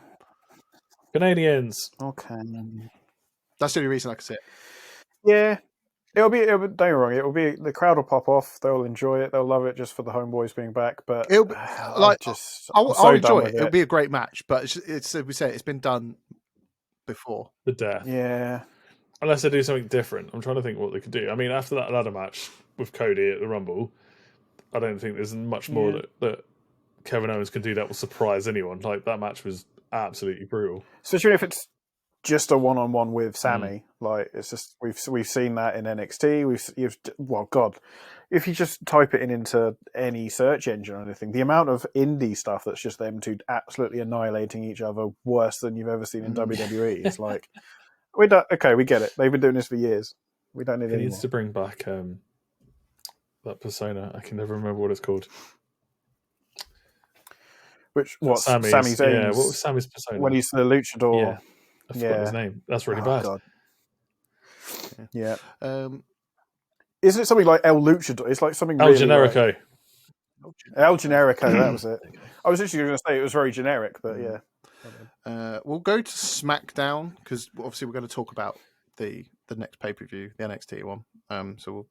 [SPEAKER 4] Canadians.
[SPEAKER 3] Okay.
[SPEAKER 2] That's the only reason I could see it.
[SPEAKER 3] Yeah. It'll be. Don't get me wrong. It'll be the crowd will pop off. They'll enjoy it. They'll love it just for the homeboys being back. But
[SPEAKER 2] It'll be, like, I'll
[SPEAKER 3] I'm so done
[SPEAKER 2] enjoy
[SPEAKER 3] with
[SPEAKER 2] it. It'll be a great match, but it's as we say, it's been done before.
[SPEAKER 4] The death.
[SPEAKER 3] Yeah.
[SPEAKER 4] Unless they do something different. I'm trying to think what they could do. I mean, after that ladder match with Cody at the Rumble, I don't think there's much more that Kevin Owens can do that will surprise anyone. Like, that match was absolutely brutal.
[SPEAKER 3] Especially if it's just a one-on-one with Sammy. Like, it's just we've seen that in NXT. God, if you just type it into any search engine or anything, the amount of indie stuff that's just them two absolutely annihilating each other worse than you've ever seen in WWE is like, we get it. They've been doing this for years. We don't need
[SPEAKER 4] He
[SPEAKER 3] any
[SPEAKER 4] needs
[SPEAKER 3] more.
[SPEAKER 4] to bring back that persona. I can never remember what it's called.
[SPEAKER 3] Sami Zayn's?
[SPEAKER 4] Yeah, what was Sammy's persona?
[SPEAKER 3] When he's the luchador.
[SPEAKER 4] Yeah. I forgot his name. That's really bad.
[SPEAKER 3] God. Yeah.
[SPEAKER 2] Um,
[SPEAKER 3] Isn't it something like El Luchador? It's like something
[SPEAKER 4] El
[SPEAKER 3] really
[SPEAKER 4] Generico.
[SPEAKER 3] Like, El Generico, that was it. I was actually going to say it was very generic, but yeah.
[SPEAKER 2] we'll go to SmackDown because obviously we're going to talk about the next pay-per-view, the NXT one. So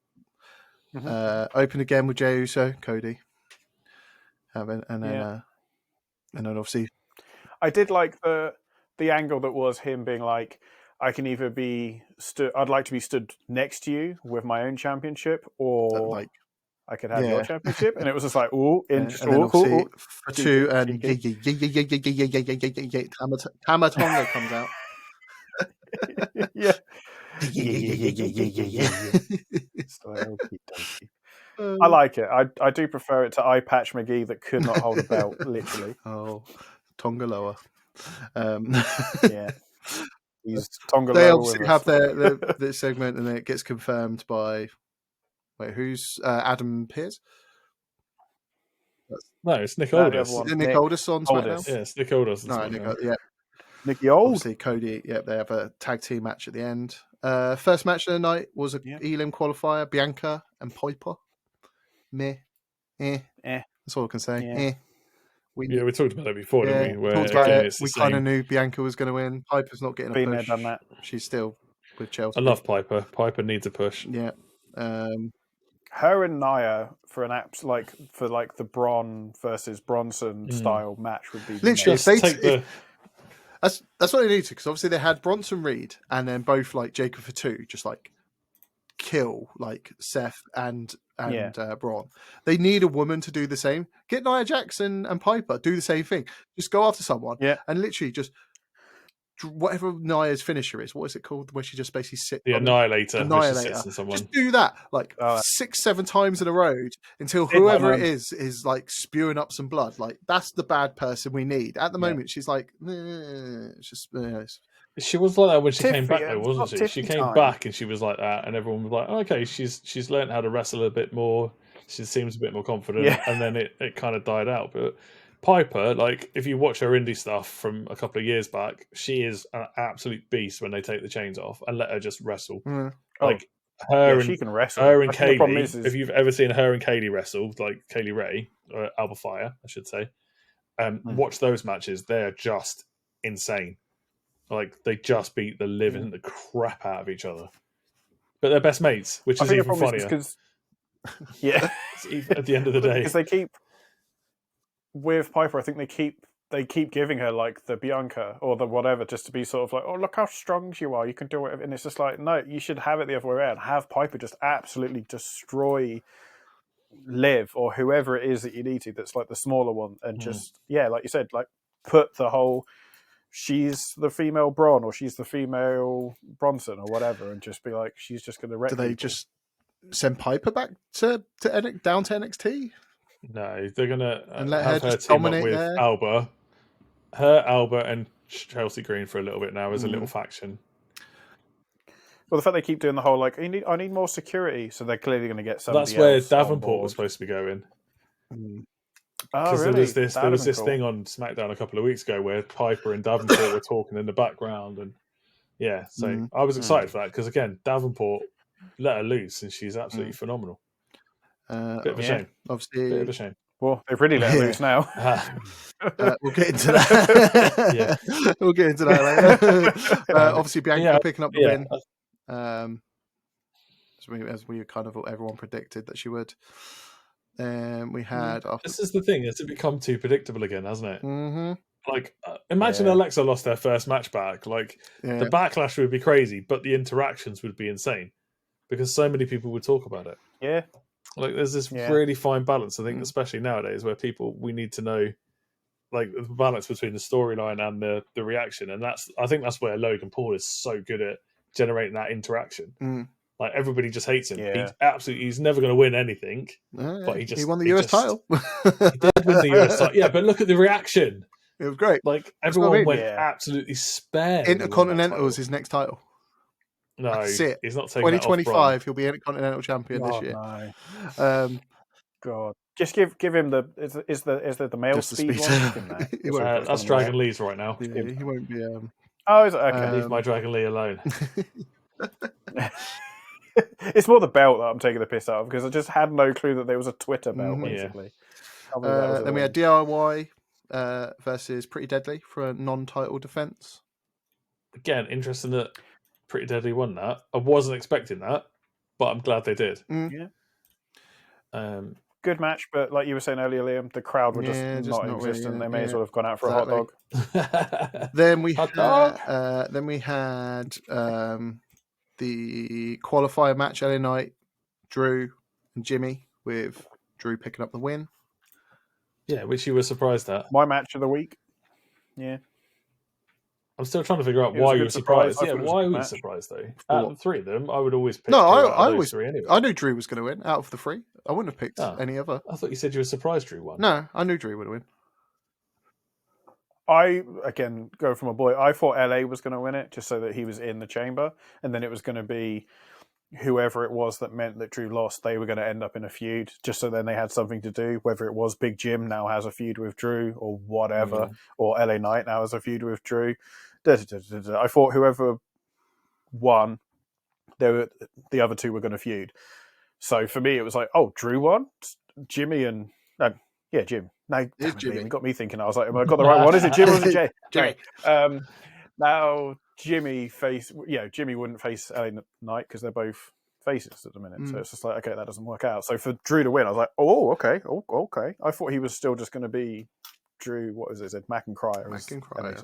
[SPEAKER 2] we'll open again with Jey Uso, Cody, and then obviously
[SPEAKER 3] I did like the angle that was him being like, I can either be I'd like to be stood next to you with my own championship, or
[SPEAKER 2] like
[SPEAKER 3] I could have your championship, and it was just like, oh, interesting.
[SPEAKER 2] and then obviously
[SPEAKER 3] Cool.
[SPEAKER 2] for two, and Tama Tonga comes out.
[SPEAKER 3] Yeah. So, okie dokie. I like it. I do prefer it to Eye Patch McGee that could not hold a belt, literally.
[SPEAKER 2] Oh, Tongaloa.
[SPEAKER 3] Yeah. He's Tonga
[SPEAKER 2] They
[SPEAKER 3] Loa
[SPEAKER 2] obviously
[SPEAKER 3] with
[SPEAKER 2] have
[SPEAKER 3] us.
[SPEAKER 2] their segment, and then it gets confirmed by who's Adam Pearce?
[SPEAKER 4] No, it's Nick
[SPEAKER 3] No, the
[SPEAKER 4] Aldis.
[SPEAKER 3] other one.
[SPEAKER 2] Is it Nick Aldis on
[SPEAKER 3] Aldis.
[SPEAKER 2] SmackDown?
[SPEAKER 4] Yeah, it's Nick Aldis.
[SPEAKER 2] No, Nick, yeah.
[SPEAKER 3] Nicky Old.
[SPEAKER 2] Obviously, Cody. Yep, they have a tag team match at the end. First match of the night was a Elim qualifier, Bianca and Piper. Meh, that's all I can say.
[SPEAKER 3] Yeah.
[SPEAKER 2] We
[SPEAKER 4] talked about it before, didn't we? Where,
[SPEAKER 2] talked about
[SPEAKER 4] again,
[SPEAKER 2] it.
[SPEAKER 4] It's the
[SPEAKER 2] We
[SPEAKER 4] same.
[SPEAKER 2] kind of knew Bianca was going to win. Piper's not getting a
[SPEAKER 3] Been
[SPEAKER 2] push.
[SPEAKER 3] there, done that.
[SPEAKER 2] She's still with Chelsea.
[SPEAKER 4] I love Piper. Piper needs a push.
[SPEAKER 2] Yeah.
[SPEAKER 3] Her and Nia for the Braun versus Bronson style match would be
[SPEAKER 2] literally.
[SPEAKER 3] amazing.
[SPEAKER 2] That's what they need to, because obviously they had Bronson Reed and then both like Jacob Fatu just like kill like Seth and Braun. They need a woman to do the same. Get Nia Jackson and Piper do the same thing. Just go after someone and literally just whatever Nia's finisher is. What is it called? Where she just basically sits.
[SPEAKER 4] The Annihilator. Where she sits on someone.
[SPEAKER 2] Just do that like 6-7 times in a row until whoever it is like spewing up some blood. Like that's the bad person we need. At the moment, she's like, it's just.
[SPEAKER 4] She was like that when she came back, though, wasn't she? She came back and she was like that, and everyone was like, oh, "Okay, she's learned how to wrestle a bit more. She seems a bit more confident."
[SPEAKER 3] Yeah.
[SPEAKER 4] And then it kind of died out. But Piper, like, if you watch her indie stuff from a couple of years back, she is an absolute beast when they take the chains off and let her just wrestle. Like
[SPEAKER 3] she can wrestle.
[SPEAKER 4] Her and Kaylee. If you've ever seen her and Kaylee wrestle, like Kaylee Ray or Alba Fire, I should say, watch those matches. They're just insane. Like they just beat the living the crap out of each other, but they're best mates, which is even funnier. At the end of the day,
[SPEAKER 3] because they keep with Piper. I think they keep giving her like the Bianca or the whatever, just to be sort of like, oh, look how strong you are, you can do it. And it's just like, no, you should have it the other way around. Have Piper just absolutely destroy Liv or whoever it is that you need to. That's like the smaller one, and just like you said, like put the whole. She's the female Braun or she's the female Bronson or whatever, and just be like, she's just going to wreck.
[SPEAKER 2] Do they just send Piper back down to NXT?
[SPEAKER 4] No, they're going to
[SPEAKER 2] let
[SPEAKER 4] have her team up with Alba. Alba, and Chelsea Green for a little bit now as a little faction.
[SPEAKER 3] Well, the fact they keep doing the whole like, I need more security, so they're clearly going to get somebody.
[SPEAKER 4] That's where Davenport was supposed to be going.
[SPEAKER 3] Because
[SPEAKER 4] there was this thing on SmackDown a couple of weeks ago where Piper and Davenport were talking in the background, and I was excited for that because again, Davenport let her loose and she's absolutely phenomenal. Bit of a shame,
[SPEAKER 2] obviously.
[SPEAKER 4] Bit of a shame.
[SPEAKER 3] Well, they've really let her loose now.
[SPEAKER 2] We'll get into that. We'll get into that later. Obviously, Bianca picking up the win, as we kind of everyone predicted that she would. We had.
[SPEAKER 4] This is the thing; it's become too predictable again, hasn't it? Mm-hmm. Like, imagine Alexa lost their first match back. Like, the backlash would be crazy, but the interactions would be insane because so many people would talk about it.
[SPEAKER 3] Yeah,
[SPEAKER 4] like there's this really fine balance. I think, especially nowadays, where we need to know, like, the balance between the storyline and the reaction, and I think that's where Logan Paul is so good at generating that interaction. Like everybody just hates him. He's never going to win anything. But he won the US title. He did win the US title. Yeah, but look at the reaction.
[SPEAKER 2] It was great.
[SPEAKER 4] Like everyone went absolutely spare.
[SPEAKER 2] Intercontinental is his next title.
[SPEAKER 4] No,
[SPEAKER 2] that's it.
[SPEAKER 4] He's not taking
[SPEAKER 2] 2025. He'll be Intercontinental champion this year.
[SPEAKER 3] No. God, just give him the is the male speed one?
[SPEAKER 4] That's Dragon Lee's right now.
[SPEAKER 2] Yeah, he won't be.
[SPEAKER 3] Oh, is it? Okay.
[SPEAKER 4] Leave my Dragon Lee alone.
[SPEAKER 3] It's more the belt that I'm taking the piss out of because I just had no clue that there was a Twitter belt, basically.
[SPEAKER 2] Then we had DIY versus Pretty Deadly for a non-title defense.
[SPEAKER 4] Again, interesting that Pretty Deadly won that. I wasn't expecting that, but I'm glad they did.
[SPEAKER 3] Yeah. Good match, but like you were saying earlier, Liam, the crowd were just not existent. They may as well have gone out for a hot dog.
[SPEAKER 2] Then we had the qualifier match LA Knight, Drew and Jimmy, with Drew picking up the win.
[SPEAKER 4] Yeah, which you were surprised at.
[SPEAKER 3] My match of the week. Yeah.
[SPEAKER 4] I I'm still trying to figure out
[SPEAKER 3] It was
[SPEAKER 4] why
[SPEAKER 3] a
[SPEAKER 4] you were
[SPEAKER 3] good surprise.
[SPEAKER 4] surprised.
[SPEAKER 3] I
[SPEAKER 4] Yeah,
[SPEAKER 3] thought it was a
[SPEAKER 4] why
[SPEAKER 3] good
[SPEAKER 4] were you
[SPEAKER 3] match.
[SPEAKER 4] surprised though?
[SPEAKER 2] For
[SPEAKER 4] Out of
[SPEAKER 2] what?
[SPEAKER 4] the three of them, I would always pick
[SPEAKER 2] No,
[SPEAKER 4] Drew out of
[SPEAKER 2] I
[SPEAKER 4] those
[SPEAKER 2] always
[SPEAKER 4] three anyway.
[SPEAKER 2] I knew Drew was going to win out of the three. I wouldn't have picked
[SPEAKER 4] Oh.
[SPEAKER 2] any other.
[SPEAKER 4] I thought you said you were surprised Drew won.
[SPEAKER 2] No, I knew Drew would win.
[SPEAKER 3] I, again, go from a boy. I thought LA was going to win it just so that he was in the chamber. And then it was going to be whoever it was that meant that Drew lost, they were going to end up in a feud just so then they had something to do. Whether it was Big Jim now has a feud with Drew or whatever, or LA Knight now has a feud with Drew. I thought whoever won, the other two were going to feud. So for me, it was like, oh, Drew won? Jimmy and... Jim. No,
[SPEAKER 2] It's Jimmy.
[SPEAKER 3] It got me thinking. I was like, have I got the right one? Is it Jim or is it Jay?
[SPEAKER 2] Jimmy.
[SPEAKER 3] No. Now, Jimmy wouldn't face LA Knight because they're both faces at the minute. So it's just like, okay, that doesn't work out. So for Drew to win, I was like, okay. I thought he was still just going to be Drew, what is it? Mac and Cry.
[SPEAKER 2] Mac and Cry. Yeah.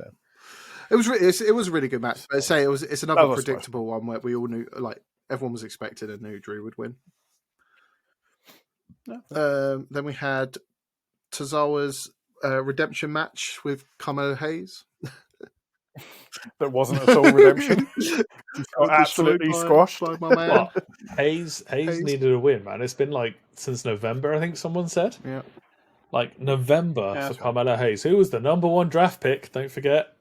[SPEAKER 2] It was a really good match. But it's another predictable one where we all knew, like, everyone was expected and knew Drew would win.
[SPEAKER 3] No.
[SPEAKER 2] Then we had Tozawa's redemption match with Carmelo Hayes.
[SPEAKER 3] That wasn't at all redemption. Got absolutely squashed.
[SPEAKER 2] By my man.
[SPEAKER 4] What? Hayes needed a win, man. It's been like since November, I think someone said.
[SPEAKER 2] Yeah.
[SPEAKER 4] Like November for Carmelo Hayes, who was the number one draft pick, don't forget.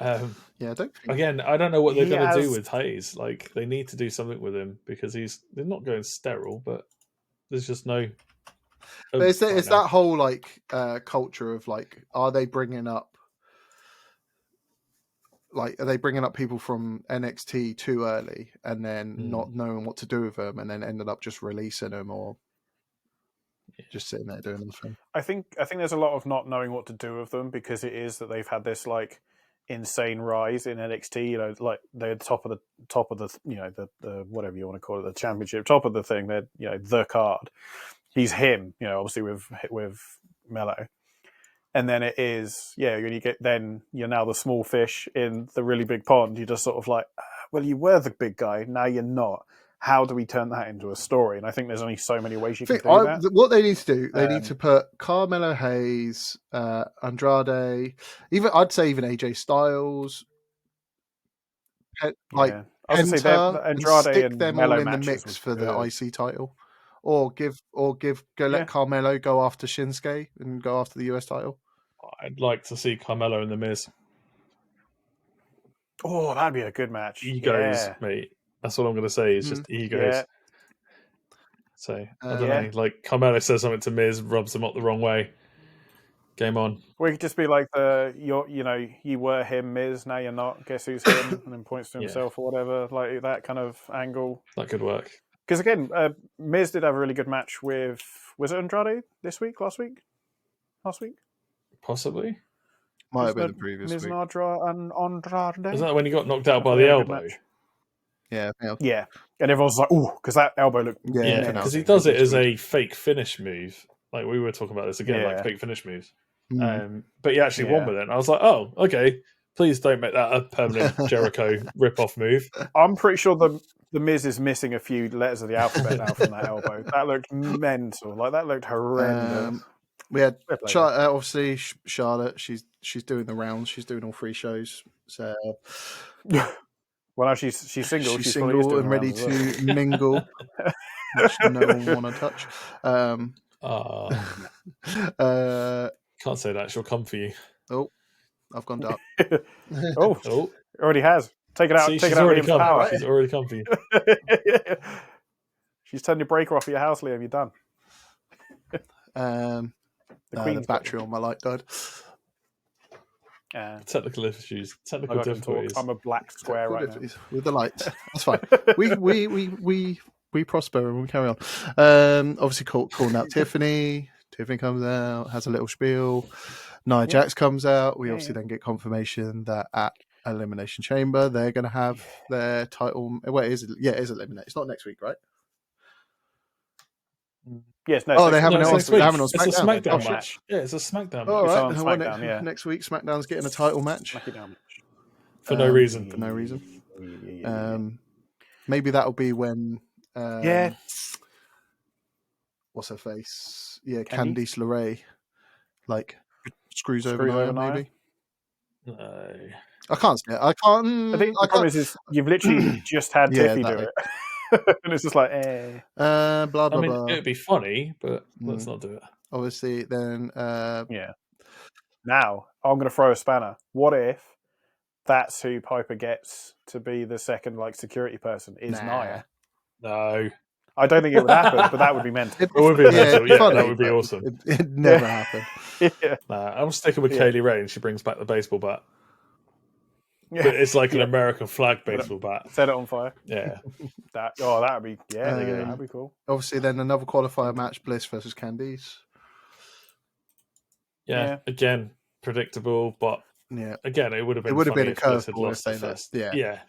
[SPEAKER 2] I don't think...
[SPEAKER 4] Again, I don't know what they're going to do with Hayes. Like, they need to do something with him because they're not going sterile, but there's just no...
[SPEAKER 2] But it's that whole, like, culture of, like, are they bringing up people from NXT too early and then not knowing what to do with them and then ended up just releasing them or just sitting there doing nothing?
[SPEAKER 3] I think there's a lot of not knowing what to do with them because it is that they've had this like insane rise in NXT. You know, like they're top of the you know the whatever you want to call it, the championship, top of the thing. They're the card. He's him. You know, obviously with Mello. And then it is, when you're now the small fish in the really big pond. You're just sort of like, well, you were the big guy, now you're not. How do we turn that into a story? And I think there's only so many ways you can do that.
[SPEAKER 2] What they need to do, they need to put Carmelo Hayes, Andrade, I'd say even AJ Styles,
[SPEAKER 3] I was going to say Andrade
[SPEAKER 2] stick
[SPEAKER 3] and
[SPEAKER 2] them
[SPEAKER 3] Mello
[SPEAKER 2] all in the
[SPEAKER 3] matches
[SPEAKER 2] mix for the IC title. Or let Carmelo go after Shinsuke and go after the US title.
[SPEAKER 4] I'd like to see Carmelo and The Miz.
[SPEAKER 3] Oh, that'd be a good match.
[SPEAKER 4] Egos, mate. That's what I'm going to say. It's just egos. Yeah. So, I don't know. Like, Carmelo says something to Miz, rubs him up the wrong way. Game on.
[SPEAKER 3] We could just be like you were him, Miz, now you're not. Guess who's him? And then points to himself or whatever. Like that kind of angle.
[SPEAKER 4] That could work.
[SPEAKER 3] Because again, Miz did have a really good match with, was it Andrade last week?
[SPEAKER 4] Possibly.
[SPEAKER 2] Might have been the previous
[SPEAKER 3] Miz
[SPEAKER 2] week.
[SPEAKER 3] And Andrade.
[SPEAKER 4] Is that when he got knocked out by the elbow?
[SPEAKER 2] Yeah.
[SPEAKER 3] And everyone's like, ooh, because that elbow looked...
[SPEAKER 4] Yeah, because he does it as a fake finish move. Like, we were talking about this again, like fake finish moves. But he actually won with it. And I was like, oh, okay. Please don't make that a permanent Jericho rip-off move.
[SPEAKER 3] I'm pretty sure the Miz is missing a few letters of the alphabet now from that elbow. That looked mental. Like, that looked horrendous.
[SPEAKER 2] We had obviously Charlotte. She's doing the rounds. She's doing all 3 shows. So,
[SPEAKER 3] well, now she's single.
[SPEAKER 2] She's single and ready to mingle, which no one want to touch.
[SPEAKER 4] Can't say that. She'll come for you.
[SPEAKER 2] Oh, I've gone dark.
[SPEAKER 3] oh, already has. Take it out. Take it out.
[SPEAKER 4] Already come. She's already come for you.
[SPEAKER 3] She's turned your breaker off at your house, Liam. You're done.
[SPEAKER 2] The battery on my light died.
[SPEAKER 4] Technical issues. Technical difficulties.
[SPEAKER 3] I'm a black square right now.
[SPEAKER 2] With the lights. That's fine. We prosper and we carry on. Obviously, calling out Tiffany. Tiffany comes out, has a little spiel. Nia Jax comes out. We obviously then get confirmation that at Elimination Chamber they're going to have their title. Well, it is Eliminate. It's not next week, right?
[SPEAKER 3] Yes, no.
[SPEAKER 2] Oh, they haven't on
[SPEAKER 4] SmackDown.
[SPEAKER 2] It's
[SPEAKER 4] a SmackDown match. Yeah, it's a SmackDown match.
[SPEAKER 2] All right.
[SPEAKER 3] It's on SmackDown,
[SPEAKER 2] Next week, SmackDown's getting a title match.
[SPEAKER 4] For no reason.
[SPEAKER 2] For no reason. Maybe that'll be when... what's her face? Yeah, Candice LeRae. Like, screws over Nia, maybe.
[SPEAKER 4] No.
[SPEAKER 2] I can't see it. I can't.
[SPEAKER 3] I think the problem is you've literally just had
[SPEAKER 2] Yeah,
[SPEAKER 3] Tiffy do
[SPEAKER 2] exactly.
[SPEAKER 3] it, and it's just like, eh.
[SPEAKER 2] Blah blah
[SPEAKER 4] I mean,
[SPEAKER 2] blah.
[SPEAKER 4] it would be funny, but let's not do it.
[SPEAKER 2] Obviously, then
[SPEAKER 3] Yeah. Now I'm going to throw a spanner. What if that's who Piper gets to be the second like security person? Is Nia?
[SPEAKER 4] No.
[SPEAKER 3] I don't think it would happen, but that would be mental.
[SPEAKER 4] It would be mental. Yeah,
[SPEAKER 2] funny,
[SPEAKER 4] that would be
[SPEAKER 2] but
[SPEAKER 4] awesome.
[SPEAKER 2] It'd never happen.
[SPEAKER 3] Yeah.
[SPEAKER 4] Nah, I'm sticking with Kaylee Ray, and she brings back the baseball bat.
[SPEAKER 3] Yeah.
[SPEAKER 4] But it's like an American flag baseball bat.
[SPEAKER 3] Set it on fire.
[SPEAKER 4] Yeah.
[SPEAKER 3] That would be that'd be cool.
[SPEAKER 2] Obviously, then another qualifier match: Bliss versus Candice.
[SPEAKER 4] Yeah. Again, predictable, but again, it would have been.
[SPEAKER 2] It would have been a
[SPEAKER 4] if Bliss had
[SPEAKER 2] curveball
[SPEAKER 4] lost
[SPEAKER 2] if
[SPEAKER 4] the
[SPEAKER 2] they
[SPEAKER 4] first.
[SPEAKER 2] lost.
[SPEAKER 4] Yeah.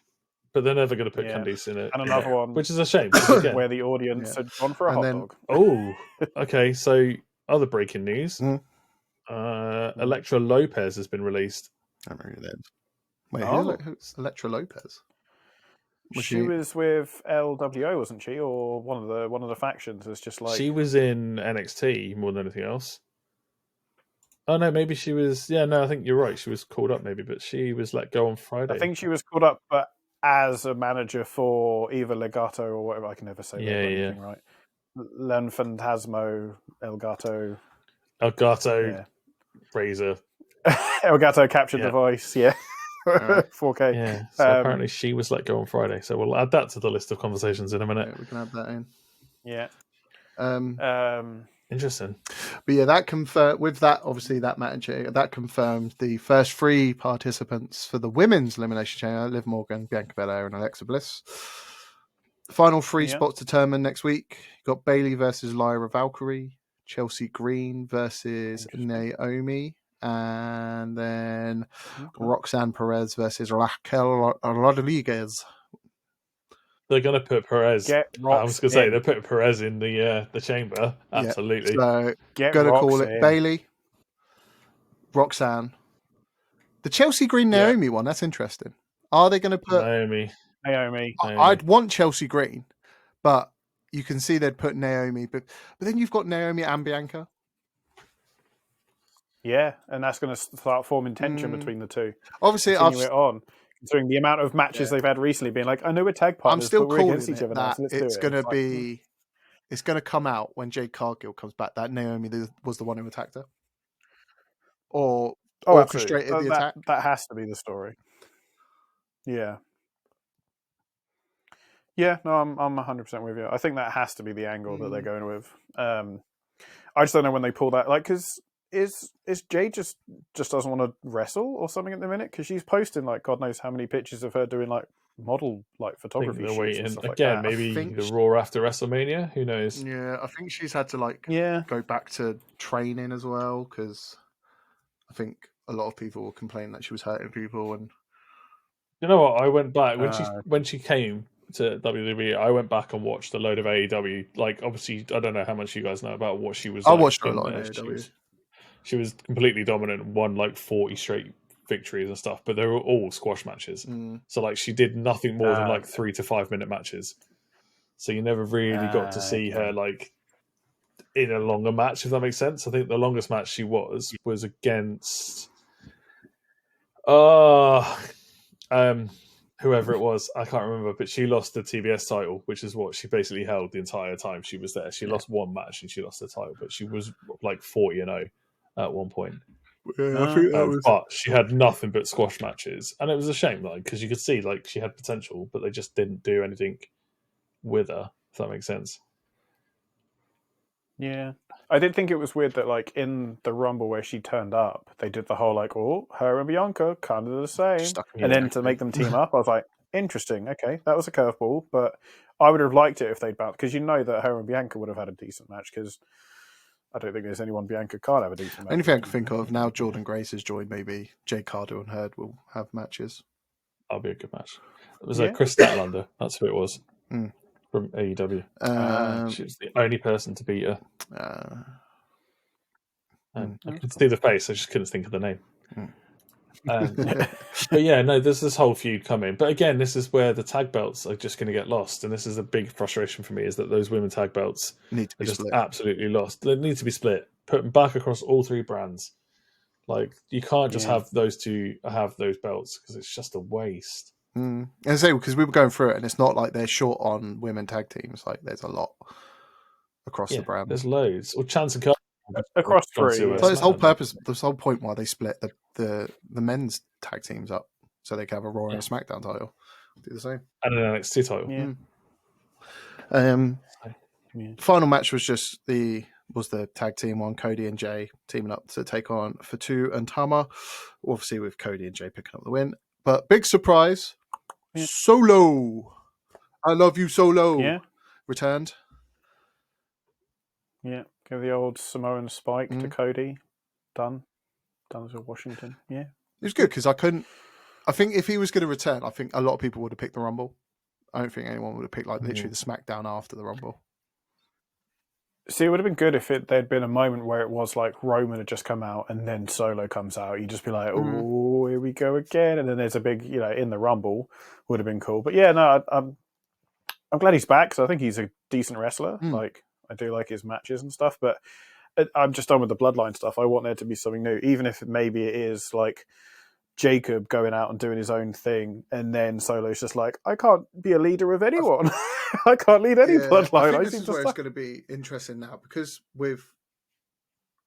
[SPEAKER 4] But they're never going to put Candice in it.
[SPEAKER 3] And another one,
[SPEAKER 4] which is a shame. Again,
[SPEAKER 3] where the audience had gone for a hot dog.
[SPEAKER 4] Oh, okay. So other breaking news: Elektra Lopez has been released.
[SPEAKER 2] I remember that. Wait, who's Elektra Lopez?
[SPEAKER 3] She was with LWO, wasn't she, or one of the factions? It's just like
[SPEAKER 4] she was in NXT more than anything else. Oh no, maybe she was. Yeah, no, I think you're right. She was called up, maybe, but she was let go on Friday.
[SPEAKER 3] I think she was called up, but as a manager for either Legato or whatever. I can never say anything right. Len Fantasmo, Elgato,
[SPEAKER 4] Razor.
[SPEAKER 3] Elgato captured the voice. Yeah. 4K.
[SPEAKER 4] Yeah, so apparently she was let go on Friday. So we'll add that to the list of conversations in a minute.
[SPEAKER 2] Yeah, we can add that in.
[SPEAKER 3] Yeah.
[SPEAKER 2] Interesting. But yeah, that confirmed with that. Obviously, that match that confirmed the first 3 participants for the women's elimination chamber: Liv Morgan, Bianca Belair, and Alexa Bliss. The final 3 spots determined next week. You got Bayley versus Lyra Valkyrie, Chelsea Green versus Naomi, and then Roxanne Perez versus Raquel Rodriguez.
[SPEAKER 4] They're going to put Perez. I was going to say they're putting Perez in the chamber. Absolutely.
[SPEAKER 2] So going to call it Bayley, Roxanne, the Chelsea Green Naomi one. That's interesting. Are they going to put
[SPEAKER 3] Naomi?
[SPEAKER 2] I'd want Chelsea Green, but you can see they'd put Naomi. But then you've got Naomi and Bianca.
[SPEAKER 3] Yeah, and that's going to start forming tension between the two.
[SPEAKER 2] Obviously,
[SPEAKER 3] continue it on. Considering the amount of matches they've had recently, being like, I know we're tag partners,
[SPEAKER 2] I'm still
[SPEAKER 3] but we're against each other now. So
[SPEAKER 2] it's going to be, it's going to come out when Jade Cargill comes back that Naomi was the one who attacked her, or orchestrated the attack.
[SPEAKER 3] That has to be the story. Yeah. Yeah, no, I'm 100% with you. I think that has to be the angle that they're going with. I just don't know when they pull that. Like, because is Jade just doesn't want to wrestle or something at the minute? Because she's posting like God knows how many pictures of her doing like model like photography shoots and stuff
[SPEAKER 4] again.
[SPEAKER 3] Like that.
[SPEAKER 4] Maybe the Raw after WrestleMania. Who knows?
[SPEAKER 2] Yeah, I think she's had to go back to training as well because I think a lot of people were complaining that she was hurting people. And
[SPEAKER 4] you know what? I went back when she came to WWE. I went back and watched a load of AEW. Like, obviously, I don't know how much you guys know about what she was.
[SPEAKER 2] I watched a lot of AEW.
[SPEAKER 4] She was completely dominant, won like 40 straight victories and stuff, but they were all squash matches. So like she did nothing more than like 3 to 5 minute matches. So you never really got to see her like in a longer match, if that makes sense. I think the longest match she was against whoever it was, I can't remember, but she lost the TBS title, which is what she basically held the entire time she was there. She lost one match and she lost the title, but she was like 40-0 at one point.
[SPEAKER 2] Yeah, I think that was...
[SPEAKER 4] But she had nothing but squash matches, and it was a shame, like, because you could see like she had potential, but they just didn't do anything with her. If that makes sense.
[SPEAKER 3] Yeah, I did think it was weird that like in the Rumble where she turned up, they did the whole like, oh, her and Bianca kind of the same, and then to make them team up, I was like, interesting. Okay, that was a curveball, but I would have liked it if they'd bounced because you know that her and Bianca would have had a decent match because. I don't think there's anyone Bianca can't have a decent match.
[SPEAKER 2] Anything I can think of now, Jordan Grace has joined. Maybe Jade Cargill and Hurd will have matches.
[SPEAKER 4] That'll be a good match. It was Chris Statlander. That's who it was from AEW. She was the only person to beat her. I could see the face. I just couldn't think of the name. But yeah, no, there's this whole feud coming. But again, this is where the tag belts are just going to get lost, and this is a big frustration for me: is that those women tag belts
[SPEAKER 2] need to be
[SPEAKER 4] just
[SPEAKER 2] split.
[SPEAKER 4] Absolutely lost. They need to be split, put them back across all 3 brands, Like, you can't just
[SPEAKER 3] Yeah.
[SPEAKER 4] have those two have those belts because it's just a waste.
[SPEAKER 2] And say, because we were going through it, and it's not like they're short on women tag teams. Like, there's a lot across the brand.
[SPEAKER 4] There's loads. Or Chance and Carl
[SPEAKER 3] Across three.
[SPEAKER 2] So this whole purpose, this whole point why they split the men's tag teams up, so they can have a Raw and a SmackDown title. Do the same.
[SPEAKER 4] And an NXT title.
[SPEAKER 3] Yeah.
[SPEAKER 2] Final match was just the tag team one, Cody and Jay teaming up to take on Fatu and Tama. Obviously with Cody and Jay picking up the win. But big surprise, Solo. I love you, Solo.
[SPEAKER 3] Yeah.
[SPEAKER 2] Returned.
[SPEAKER 3] Yeah. Give the old Samoan spike to Cody. Done as a Washington. Yeah.
[SPEAKER 2] It was good because I think if he was going to return, I think a lot of people would have picked the Rumble. I don't think anyone would have picked like literally the SmackDown after the Rumble.
[SPEAKER 3] See, it would have been good if there'd been a moment where it was like Roman had just come out and then Solo comes out. You'd just be like, oh, here we go again. And then there's a big, in the Rumble would have been cool. But yeah, no, I'm glad he's back because I think he's a decent wrestler. Like, I do like his matches and stuff, but I'm just done with the bloodline stuff. I want there to be something new, even if maybe it is like Jacob going out and doing his own thing, and then Solo's just like, I can't be a leader of anyone. I can't lead any bloodline.
[SPEAKER 2] I think this is where it's going to be interesting now, because with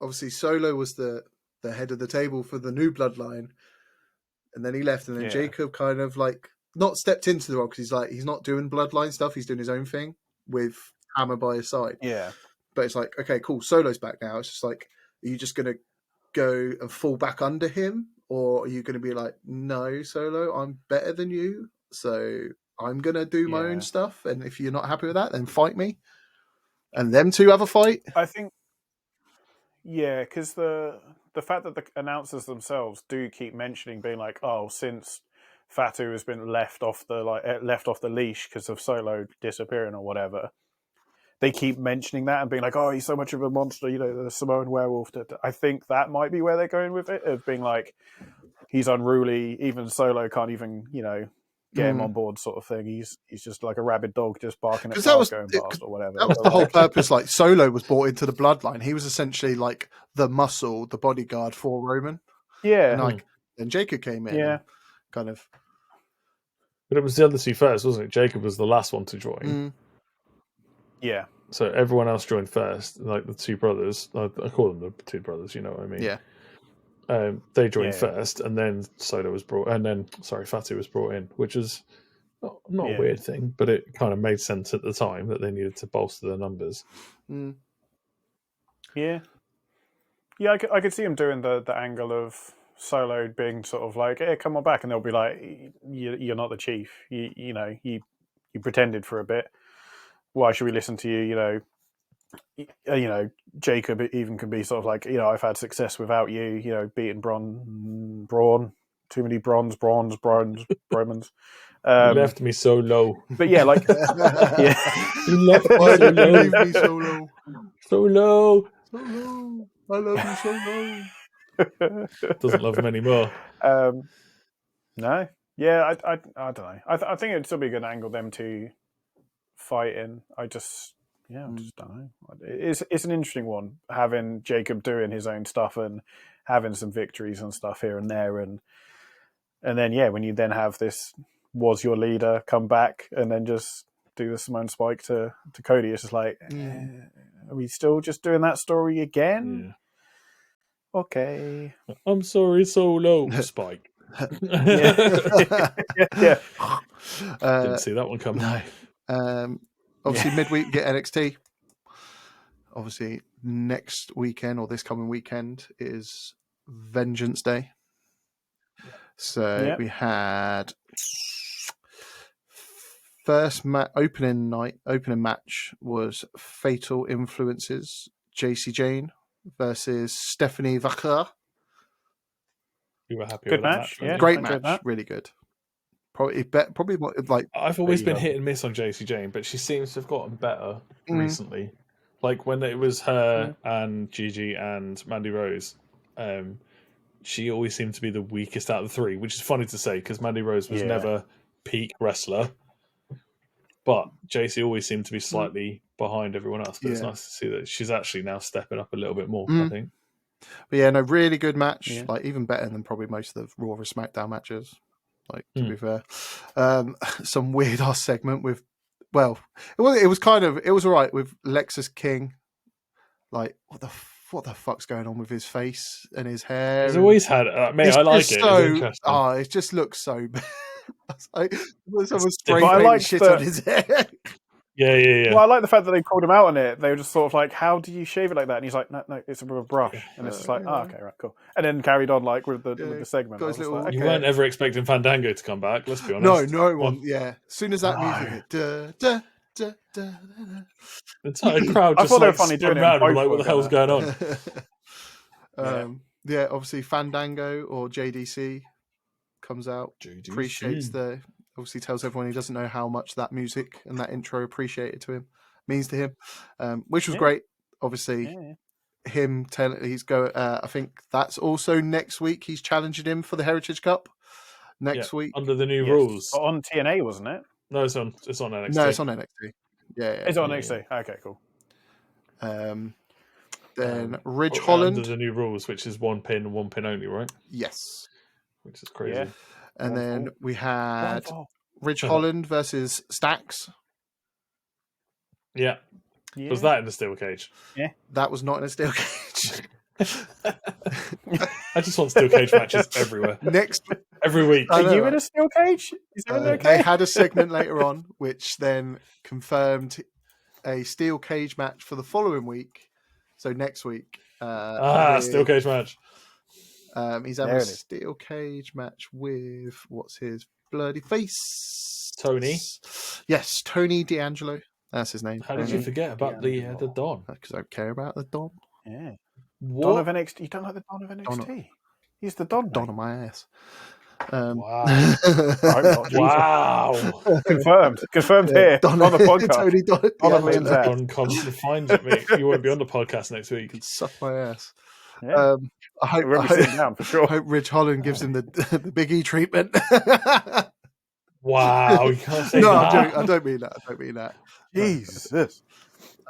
[SPEAKER 2] obviously Solo was the head of the table for the new bloodline, and then he left, and then Jacob kind of like not stepped into the role because he's not doing bloodline stuff. He's doing his own thing with Hammer by his side.
[SPEAKER 3] Yeah.
[SPEAKER 2] But it's like, okay, cool. Solo's back now. It's just like, are you just going to go and fall back under him? Or are you going to be like, no, Solo, I'm better than you, so I'm going to do my own stuff. And if you're not happy with that, then fight me. And them two have a fight.
[SPEAKER 3] I think, because the fact that the announcers themselves do keep mentioning being like, oh, since Fatu has been left off the leash because of Solo disappearing or whatever, they keep mentioning that and being like, oh, he's so much of a monster, the Samoan werewolf. I think that might be where they're going with it, of being like, he's unruly, even Solo can't even, get him on board sort of thing. He's just like a rabid dog just barking at cars going past or whatever.
[SPEAKER 2] That was the whole purpose. Like, Solo was brought into the bloodline. He was essentially like the muscle, the bodyguard for Roman.
[SPEAKER 3] Yeah.
[SPEAKER 2] And then Jacob came in.
[SPEAKER 3] Yeah.
[SPEAKER 2] Kind of.
[SPEAKER 4] But it was the other two first, wasn't it? Jacob was the last one to join.
[SPEAKER 3] Yeah.
[SPEAKER 4] So everyone else joined first, like the two brothers. I call them the two brothers, you know what I mean?
[SPEAKER 2] Yeah.
[SPEAKER 4] They joined first, and then Solo was brought, and then Fatu was brought in, which is not a weird thing, but it kind of made sense at the time that they needed to bolster their numbers.
[SPEAKER 3] Yeah, I could see him doing the angle of Solo being sort of like, "Hey, come on back," and they'll be like, "You're not the chief. You pretended for a bit. Why should we listen to you? Jacob even can be sort of like, I've had success without you. Beating Braun, too many Bromans.
[SPEAKER 4] You left me so low.
[SPEAKER 3] But yeah, like,
[SPEAKER 4] you left me so low.
[SPEAKER 2] Leave me so low.
[SPEAKER 4] So low.
[SPEAKER 2] So low. I love you so low.
[SPEAKER 4] Doesn't love him anymore.
[SPEAKER 3] No. Yeah, I don't know. I think it'd still be a good angle them to fight in. I just don't know. It's an interesting one, having Jacob doing his own stuff and having some victories and stuff here and there, and then when you then have this was your leader come back and then just do the Simone Spike to Cody, it's just like, are we still just doing that story again? Yeah. Okay.
[SPEAKER 4] I'm sorry, Solo. Spike.
[SPEAKER 3] Yeah.
[SPEAKER 4] Didn't see that one coming.
[SPEAKER 2] No. Obviously, midweek, get NXT. Obviously, next weekend or this coming weekend is Vengeance Day. So we had first opening match was Fatal Influences, JC Jane versus Stephanie Vacher.
[SPEAKER 4] You were happy
[SPEAKER 3] good
[SPEAKER 4] with that
[SPEAKER 3] match?
[SPEAKER 4] match?
[SPEAKER 3] Yeah,
[SPEAKER 2] Great match, really good. Probably like
[SPEAKER 4] I've always been hit and miss on JC Jane, but she seems to have gotten better recently. Like when it was her and Gigi and Mandy Rose, she always seemed to be the weakest out of the three, which is funny to say because Mandy Rose was never peak wrestler, but JC always seemed to be slightly behind everyone else. But it's nice to see that she's actually now stepping up a little bit more, I think.
[SPEAKER 2] But yeah, no, really good match.
[SPEAKER 3] Yeah.
[SPEAKER 2] Like even better than probably most of the Raw or SmackDown matches. Like to
[SPEAKER 4] Hmm.
[SPEAKER 2] be fair, some weird ass segment with. Well, it was kind of, it was all right with Lexus King. Like what the fuck's going on with his face and his hair?
[SPEAKER 4] He's always had. Mate,
[SPEAKER 2] It's
[SPEAKER 4] I like
[SPEAKER 2] just
[SPEAKER 4] it.
[SPEAKER 2] so,
[SPEAKER 4] It's interesting.
[SPEAKER 2] it just looks so bad. Like, someone
[SPEAKER 4] It's
[SPEAKER 2] spray
[SPEAKER 3] different. I
[SPEAKER 2] painted
[SPEAKER 3] like
[SPEAKER 2] shit
[SPEAKER 3] the-
[SPEAKER 2] on his hair.
[SPEAKER 4] Yeah.
[SPEAKER 3] Well, I like the fact that they called him out on it. They were just sort of like, "How do you shave it like that?" And he's like, "No, it's with a brush." And it's just like, "Oh, okay, right, cool." And then carried on like with the segment.
[SPEAKER 2] got
[SPEAKER 3] I
[SPEAKER 2] his
[SPEAKER 3] was just
[SPEAKER 2] little-
[SPEAKER 3] like,
[SPEAKER 4] You
[SPEAKER 3] okay.
[SPEAKER 4] weren't ever expecting Fandango to come back. Let's be
[SPEAKER 2] No,
[SPEAKER 4] honest.
[SPEAKER 2] no one. Yeah, as soon as that
[SPEAKER 3] No.
[SPEAKER 2] music hit, duh, duh, duh, duh, duh,
[SPEAKER 4] The entire crowd
[SPEAKER 3] I
[SPEAKER 4] just
[SPEAKER 3] thought they were
[SPEAKER 4] like
[SPEAKER 3] funny
[SPEAKER 4] spun
[SPEAKER 3] doing it
[SPEAKER 4] around and
[SPEAKER 3] and
[SPEAKER 4] were like,
[SPEAKER 3] both
[SPEAKER 4] "What the
[SPEAKER 3] were
[SPEAKER 4] hell's going
[SPEAKER 3] gonna-
[SPEAKER 4] on?"
[SPEAKER 2] yeah, obviously Fandango or JDC comes out, appreciates obviously tells everyone he doesn't know how much that music and that intro means to him, which was
[SPEAKER 3] Yeah.
[SPEAKER 2] great. Obviously,
[SPEAKER 3] Yeah.
[SPEAKER 2] him telling I think that's also next week. He's challenging him for the Heritage Cup next week.
[SPEAKER 4] under the new
[SPEAKER 3] Yes.
[SPEAKER 4] rules.
[SPEAKER 3] But on TNA, wasn't it?
[SPEAKER 4] No, it's on NXT.
[SPEAKER 2] No, it's on NXT. Yeah.
[SPEAKER 3] It's on
[SPEAKER 4] Yeah.
[SPEAKER 3] NXT. Okay, cool.
[SPEAKER 2] Then Ridge
[SPEAKER 4] under
[SPEAKER 2] Holland.
[SPEAKER 4] the new rules, which is one pin only, right?
[SPEAKER 2] Yes.
[SPEAKER 4] Which is crazy.
[SPEAKER 3] Yeah.
[SPEAKER 2] And then we had
[SPEAKER 3] 1-4.
[SPEAKER 2] Ridge Holland versus Stax.
[SPEAKER 4] Yeah.
[SPEAKER 3] Yeah.
[SPEAKER 4] Was that in the steel cage?
[SPEAKER 2] That was not in a steel cage.
[SPEAKER 4] I just want steel cage matches everywhere,
[SPEAKER 2] Next,
[SPEAKER 4] every week.
[SPEAKER 2] I
[SPEAKER 3] Are
[SPEAKER 2] know,
[SPEAKER 3] you
[SPEAKER 2] right?
[SPEAKER 3] in a steel cage? Is everything
[SPEAKER 2] They
[SPEAKER 3] okay?
[SPEAKER 2] had a segment later on, which then confirmed a steel cage match for the following week. So next week,
[SPEAKER 4] Steel cage match.
[SPEAKER 2] he's having
[SPEAKER 3] There
[SPEAKER 2] a
[SPEAKER 3] it is.
[SPEAKER 2] steel cage match with what's his bloody face?
[SPEAKER 4] Tony.
[SPEAKER 2] Yes, Tony D'Angelo. That's his name.
[SPEAKER 4] How did you forget about the Don?
[SPEAKER 2] Because I don't care about the Don.
[SPEAKER 3] Yeah. Don
[SPEAKER 4] What?
[SPEAKER 3] of NXT. You don't like the Don of NXT?
[SPEAKER 2] Don-
[SPEAKER 3] He's the Don.
[SPEAKER 2] Don
[SPEAKER 3] mate.
[SPEAKER 2] on my ass.
[SPEAKER 4] Wow.
[SPEAKER 3] I hope not. Jesus.
[SPEAKER 4] Wow.
[SPEAKER 3] Confirmed here
[SPEAKER 2] Don,
[SPEAKER 3] on the podcast.
[SPEAKER 2] Tony Don,
[SPEAKER 3] Don of
[SPEAKER 2] D'Angelo.
[SPEAKER 3] Liam's ass.
[SPEAKER 4] Don comes and finds it, mate. You won't be on the podcast next
[SPEAKER 2] You
[SPEAKER 4] week.
[SPEAKER 2] can suck my ass.
[SPEAKER 3] Yeah.
[SPEAKER 2] I
[SPEAKER 3] We'll be sitting down for sure.
[SPEAKER 2] hope Ridge Holland gives him the Big E treatment.
[SPEAKER 4] Wow. You can't say
[SPEAKER 2] No,
[SPEAKER 4] that.
[SPEAKER 2] I don't mean that.
[SPEAKER 3] Jesus.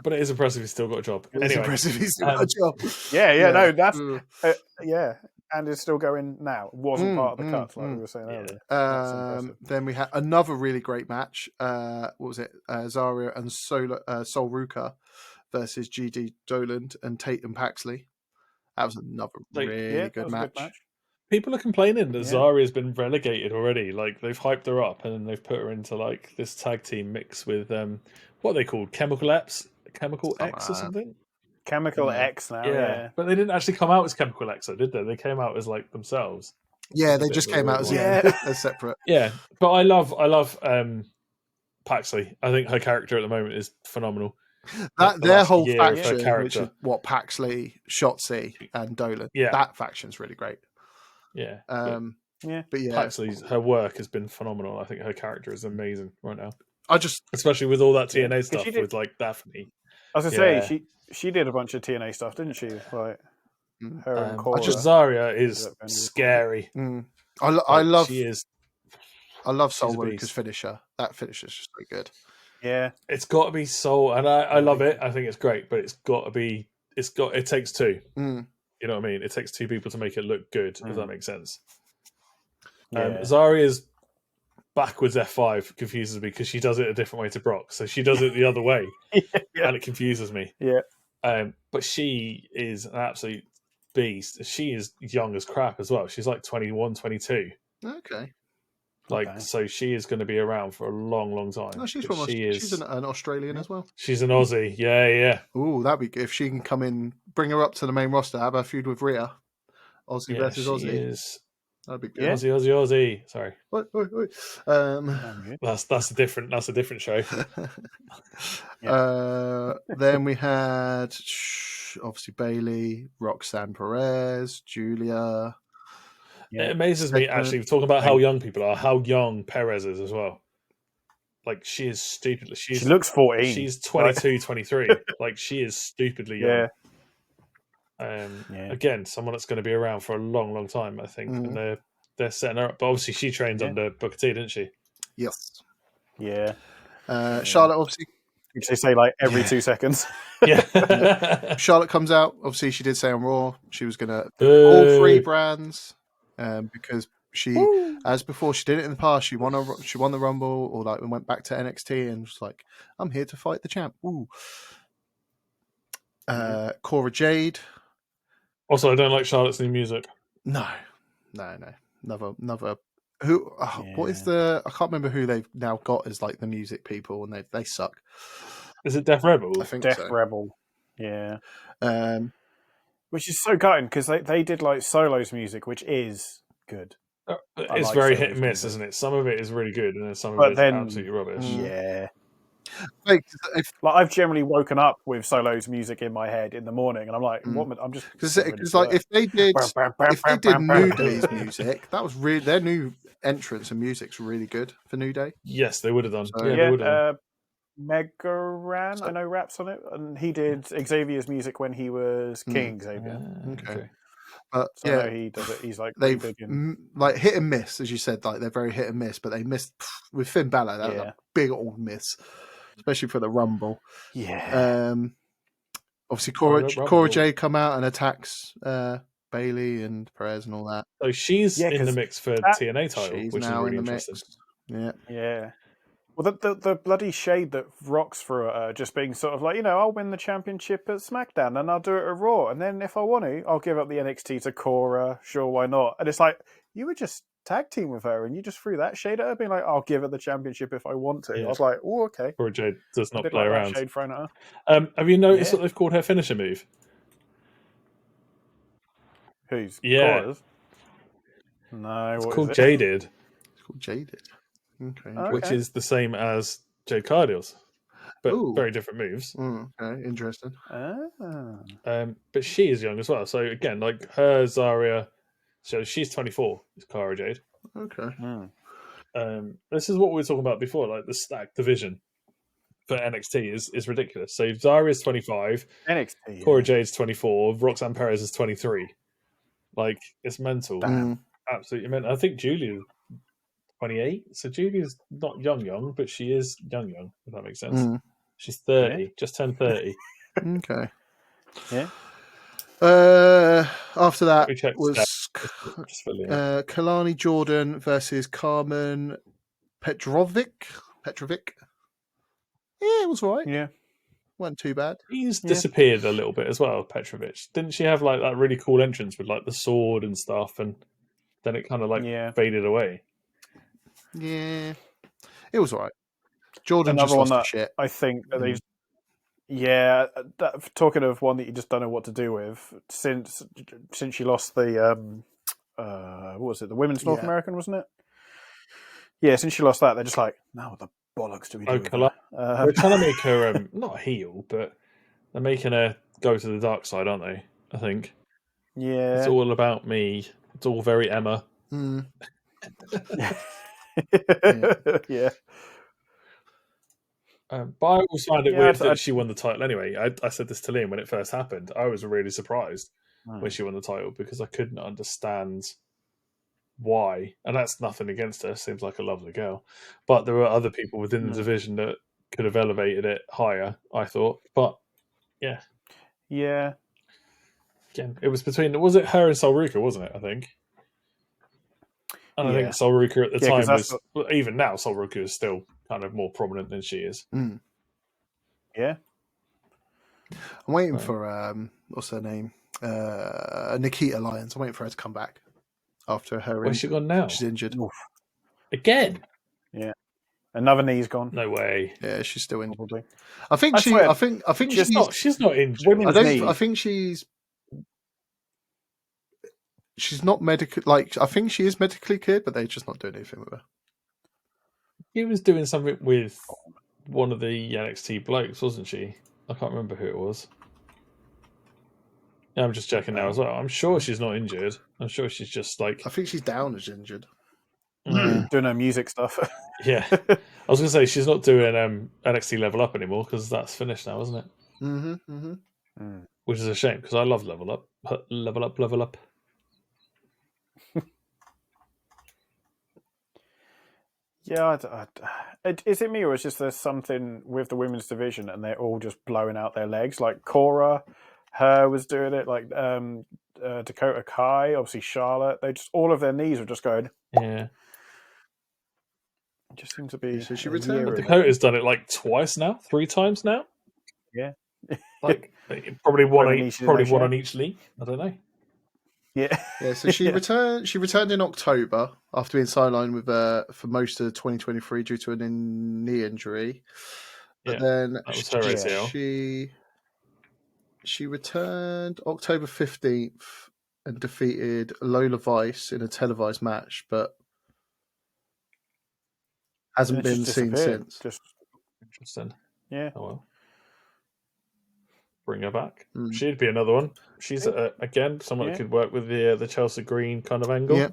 [SPEAKER 4] But it is impressive he's still got a job.
[SPEAKER 2] It's
[SPEAKER 4] Anyway,
[SPEAKER 2] impressive. He's still got a job.
[SPEAKER 3] Yeah, no, that's
[SPEAKER 2] Mm.
[SPEAKER 3] yeah, and it's still going now. It wasn't part of the cuts like we were saying
[SPEAKER 4] Yeah.
[SPEAKER 3] earlier. That's impressive.
[SPEAKER 2] Then we had another really great match. What was it? Zaria and Sol Ruka versus GD Doland and Tatum Paxley. That was another really
[SPEAKER 3] that
[SPEAKER 2] good
[SPEAKER 3] was a
[SPEAKER 2] match.
[SPEAKER 3] good match.
[SPEAKER 4] people are complaining that
[SPEAKER 3] Yeah.
[SPEAKER 4] Zaria's been relegated already. Like they've hyped her up and then they've put her into like this tag team mix with what are they called? Chemical X or something?
[SPEAKER 3] Chemical X now, yeah.
[SPEAKER 4] But they didn't actually come out as Chemical X, though, did they? They came out as like themselves.
[SPEAKER 2] Yeah,
[SPEAKER 4] It's a
[SPEAKER 2] they
[SPEAKER 4] bit
[SPEAKER 2] just
[SPEAKER 4] of a
[SPEAKER 2] came
[SPEAKER 4] weird
[SPEAKER 2] out as
[SPEAKER 4] one.
[SPEAKER 2] as separate.
[SPEAKER 4] Yeah, but I love Paxley. I think her character at the moment is phenomenal.
[SPEAKER 2] That
[SPEAKER 4] The
[SPEAKER 2] their
[SPEAKER 4] last
[SPEAKER 2] whole
[SPEAKER 4] year of her
[SPEAKER 2] faction, which
[SPEAKER 4] character.
[SPEAKER 2] is what Paxley, Shotzi, and Dolan.
[SPEAKER 4] Yeah.
[SPEAKER 2] That faction's really great.
[SPEAKER 4] Yeah,
[SPEAKER 2] But yeah,
[SPEAKER 4] Paxley's her work has been phenomenal. I think her character is amazing right now,
[SPEAKER 2] I just
[SPEAKER 4] especially with all that TNA
[SPEAKER 3] 'Cause
[SPEAKER 4] stuff
[SPEAKER 3] she did-
[SPEAKER 4] with like Daphne.
[SPEAKER 3] I was gonna say she did a bunch of TNA stuff, didn't she? Like her and Cora.
[SPEAKER 4] Zaria is
[SPEAKER 3] Ended up
[SPEAKER 4] scary.
[SPEAKER 2] I
[SPEAKER 4] Like,
[SPEAKER 2] love
[SPEAKER 4] she is.
[SPEAKER 2] I love
[SPEAKER 4] she's
[SPEAKER 2] Soul
[SPEAKER 4] a
[SPEAKER 2] Worker's
[SPEAKER 4] beast.
[SPEAKER 2] finisher. That finisher's just so good.
[SPEAKER 3] Yeah,
[SPEAKER 4] It's got to be soul, and I love it. I think it's great, but it's got to be. It takes two.
[SPEAKER 2] Mm.
[SPEAKER 4] You know what I mean? It takes two people to make it look good. If that makes sense.
[SPEAKER 3] yeah.
[SPEAKER 4] Zaria's backwards F5 confuses me because she does it a different way to Brock, so she does it the other way, and it confuses me.
[SPEAKER 3] Yeah.
[SPEAKER 4] But she is an absolute beast. She is young as crap as well. She's like 21, 22.
[SPEAKER 2] Okay.
[SPEAKER 3] Okay.
[SPEAKER 4] So she is going to be around for a long, long time.
[SPEAKER 2] No, she's
[SPEAKER 4] But
[SPEAKER 2] from
[SPEAKER 4] she's
[SPEAKER 2] an Australian as well.
[SPEAKER 4] She's an Aussie. Yeah.
[SPEAKER 2] Ooh, that'd be good if she can come in, bring her up to the main roster, have her feud with Rhea. Aussie versus
[SPEAKER 4] she
[SPEAKER 2] Aussie.
[SPEAKER 4] Is
[SPEAKER 2] That'd be good.
[SPEAKER 3] Yeah.
[SPEAKER 4] Aussie. Sorry,
[SPEAKER 2] Wait.
[SPEAKER 4] that's a different show.
[SPEAKER 2] Then we had obviously Bailey, Roxanne Perez, Julia.
[SPEAKER 4] It amazes me actually talking about how young people are, how young Perez is as well. Like she is stupidly.
[SPEAKER 3] She looks 14.
[SPEAKER 4] She's 22, 23. Like she is stupidly young. Again, someone that's going to be around for a long, long time, I think, and they're setting her up. But obviously, she trained under Booker T, didn't she?
[SPEAKER 2] Yes.
[SPEAKER 3] Yeah.
[SPEAKER 2] Charlotte, obviously,
[SPEAKER 3] which they say like every 2 seconds.
[SPEAKER 4] Yeah.
[SPEAKER 2] Charlotte comes out. Obviously, she did say on Raw she was going to all 3 brands because she, as before, she did it in the past. She won the Rumble, or like went back to NXT and was like, "I'm here to fight the champ." Ooh. Cora Jade.
[SPEAKER 4] Also, I don't like Charlotte's new music.
[SPEAKER 2] No. Another. Who? What is the? I can't remember who they've now got as like the music people, and they suck.
[SPEAKER 4] Is it Death Rebel?
[SPEAKER 2] I think
[SPEAKER 3] Death
[SPEAKER 2] so.
[SPEAKER 3] Rebel. Yeah.
[SPEAKER 2] Which
[SPEAKER 3] is so gutting because they did like Solo's music, which is good.
[SPEAKER 4] It's
[SPEAKER 3] like
[SPEAKER 4] very
[SPEAKER 3] Solo's
[SPEAKER 4] hit and miss,
[SPEAKER 3] music.
[SPEAKER 4] isn't it? Some of it is really good, and then some
[SPEAKER 3] But
[SPEAKER 4] of it is
[SPEAKER 3] then-
[SPEAKER 4] absolutely rubbish.
[SPEAKER 3] Yeah.
[SPEAKER 2] like, if,
[SPEAKER 3] Like I've generally woken up with Solo's music in my head in the morning, and I'm like, "What? I'm just
[SPEAKER 2] because like if they did New Day's music, that was really their new entrance and music's really good for New Day.
[SPEAKER 4] Yes, they would have done.
[SPEAKER 2] So-
[SPEAKER 4] yeah, they would have done.
[SPEAKER 3] Megaran, I know raps on it, and he did Xavier's music when he was King Xavier.
[SPEAKER 2] Okay. But
[SPEAKER 3] So I
[SPEAKER 2] yeah,
[SPEAKER 3] know he does it. He's like pretty
[SPEAKER 2] they've
[SPEAKER 3] big in.
[SPEAKER 2] like hit and miss, as you said. Like they're very hit and miss, but they missed with Finn Balor. That was
[SPEAKER 3] Yeah.
[SPEAKER 2] a big old miss, especially for the Rumble.
[SPEAKER 3] Yeah.
[SPEAKER 2] Obviously,
[SPEAKER 4] Rumble.
[SPEAKER 2] Cora Jade come out and attacks Bailey and Perez and all that.
[SPEAKER 4] So she's
[SPEAKER 3] Yeah,
[SPEAKER 4] in the
[SPEAKER 3] 'cause
[SPEAKER 4] mix for
[SPEAKER 3] that-
[SPEAKER 4] TNA title,
[SPEAKER 2] She's
[SPEAKER 4] which is
[SPEAKER 2] now
[SPEAKER 4] really
[SPEAKER 2] in the
[SPEAKER 4] interesting.
[SPEAKER 2] mix. Yeah.
[SPEAKER 3] Yeah. Well, the bloody shade that Rock's threw at her, just being sort of like, I'll win the championship at SmackDown and I'll do it at Raw, and then if I want to, I'll give up the NXT to Cora. Sure, why not? And it's like you were just tag team with her, and you just threw that shade at her, being like, I'll give her the championship if I want to.
[SPEAKER 4] Yeah.
[SPEAKER 3] I was like, oh, okay.
[SPEAKER 4] Cora Jade does
[SPEAKER 3] I
[SPEAKER 4] not
[SPEAKER 3] did
[SPEAKER 4] play
[SPEAKER 3] like that
[SPEAKER 4] around.
[SPEAKER 3] shade thrown at her.
[SPEAKER 4] Have you noticed
[SPEAKER 3] Yeah.
[SPEAKER 4] what they've called her finisher move?
[SPEAKER 3] Who's?
[SPEAKER 4] Yeah.
[SPEAKER 3] Cora's? No,
[SPEAKER 4] It's
[SPEAKER 3] what
[SPEAKER 4] called
[SPEAKER 3] is it?
[SPEAKER 4] Jaded,
[SPEAKER 2] It's called Jaded. Okay.
[SPEAKER 3] Okay.
[SPEAKER 4] which is the same as Jade Cargill's, but
[SPEAKER 2] Ooh.
[SPEAKER 4] very different moves.
[SPEAKER 2] Okay, interesting.
[SPEAKER 4] But she is young as well. So again, like her Zarya, so she's 24. Is Cara Jade.
[SPEAKER 2] Okay.
[SPEAKER 4] This is what we were talking about before. Like the stack division for NXT is ridiculous. So Zarya's 25,
[SPEAKER 3] NXT.
[SPEAKER 4] Cora Jade's 24, Roxanne Perez is 23. Like it's mental,
[SPEAKER 2] Damn.
[SPEAKER 4] absolutely mental. I think Julia's 28. So Julia's not young, but she is young. If that makes sense. She's 30, just turned 30.
[SPEAKER 2] Okay.
[SPEAKER 3] Yeah.
[SPEAKER 2] After that
[SPEAKER 4] We checked
[SPEAKER 2] was
[SPEAKER 4] Just for Liam.
[SPEAKER 2] Kalani Jordan versus Carmen Petrovic. Yeah, it was all right.
[SPEAKER 3] Yeah.
[SPEAKER 2] Wasn't too bad.
[SPEAKER 4] He's disappeared a little bit as well, Petrovic. Didn't she have like that really cool entrance with like the sword and stuff, and then it kind of like faded away?
[SPEAKER 2] Yeah, it was all right. Jordan
[SPEAKER 3] Another
[SPEAKER 2] just
[SPEAKER 3] one
[SPEAKER 2] lost
[SPEAKER 3] that
[SPEAKER 2] the shit.
[SPEAKER 3] I think that they've. Yeah, talking of one that you just don't know what to do with since she lost the what was it, the Women's North American, wasn't it? Yeah, since she lost that, they're just like, now what the bollocks do we do with her?
[SPEAKER 4] They're trying to make her not a heel, but they're making her go to the dark side, aren't they? I think.
[SPEAKER 3] Yeah,
[SPEAKER 4] It's all about me. It's all very Emma.
[SPEAKER 3] Yeah.
[SPEAKER 4] But I always find it weird that she won the title anyway. I said this to Liam when it first happened. I was really surprised when she won the title because I couldn't understand why. And that's nothing against her. Seems like a lovely girl. But there were other people within the division that could have elevated it higher, I thought. But yeah.
[SPEAKER 3] Yeah.
[SPEAKER 4] Again, it was between, was it her and Sol Ruka, wasn't it? I think. And I think Sol Ruka at the time was, even now, Sol Ruka is still kind of more prominent than she is.
[SPEAKER 3] Yeah.
[SPEAKER 2] I'm waiting for, what's her name? Nikita Lyons. I'm waiting for her to come back after her.
[SPEAKER 4] Where's she gone now?
[SPEAKER 2] She's injured.
[SPEAKER 3] Oof.
[SPEAKER 4] Again?
[SPEAKER 3] Yeah. Another knee's gone.
[SPEAKER 4] No way.
[SPEAKER 2] Yeah, she's still injured.
[SPEAKER 3] Probably.
[SPEAKER 2] I think
[SPEAKER 4] she's not injured.
[SPEAKER 2] I think she's not medically, like, I think she is medically cleared, but they're just not doing anything with her.
[SPEAKER 4] She was doing something with one of the NXT blokes, wasn't she? I can't remember who it was. Yeah, I'm just checking now as well. I'm sure she's not injured. I'm sure she's just like...
[SPEAKER 2] I think she's down as injured.
[SPEAKER 3] Doing her music stuff.
[SPEAKER 4] Yeah. I was going to say, she's not doing NXT Level Up anymore because that's finished now, isn't it? Which is a shame because I love Level Up. Level Up.
[SPEAKER 3] Yeah, is it me or is just there's something with the women's division and they're all just blowing out their legs? Like Cora, her was doing it. Like Dakota Kai, obviously Charlotte. They just all of their knees are just going.
[SPEAKER 4] Yeah,
[SPEAKER 3] It just seems to be.
[SPEAKER 2] So she
[SPEAKER 3] a
[SPEAKER 2] returned
[SPEAKER 3] year
[SPEAKER 2] with
[SPEAKER 3] of it.
[SPEAKER 4] Dakota's done it like twice now, 3 times now.
[SPEAKER 3] Yeah,
[SPEAKER 4] Like probably one
[SPEAKER 3] Whether
[SPEAKER 4] on
[SPEAKER 3] niche
[SPEAKER 4] each,
[SPEAKER 3] is
[SPEAKER 4] probably
[SPEAKER 3] niche,
[SPEAKER 4] one
[SPEAKER 3] yeah.
[SPEAKER 4] on each league. I don't know.
[SPEAKER 3] yeah.
[SPEAKER 2] Yeah, so she returned. She returned in October after being sidelined with for most of 2023 due to a knee injury. But
[SPEAKER 4] Yeah,
[SPEAKER 2] then
[SPEAKER 4] that was her ACL.
[SPEAKER 2] she returned October 15th and defeated Lola Vice in a televised match, but hasn't
[SPEAKER 3] And it's
[SPEAKER 2] been
[SPEAKER 3] just
[SPEAKER 2] seen
[SPEAKER 3] disappeared.
[SPEAKER 2] since.
[SPEAKER 3] Just
[SPEAKER 4] Interesting.
[SPEAKER 3] yeah.
[SPEAKER 4] Oh well. Bring her back.
[SPEAKER 2] Mm.
[SPEAKER 4] She'd be another one. She's again someone that could work with the Chelsea Green kind of angle.
[SPEAKER 2] Yeah.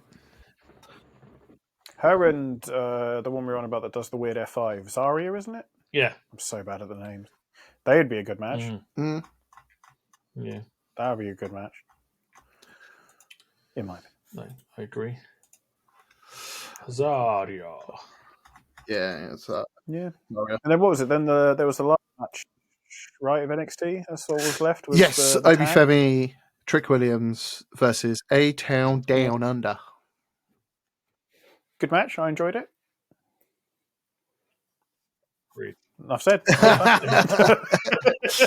[SPEAKER 3] Her and the one we were on about that does the weird F5, Zarya, isn't it?
[SPEAKER 4] Yeah.
[SPEAKER 3] I'm so bad at the names. They'd be a good match.
[SPEAKER 2] Mm.
[SPEAKER 3] Yeah, that would be a good match. In my opinion.
[SPEAKER 4] No, I agree. Zarya.
[SPEAKER 2] Yeah, it's
[SPEAKER 3] Yeah.
[SPEAKER 2] Zarya.
[SPEAKER 3] And then what was it? Then there was the last match, right, of NXT? That's all was left. Was
[SPEAKER 2] Yes,
[SPEAKER 3] the
[SPEAKER 2] Obi
[SPEAKER 3] tag?
[SPEAKER 2] Femi, Trick Williams versus A Town Down Under.
[SPEAKER 3] Good match. I enjoyed it.
[SPEAKER 4] Agreed.
[SPEAKER 3] Enough said.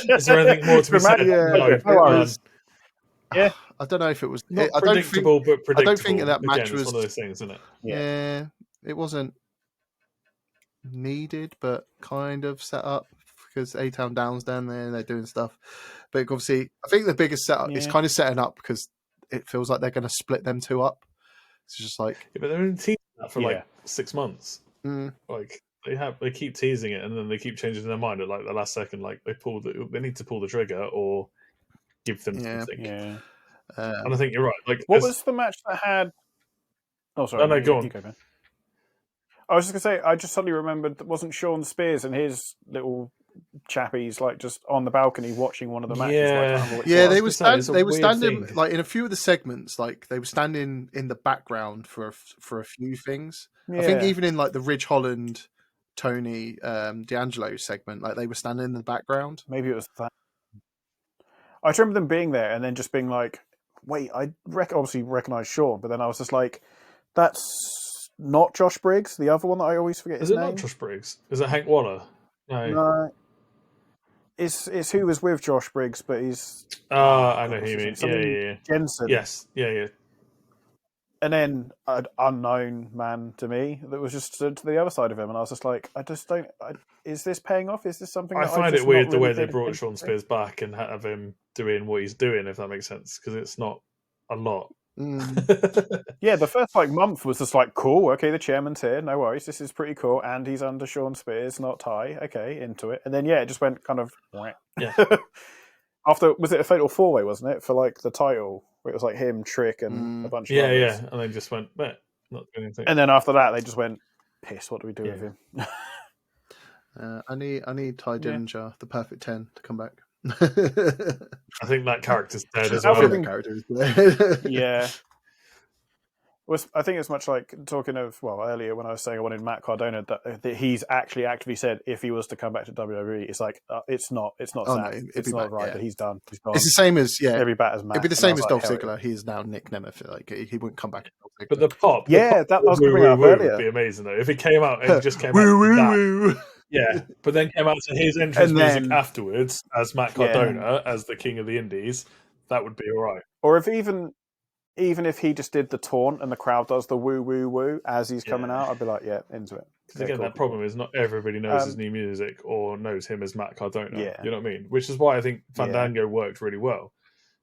[SPEAKER 4] Is there anything more to be said?
[SPEAKER 2] Yeah,
[SPEAKER 4] No.
[SPEAKER 3] Yeah.
[SPEAKER 2] I don't know if it was
[SPEAKER 4] Not
[SPEAKER 2] I don't think
[SPEAKER 4] predictable, but predictable.
[SPEAKER 2] I don't think that match
[SPEAKER 4] Again,
[SPEAKER 2] was
[SPEAKER 4] it's one of those things, isn't it?
[SPEAKER 2] Yeah, it wasn't needed, but kind of set up because A Town Down's down there and they're doing stuff. But obviously, I think the biggest setup is kind of setting up because it feels like they're going to split them two up. It's just like,
[SPEAKER 4] yeah, but they've been teasing that for like 6 months.
[SPEAKER 2] Mm.
[SPEAKER 4] Like they keep teasing it, and then they keep changing their mind at like the last second. Like they need to pull the trigger or give them something.
[SPEAKER 3] Yeah.
[SPEAKER 4] And I think you're right. Like,
[SPEAKER 3] what was the match that had? Oh, sorry.
[SPEAKER 4] No, go on.
[SPEAKER 3] You go, man. I was just gonna say, I just suddenly remembered that wasn't Sean Spears and his little chappies like just on the balcony watching one of the matches.
[SPEAKER 2] They were standing like in a few of the segments, like they were standing in the background for a few things. I think even in like the Ridge Holland, Tony D'Angelo segment, like they were standing in the background.
[SPEAKER 3] Maybe it was that. I remember them being there and then just being like, "Wait, I obviously recognize Sean," but then I was just like, "That's not Josh Briggs, the other one that I always forget his name."
[SPEAKER 4] Is it not Josh Briggs? Is it Hank Waller?
[SPEAKER 3] No. It's who was with Josh Briggs, but he's...
[SPEAKER 4] I know who you mean. Yeah.
[SPEAKER 3] Jensen.
[SPEAKER 4] Yes, yeah.
[SPEAKER 3] And then an unknown man to me that was just stood to the other side of him, and I was just like, I just don't... is this paying off? Is this something
[SPEAKER 4] I
[SPEAKER 3] that
[SPEAKER 4] find
[SPEAKER 3] just
[SPEAKER 4] it weird
[SPEAKER 3] not
[SPEAKER 4] the way
[SPEAKER 3] really
[SPEAKER 4] they brought Sean Spears back and have him doing what he's doing, if that makes sense, because it's not a lot.
[SPEAKER 3] Yeah, the first month was just like, cool, okay, the chairman's here, no worries, this is pretty cool, and he's under Sean Spears, not Ty, okay, into it. And then it just went kind of after, was it a fatal 4-way, wasn't it, for like the title, where it was like him, Trick, and a bunch of others.
[SPEAKER 4] And they just went, not doing anything.
[SPEAKER 3] And then after that they just went, piss, what do we do with him?
[SPEAKER 2] I need Ty Dillinger, the Perfect 10, to come back.
[SPEAKER 4] I think that character's dead as well.
[SPEAKER 3] Yeah. I think it's much like talking of, earlier when I was saying I wanted Matt Cardona, that he's actually actively said if he was to come back to WWE, it's like, it's not sad.
[SPEAKER 2] No,
[SPEAKER 3] it's not right that he's done. He's gone.
[SPEAKER 2] It's the same as,
[SPEAKER 3] Every bat as Matt.
[SPEAKER 2] It'd be the same as Dolph Ziggler. He is now Nick Nemeth. Like, he wouldn't come back.
[SPEAKER 4] But the pop.
[SPEAKER 3] That was coming up earlier.
[SPEAKER 4] Would be amazing, though. If he came out and he just came out but then came out to his entrance music afterwards as Matt Cardona, as the King of the Indies, that would be all right.
[SPEAKER 3] Or if even if he just did the taunt and the crowd does the woo woo woo as he's coming out, I'd be like, into it.
[SPEAKER 4] Because again, that problem is not everybody knows his new music or knows him as Matt Cardona. You know what I mean? Which is why I think Fandango worked really well.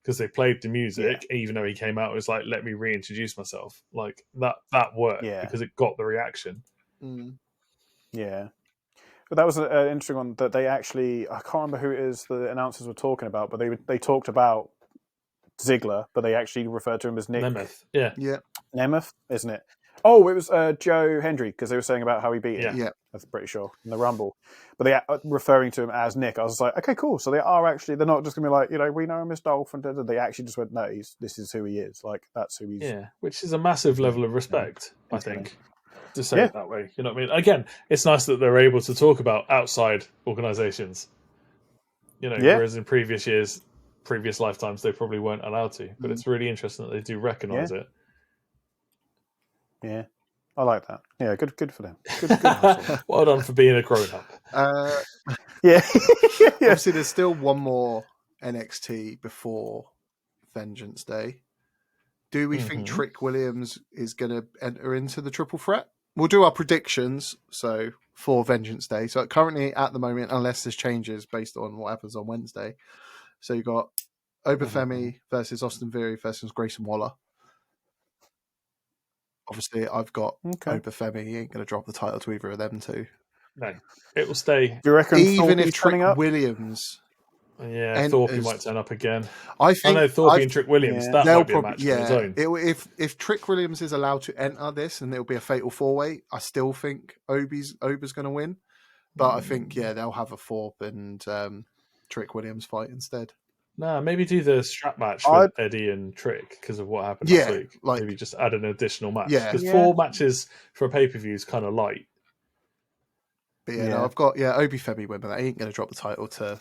[SPEAKER 4] Because they played the music, even though he came out, it was like, let me reintroduce myself. Like, that worked because it got the reaction.
[SPEAKER 3] Yeah. But that was an interesting one that they actually, I can't remember who it is the announcers were talking about, but they talked about Ziggler, but they actually referred to him as Nick
[SPEAKER 4] Nemeth.
[SPEAKER 3] Nemeth, isn't it? Oh, it was Joe Hendry, because they were saying about how he beat him.
[SPEAKER 2] Yeah.
[SPEAKER 3] That's pretty sure in the Rumble. But they are referring to him as Nick. I was like, okay, cool. So they're not just going to be like, we know him as Dolph, and they actually just went, no, this is who he is. Like, that's who he's.
[SPEAKER 4] Yeah, which is a massive level of respect, I think. to say it that way. You know what I mean? Again, it's nice that they're able to talk about outside organisations. You know, whereas in previous years, previous lifetimes, they probably weren't allowed to. But it's really interesting that they do recognise it.
[SPEAKER 3] Yeah, I like that. Yeah, good for them. Good hustle.
[SPEAKER 4] Well done for being a grown up.
[SPEAKER 3] Yeah.
[SPEAKER 2] Obviously, there's still one more NXT before Vengeance Day. Do we think Trick Williams is going to enter into the triple threat? We'll do our predictions. So for Vengeance Day. So currently, at the moment, unless there's changes based on what happens on Wednesday. So you got Obafemi versus Austin Theory versus Grayson Waller. Obviously, I've got Obafemi. He ain't going to drop the title to either of them two.
[SPEAKER 4] No, it will stay.
[SPEAKER 3] Do you reckon
[SPEAKER 2] even if
[SPEAKER 3] Trick
[SPEAKER 2] Williams?
[SPEAKER 4] Yeah, Thorpe might turn up again.
[SPEAKER 2] I know
[SPEAKER 4] Thorpe and Trick Williams. That might be a match on his own.
[SPEAKER 2] If Trick Williams is allowed to enter this, and it'll be a fatal 4-way, I still think Oba's going to win. But I think they'll have a Thorpe and Trick Williams fight instead.
[SPEAKER 4] Nah, maybe do the strap match with Eddie and Trick because of what happened last week. Maybe just add an additional match. Because 4 matches for a pay-per-view is kind of light.
[SPEAKER 2] But no, I've got Obafemi win, but I ain't going to drop the title to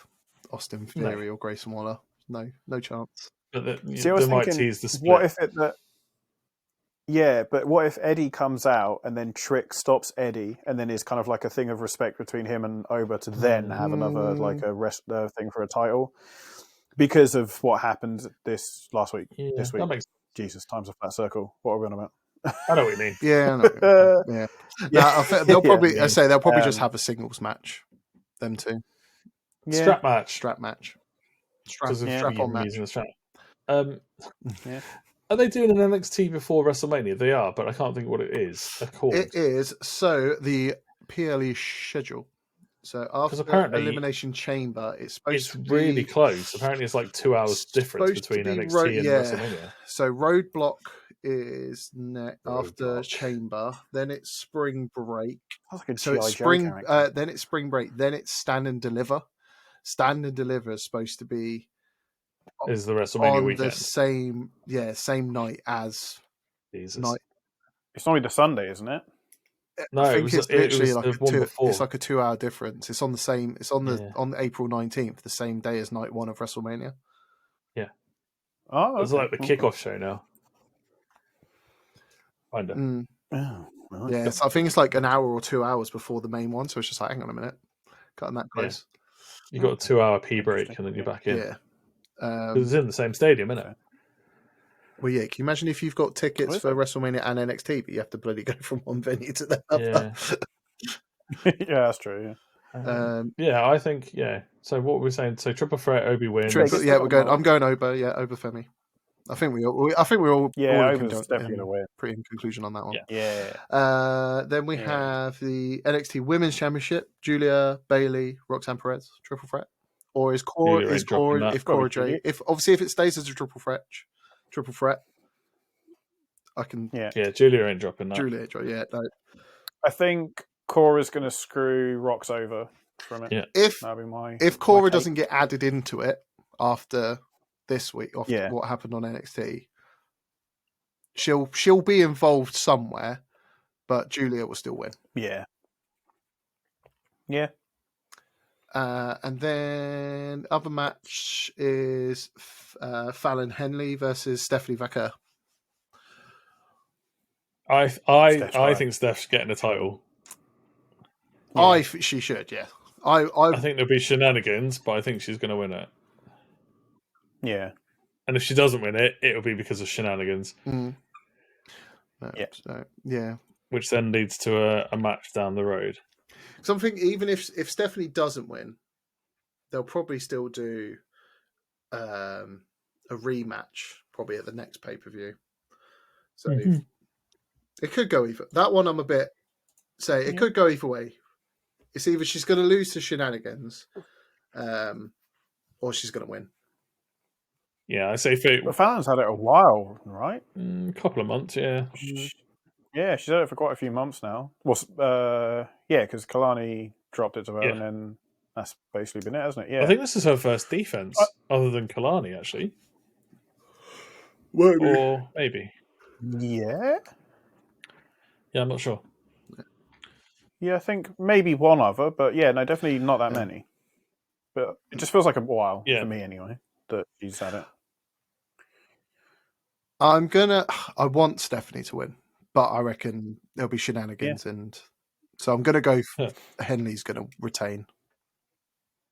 [SPEAKER 2] Austin Theory or Grayson Waller. No chance.
[SPEAKER 4] But
[SPEAKER 3] they
[SPEAKER 4] might tease the split.
[SPEAKER 3] What if but what if Eddie comes out and then Trick stops Eddie, and then is kind of like a thing of respect between him and Oba to then have another like a rest thing for a title because of what happened this week.
[SPEAKER 4] That makes
[SPEAKER 3] Jesus, time's a flat circle. What are we on about?
[SPEAKER 4] I know what you mean.
[SPEAKER 2] Yeah, I know. They'll probably. I say they'll probably just have a singles match. Them two.
[SPEAKER 3] Yeah.
[SPEAKER 2] Strap match.
[SPEAKER 4] Strap on match. Are they doing an NXT before WrestleMania? They are, but I can't think what it is.
[SPEAKER 2] It is the PLE schedule. So after apparently Elimination Chamber, it's supposed to be
[SPEAKER 4] really close. Apparently, it's like 2 hours difference between NXT and WrestleMania.
[SPEAKER 2] So Roadblock is after Chamber, then it's Spring Break.
[SPEAKER 3] So it's Spring,
[SPEAKER 2] then it's Spring Break, then it's Stand and Deliver. Stand and Deliver is supposed to be
[SPEAKER 4] is the WrestleMania
[SPEAKER 2] on
[SPEAKER 4] weekend.
[SPEAKER 2] The same night as night.
[SPEAKER 3] It's only the Sunday, isn't it?
[SPEAKER 2] No, I think it's literally like it's like a 2-hour difference. It's on the same. It's on on April 19th, the same day as night 1 of WrestleMania.
[SPEAKER 4] Yeah.
[SPEAKER 3] Oh, okay.
[SPEAKER 4] It's like the kickoff show now.
[SPEAKER 2] Kinda. Yeah, so I think it's like an hour or 2 hours before the main one. So it's just like, hang on a minute, cutting that close.
[SPEAKER 4] Yeah. You got a 2-hour pee break and then you're back in.
[SPEAKER 2] Yeah,
[SPEAKER 4] it's in the same stadium, isn't it?
[SPEAKER 2] Well, yeah. Can you imagine if you've got tickets for WrestleMania and NXT, but you have to bloody go from one venue to the other?
[SPEAKER 3] Yeah, that's true.
[SPEAKER 4] Yeah. I think So what were we saying? So triple threat, Obi wins.
[SPEAKER 2] We're going. I'm going Oba. Yeah, Obafemi. I think we all.
[SPEAKER 3] Yeah, Oba's definitely going to win.
[SPEAKER 2] Pretty in conclusion on that one.
[SPEAKER 3] Yeah.
[SPEAKER 2] Then we have the NXT Women's Championship: Julia, Bayley, Roxanne Perez, triple threat. Or is Cora? If it stays as a triple threat, I can.
[SPEAKER 3] Yeah,
[SPEAKER 4] Julia ain't dropping that.
[SPEAKER 2] No.
[SPEAKER 3] I think Cora's going to screw Rox over from it.
[SPEAKER 4] Yeah.
[SPEAKER 2] If Cora doesn't get added into it after this week, after what happened on NXT, she'll be involved somewhere, but Julia will still win.
[SPEAKER 3] Yeah.
[SPEAKER 2] And then other match is Fallon Henley versus Stephanie Vaquer.
[SPEAKER 4] I think Steph's getting a title.
[SPEAKER 2] Yeah. She should, yeah. I
[SPEAKER 4] think there'll be shenanigans, but I think she's going to win it.
[SPEAKER 3] Yeah.
[SPEAKER 4] And if she doesn't win it, it'll be because of shenanigans. Which then leads to a match down the road.
[SPEAKER 2] Something, even if Stephanie doesn't win, they'll probably still do a rematch, probably at the next pay-per-view. So it could go either. That one I'm a bit... it could go either way. It's either she's going to lose to shenanigans, or she's going to win.
[SPEAKER 4] Yeah, I say
[SPEAKER 3] But Fallon's had it a while, right?
[SPEAKER 4] A couple of months, yeah.
[SPEAKER 3] Yeah, she's had it for quite a few months now. Well, because Kalani dropped it to her, and then that's basically been it, hasn't it? Yeah.
[SPEAKER 4] I think this is her first defense, other than Kalani, actually.
[SPEAKER 2] Maybe.
[SPEAKER 4] Or maybe.
[SPEAKER 3] Yeah?
[SPEAKER 4] Yeah, I'm not sure.
[SPEAKER 3] Yeah, I think maybe one other, but yeah, no, definitely not that many. But it just feels like a while for me anyway that she's had it.
[SPEAKER 2] I want Stephanie to win, but I reckon there'll be shenanigans, and so I'm gonna go. Henley's gonna retain.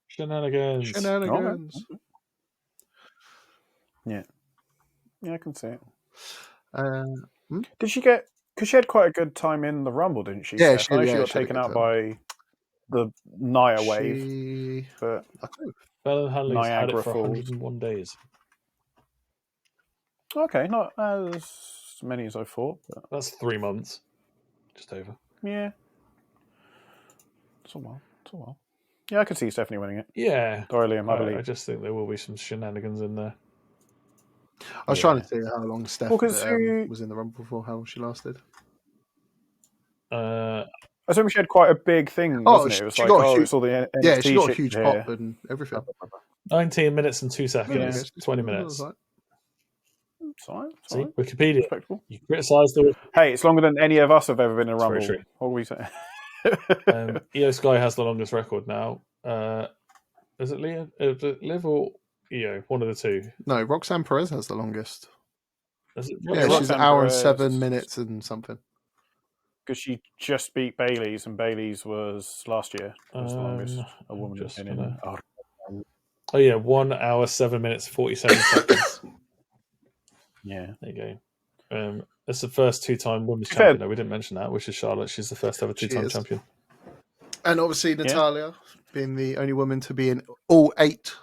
[SPEAKER 4] Shenanigans.
[SPEAKER 3] Okay. Yeah, I can see it. Did she get? Because she had quite a good time in the Rumble, didn't she?
[SPEAKER 2] Yeah,
[SPEAKER 3] Steph? I know she got taken out by the Nia wave, but
[SPEAKER 4] Bella Hanley's
[SPEAKER 3] Niagara
[SPEAKER 4] had it for
[SPEAKER 3] Falls.
[SPEAKER 4] 101 days.
[SPEAKER 3] Okay, not as many as I thought. But...
[SPEAKER 4] That's 3 months, just over.
[SPEAKER 3] Yeah, it's a while. Yeah, I could see Stephanie winning it.
[SPEAKER 4] Yeah,
[SPEAKER 3] Thorium, I believe.
[SPEAKER 4] I just think there will be some shenanigans in there.
[SPEAKER 2] I was trying to see how long Steph was in the Rumble for, how long she lasted.
[SPEAKER 3] I think she had quite a big thing, wasn't it? It was
[SPEAKER 2] she
[SPEAKER 3] like,
[SPEAKER 2] got a huge,
[SPEAKER 3] all the NXT
[SPEAKER 2] yeah, she got a
[SPEAKER 3] shit
[SPEAKER 2] huge
[SPEAKER 3] here.
[SPEAKER 2] pop and everything.
[SPEAKER 4] 19 minutes and 2 seconds, 20 minutes.
[SPEAKER 3] Sorry.
[SPEAKER 4] See, Wikipedia.
[SPEAKER 3] Respectable.
[SPEAKER 4] You criticised the...
[SPEAKER 3] Hey, it's longer than any of us have ever been in a
[SPEAKER 4] That's
[SPEAKER 3] Rumble.
[SPEAKER 4] very true.
[SPEAKER 3] What are we saying?
[SPEAKER 4] Io Sky has the longest record now. Is it Liv or Io? One of the two.
[SPEAKER 2] No, Roxanne Perez has the longest.
[SPEAKER 4] Is it?
[SPEAKER 2] Yeah, she's an hour and 7 minutes and something.
[SPEAKER 3] Because she just beat Bailey's, and Bailey's was last year. Was the longest a woman has been in.
[SPEAKER 4] Oh yeah, 1 hour 7 minutes 47 seconds.
[SPEAKER 3] Yeah,
[SPEAKER 4] there you go. It's the first 2-time women's champion. No, we didn't mention that, which is Charlotte. She's the first ever 2-time champion.
[SPEAKER 2] And obviously Natalia being the only woman to be in all 8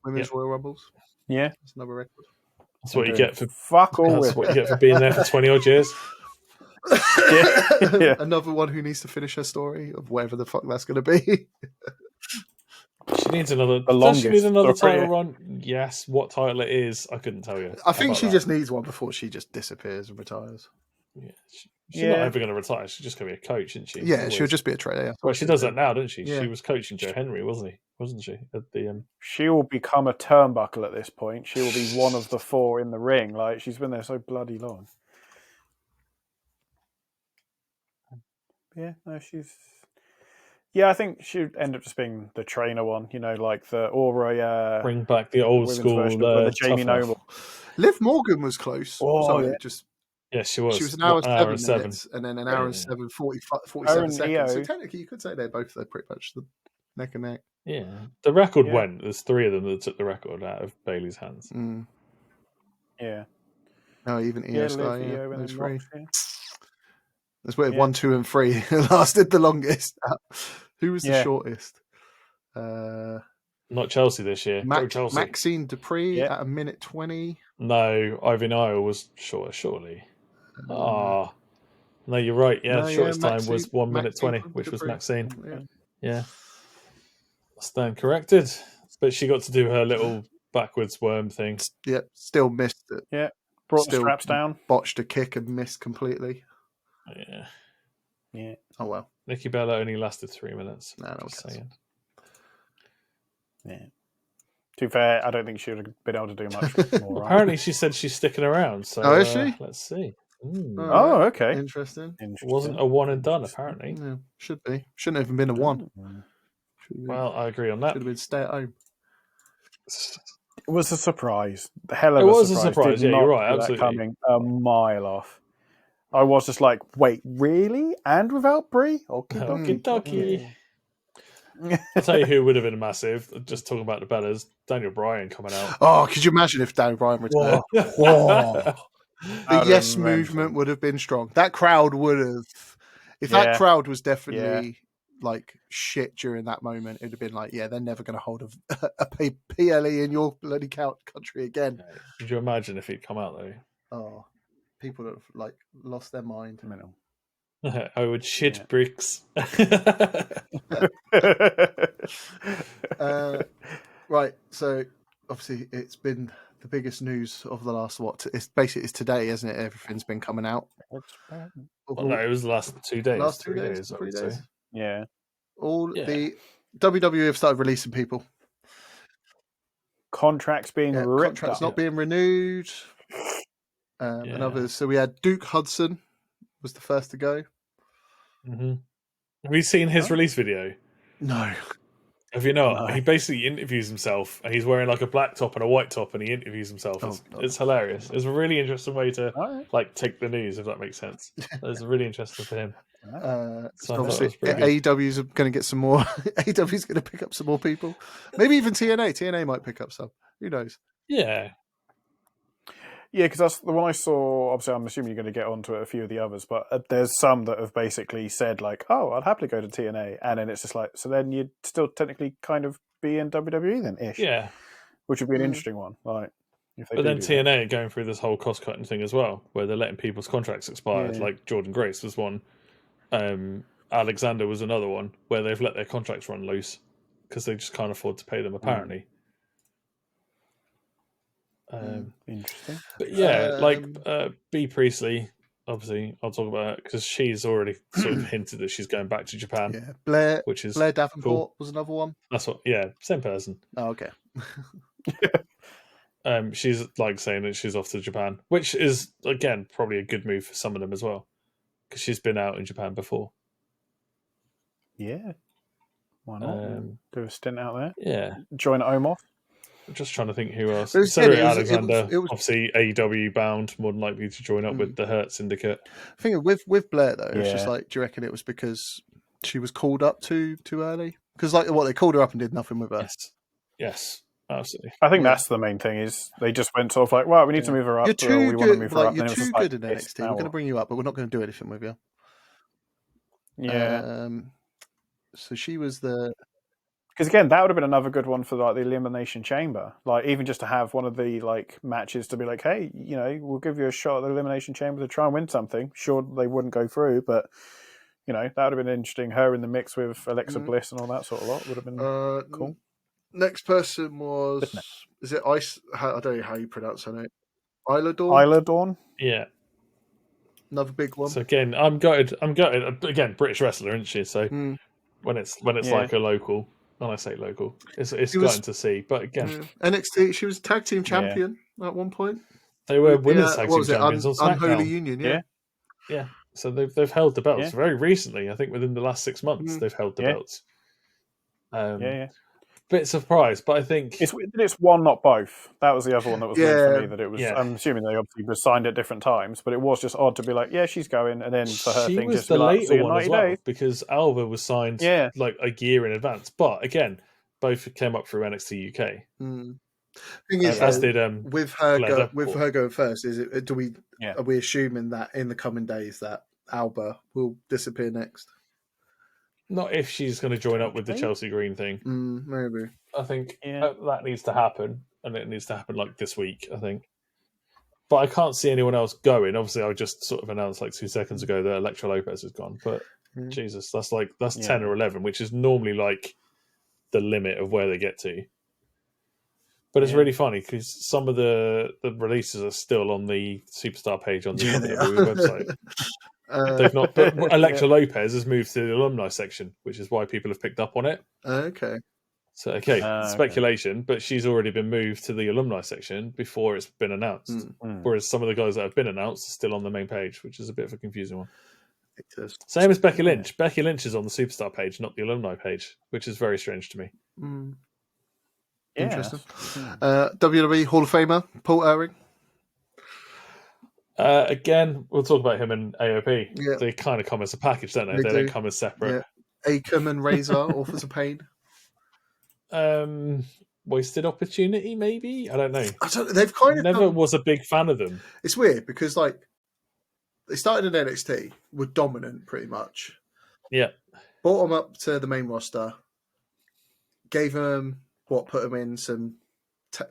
[SPEAKER 2] women's Royal Rumbles.
[SPEAKER 3] Yeah,
[SPEAKER 2] that's another record.
[SPEAKER 4] That's what you get for
[SPEAKER 3] what
[SPEAKER 4] you get for being there for 20 odd years.
[SPEAKER 2] Another one who needs to finish her story of whatever the fuck that's going to be.
[SPEAKER 4] She needs another. Does she need another title run? Yes. What title it is, I couldn't tell you.
[SPEAKER 2] I think she just needs one before she just disappears and retires.
[SPEAKER 4] Yeah, she's not ever going to retire. She's just going to be a coach, isn't she?
[SPEAKER 2] Yeah, she'll just be a trainer.
[SPEAKER 4] Well, she does that now, doesn't she? Yeah. She was coaching Joe Henry, wasn't she? At the
[SPEAKER 3] She will become a turnbuckle at this point. She will be one of the 4 in the ring. Like, she's been there so bloody long. Yeah, no, she's. Yeah, I think she'd end up just being the trainer one, like the Aura.
[SPEAKER 4] Bring back the old school
[SPEAKER 3] the Jamie Noble.
[SPEAKER 2] Liv Morgan was close.
[SPEAKER 4] Yeah, she was.
[SPEAKER 2] She was an hour and 7 minutes, and then an hour and 47 seconds. So technically, you could say they're pretty much the neck and neck.
[SPEAKER 4] Yeah, the record went. There's 3 of them that took the record out of Bailey's hands.
[SPEAKER 2] Mm.
[SPEAKER 3] Yeah.
[SPEAKER 2] No, even Io Sky. Those 3.
[SPEAKER 3] Yeah.
[SPEAKER 2] That's weird. 1, 2, and 3 lasted the longest. Who was the shortest?
[SPEAKER 4] Not Chelsea this year. Chelsea.
[SPEAKER 2] Maxine Dupree at 1:20.
[SPEAKER 4] No, Ivy Nile was shorter, surely. No, you're right. Yeah, shortest time was 1:20, which was Maxine. Yeah. Stand corrected. But she got to do her little backwards worm thing.
[SPEAKER 2] Yep, still missed it.
[SPEAKER 3] Yeah, brought the straps down.
[SPEAKER 2] Botched a kick and missed completely.
[SPEAKER 3] Yeah.
[SPEAKER 2] Oh well.
[SPEAKER 4] Nikki Bella only lasted 3 minutes.
[SPEAKER 2] No,
[SPEAKER 3] saying. Yeah. To be fair, I don't think she would have been able to do much more.
[SPEAKER 4] Apparently, she said she's sticking around. So,
[SPEAKER 2] is she?
[SPEAKER 4] Let's see.
[SPEAKER 3] Oh, okay.
[SPEAKER 2] Interesting.
[SPEAKER 4] It wasn't a one and done, apparently.
[SPEAKER 2] Yeah, should be. Shouldn't have even been a 1.
[SPEAKER 4] Well, I agree on that.
[SPEAKER 2] Should have been stay at home.
[SPEAKER 3] It was a surprise. The hell of a surprise. It was a surprise.
[SPEAKER 4] Yeah, you're right. Absolutely.
[SPEAKER 3] Coming a mile off. I was just like, wait, really? And without Brie?
[SPEAKER 4] Okie I'll tell you who would have been massive. Just talking about the Bellas, Daniel Bryan coming out.
[SPEAKER 2] Oh, could you imagine if Daniel Bryan returned? Whoa. The yes movement would have been strong. That crowd would have. If that crowd was definitely like shit during that moment, it'd have been like, they're never going to hold a PLE in your bloody country again.
[SPEAKER 4] Could you imagine if he'd come out though?
[SPEAKER 2] Oh, people have like lost their mind.
[SPEAKER 4] I would shit bricks.
[SPEAKER 2] Right, so obviously it's been the biggest news of the last it's today, isn't it? Everything's been coming out.
[SPEAKER 4] Well, no, it was the last 2 days.
[SPEAKER 2] Last 2 days, 3 days.
[SPEAKER 3] Yeah.
[SPEAKER 2] The WWE have started releasing people.
[SPEAKER 3] Contracts being ripped
[SPEAKER 2] contracts
[SPEAKER 3] up.
[SPEAKER 2] not being renewed. And others. So we had Duke Hudson was the first to go.
[SPEAKER 4] Mm-hmm. Have you seen his release video?
[SPEAKER 2] No.
[SPEAKER 4] Have you not?
[SPEAKER 3] No.
[SPEAKER 4] He basically interviews himself, and he's wearing like a black top and a white top, and he interviews himself. It's hilarious. It's a really interesting way to like take the news, if that makes sense. It's really interesting for him. So
[SPEAKER 2] obviously,
[SPEAKER 4] pretty good.
[SPEAKER 2] AEW's going to get some more. AEW's going to pick up some more people. Maybe even TNA. TNA might pick up some. Who knows?
[SPEAKER 4] Yeah.
[SPEAKER 3] Yeah, because that's the one I saw. Obviously, I'm assuming you're going to get onto it, a few of the others, but there's some that have basically said like, "Oh, I'd happily go to TNA," and then it's just like, so then you'd still technically kind of be in WWE then, ish.
[SPEAKER 4] Yeah.
[SPEAKER 3] Which would be an interesting one. Like, if they
[SPEAKER 4] But then
[SPEAKER 3] do
[SPEAKER 4] TNA are going through this whole cost cutting thing as well, where they're letting people's contracts expire.
[SPEAKER 3] Yeah.
[SPEAKER 4] Like Jordan Grace was one. Alexander was another one where they've let their contracts run loose because they just can't afford to pay them, apparently.
[SPEAKER 3] Interesting.
[SPEAKER 4] But yeah, like B Priestley, obviously, I'll talk about her because she's already sort of hinted that she's going back to Japan.
[SPEAKER 2] Yeah, Blair Davenport
[SPEAKER 4] cool.
[SPEAKER 2] was another one.
[SPEAKER 4] That's what. Yeah, same person.
[SPEAKER 2] Oh, okay.
[SPEAKER 4] She's like saying that she's off to Japan, which is again probably a good move for some of them as well, because she's been out in Japan before.
[SPEAKER 3] Yeah, why not? Do a stint out there.
[SPEAKER 4] Yeah,
[SPEAKER 3] join Omos.
[SPEAKER 4] I'm just trying to think who else.
[SPEAKER 2] Cedric
[SPEAKER 4] Alexander, obviously AEW bound, more than likely to join up with the Hurt Syndicate.
[SPEAKER 2] I think with Blair though, it's just like, do you reckon it was because she was called up too early? Because like what, they called her up and did nothing with her.
[SPEAKER 4] Yes. Absolutely.
[SPEAKER 3] I think that's the main thing, is they just went sort of like, well, we need to move her up.
[SPEAKER 2] You're too
[SPEAKER 3] we
[SPEAKER 2] good.
[SPEAKER 3] move her up.
[SPEAKER 2] You're too good in NXT. We're going to bring you up, but we're not going to do anything with you.
[SPEAKER 3] Yeah.
[SPEAKER 2] So she was the.
[SPEAKER 3] Because again, that would have been another good one for like the Elimination Chamber. Like even just to have one of the like matches to be like, hey, you know, we'll give you a shot at the Elimination Chamber to try and win something. Sure, they wouldn't go through, but you know that would have been interesting. Her in the mix with Alexa Bliss and all that sort of lot would have been cool.
[SPEAKER 2] Next person was, is it Ice? I don't know how you pronounce her name. Isla Dawn?
[SPEAKER 3] Isla Dawn?
[SPEAKER 4] Yeah.
[SPEAKER 2] Another big one.
[SPEAKER 4] So again, I'm gutted. Again, British wrestler, isn't she? So when it's like a local, when I say local, it's gutting to see. But again,
[SPEAKER 2] NXT, she was tag team champion at one point.
[SPEAKER 4] They were women's tag team champions on SmackDown.
[SPEAKER 2] Unholy Union,
[SPEAKER 4] yeah. So they've held the belts very recently. I think within the last 6 months, they've held the belts. Bit surprised, but I think
[SPEAKER 3] it's one, not both. That was the other one that was weird for me. That it was. I'm assuming they obviously were signed at different times, but it was just odd to be like, yeah, she's going, and then for her thing just
[SPEAKER 4] the
[SPEAKER 3] be like,
[SPEAKER 4] later one as well, because Alva was signed like a year in advance. But again, both came up through NXT UK.
[SPEAKER 2] Thing is,
[SPEAKER 4] as did
[SPEAKER 2] with her going first, are we assuming that in the coming days that Alba will disappear next?
[SPEAKER 4] Not if she's going to join up with the Chelsea Green thing.
[SPEAKER 2] Maybe.
[SPEAKER 4] I think that needs to happen, and it needs to happen like this week, I think. But I can't see anyone else going. Obviously, I just sort of announced like 2 seconds ago that Elektra Lopez is gone. But Jesus, that's 10 or 11, which is normally like the limit of where they get to. But it's really funny because some of the releases are still on the Superstar page on the WWE website. They've not, but Elektra Lopez has moved to the alumni section, which is why people have picked up on it.
[SPEAKER 2] Okay.
[SPEAKER 4] So speculation, but she's already been moved to the alumni section before it's been announced. Whereas some of the guys that have been announced are still on the main page, which is a bit of a confusing one. Same as Becky Lynch. Becky Lynch is on the Superstar page, not the alumni page, which is very strange to me.
[SPEAKER 2] Interesting. WWE Hall of Famer Paul Ellering.
[SPEAKER 4] Again, we'll talk about him in AOP. Yeah. They kind of come as a package, don't they? They don't come as separate.
[SPEAKER 2] Yeah. Akam and Razor, Authors of Pain.
[SPEAKER 4] Wasted opportunity, maybe? I don't know.
[SPEAKER 2] They've kind of
[SPEAKER 4] never was a big fan of them.
[SPEAKER 2] It's weird because like they started in NXT, were dominant pretty much.
[SPEAKER 4] Yeah.
[SPEAKER 2] Brought them up to the main roster, gave them put them in some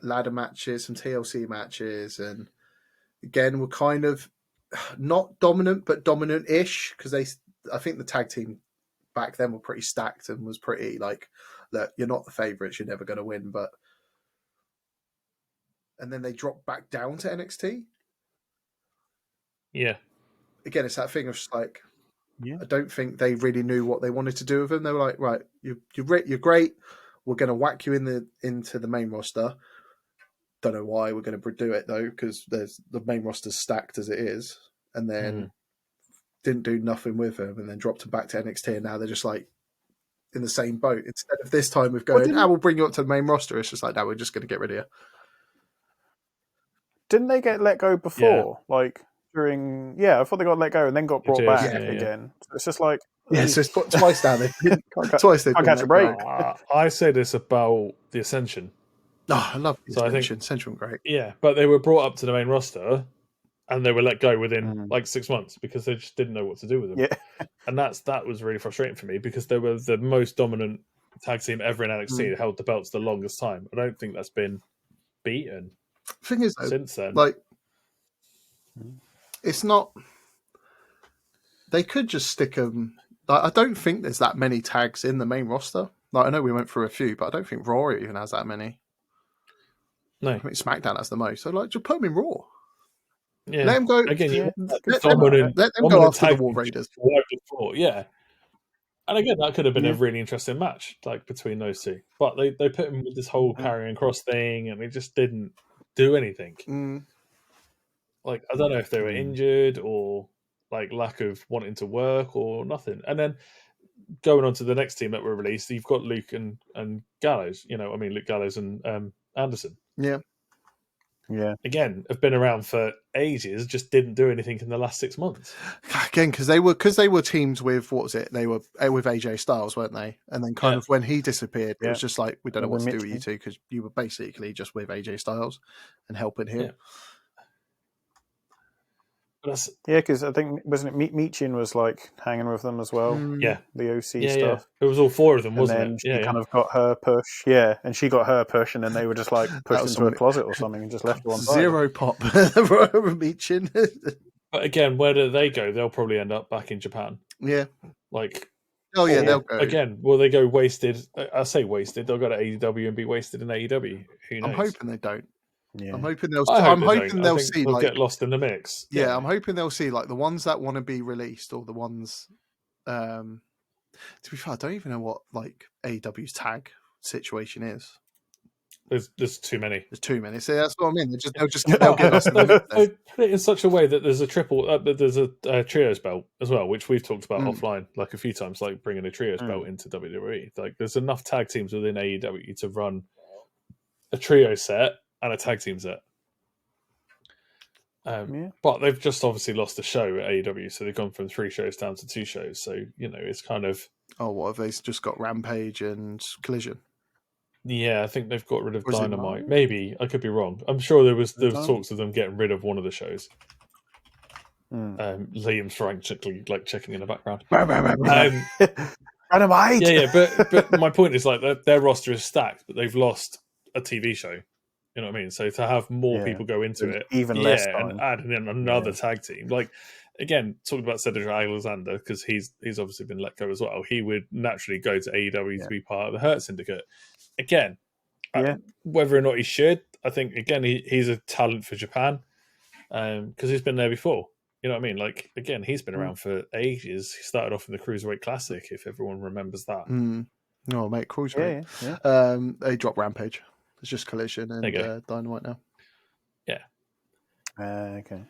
[SPEAKER 2] ladder matches, some TLC matches, and again, we're kind of not dominant, but dominant-ish, because I think the tag team back then were pretty stacked and was pretty like, look, you're not the favourites, you're never going to win, but... And then they dropped back down to NXT.
[SPEAKER 4] Yeah.
[SPEAKER 2] Again, it's that thing of just like, I don't think they really knew what they wanted to do with them. They were like, right, you're great, we're going to whack you into the main roster. Don't know why we're going to do it though, because the main roster's stacked as it is, and then didn't do nothing with them and then dropped them back to NXT, and now they're just like in the same boat. Instead of this time of going, we'll bring you up to the main roster, it's just like, no, we're just going to get rid of you.
[SPEAKER 3] Didn't they get let go before? Yeah. Like during, I thought they got let go and then got brought back again. So it's just like,
[SPEAKER 2] so it's twice down there.
[SPEAKER 3] Twice they've catch a break.
[SPEAKER 4] I say this about the Ascension.
[SPEAKER 2] Oh, I love the Ascension. Ascension, great.
[SPEAKER 4] Yeah, but they were brought up to the main roster, and they were let go within like 6 months because they just didn't know what to do with them.
[SPEAKER 3] Yeah,
[SPEAKER 4] and that was really frustrating for me because they were the most dominant tag team ever in NXT. That held the belts the longest time. I don't think that's been beaten.
[SPEAKER 2] Thing is,
[SPEAKER 4] since then,
[SPEAKER 2] like, it's not. They could just stick them. Like, I don't think there's that many tags in the main roster. Like, I know we went through a few, but I don't think Raw even has that many.
[SPEAKER 4] No,
[SPEAKER 2] I think SmackDown has the most. So, like, just put them in Raw.
[SPEAKER 4] Yeah,
[SPEAKER 2] let them go
[SPEAKER 4] again.
[SPEAKER 2] Let them go after the War Raiders.
[SPEAKER 4] Yeah, and again, that could have been a really interesting match, like between those two. But they put him with this whole carrying cross thing, and they just didn't do anything. Like, I don't know if they were injured or like lack of wanting to work or nothing. And then going on to the next team that were released, you've got Luke and Gallows. Luke Gallows and Anderson.
[SPEAKER 2] Yeah.
[SPEAKER 4] Again, have been around for ages, just didn't do anything in the last 6 months.
[SPEAKER 2] Again, because they were teams with, what was it? They were with AJ Styles, weren't they? And then kind of when he disappeared, it was just like, we don't know what to do with you two because you were basically just with AJ Styles and helping him.
[SPEAKER 4] Yeah.
[SPEAKER 3] Because I think, wasn't it Meechin was like hanging with them as well?
[SPEAKER 4] Yeah,
[SPEAKER 3] the OC stuff.
[SPEAKER 4] Yeah. It was all four of them, wasn't
[SPEAKER 3] it? And then
[SPEAKER 4] she
[SPEAKER 3] kind of got her push. Yeah, and she got her push, and then they were just like pushed into a closet or something and just left her on side.
[SPEAKER 2] Zero pop Meechin.
[SPEAKER 4] But again, where do they go? They'll probably end up back in Japan.
[SPEAKER 2] Yeah.
[SPEAKER 4] Like,
[SPEAKER 2] they'll go.
[SPEAKER 4] Again, will they go wasted? I say wasted. They'll go to AEW and be wasted in AEW. Who knows?
[SPEAKER 2] I'm hoping they don't.
[SPEAKER 3] Yeah.
[SPEAKER 2] I'm hoping they'll see
[SPEAKER 4] they'll
[SPEAKER 2] like
[SPEAKER 4] get lost in the mix.
[SPEAKER 2] Yeah, I'm hoping they'll see like the ones that want to be released or the ones. To be fair, I don't even know what like AEW's tag situation is.
[SPEAKER 4] There's too many.
[SPEAKER 2] There's too many. So that's what I mean. They'll get lost in the mix.
[SPEAKER 4] They put it in such a way that there's a there's a trios belt as well, which we've talked about offline like a few times, like bringing a trios belt into WWE. Like, there's enough tag teams within AEW to run a trio set and a tag team set. But they've just obviously lost the show at AEW, so they've gone from 3 shows down to 2 shows. So, it's kind of...
[SPEAKER 2] Oh, what have they just got? Rampage and Collision?
[SPEAKER 4] Yeah, I think they've got rid of Dynamite. Maybe, I could be wrong. I'm sure there was talks of them getting rid of one of the shows. Liam's frantically checking in the background.
[SPEAKER 3] Dynamite!
[SPEAKER 4] Yeah, but my point is their roster is stacked, but they've lost a TV show. You know what I mean? So to have more people go into it,
[SPEAKER 3] even less time.
[SPEAKER 4] and add in another tag team, again, talking about Cedric Alexander, because he's obviously been let go as well. He would naturally go to AEW to be part of the Hurt Syndicate. Again, whether or not he should, I think again he's a talent for Japan because he's been there before. You know what I mean? Again, he's been around for ages. He started off in the Cruiserweight Classic, if everyone remembers that.
[SPEAKER 2] No, mate, Cruiserweight.
[SPEAKER 3] Yeah.
[SPEAKER 2] They dropped Rampage. It's just Collision and Dynamite now.
[SPEAKER 4] Yeah.
[SPEAKER 3] Okay.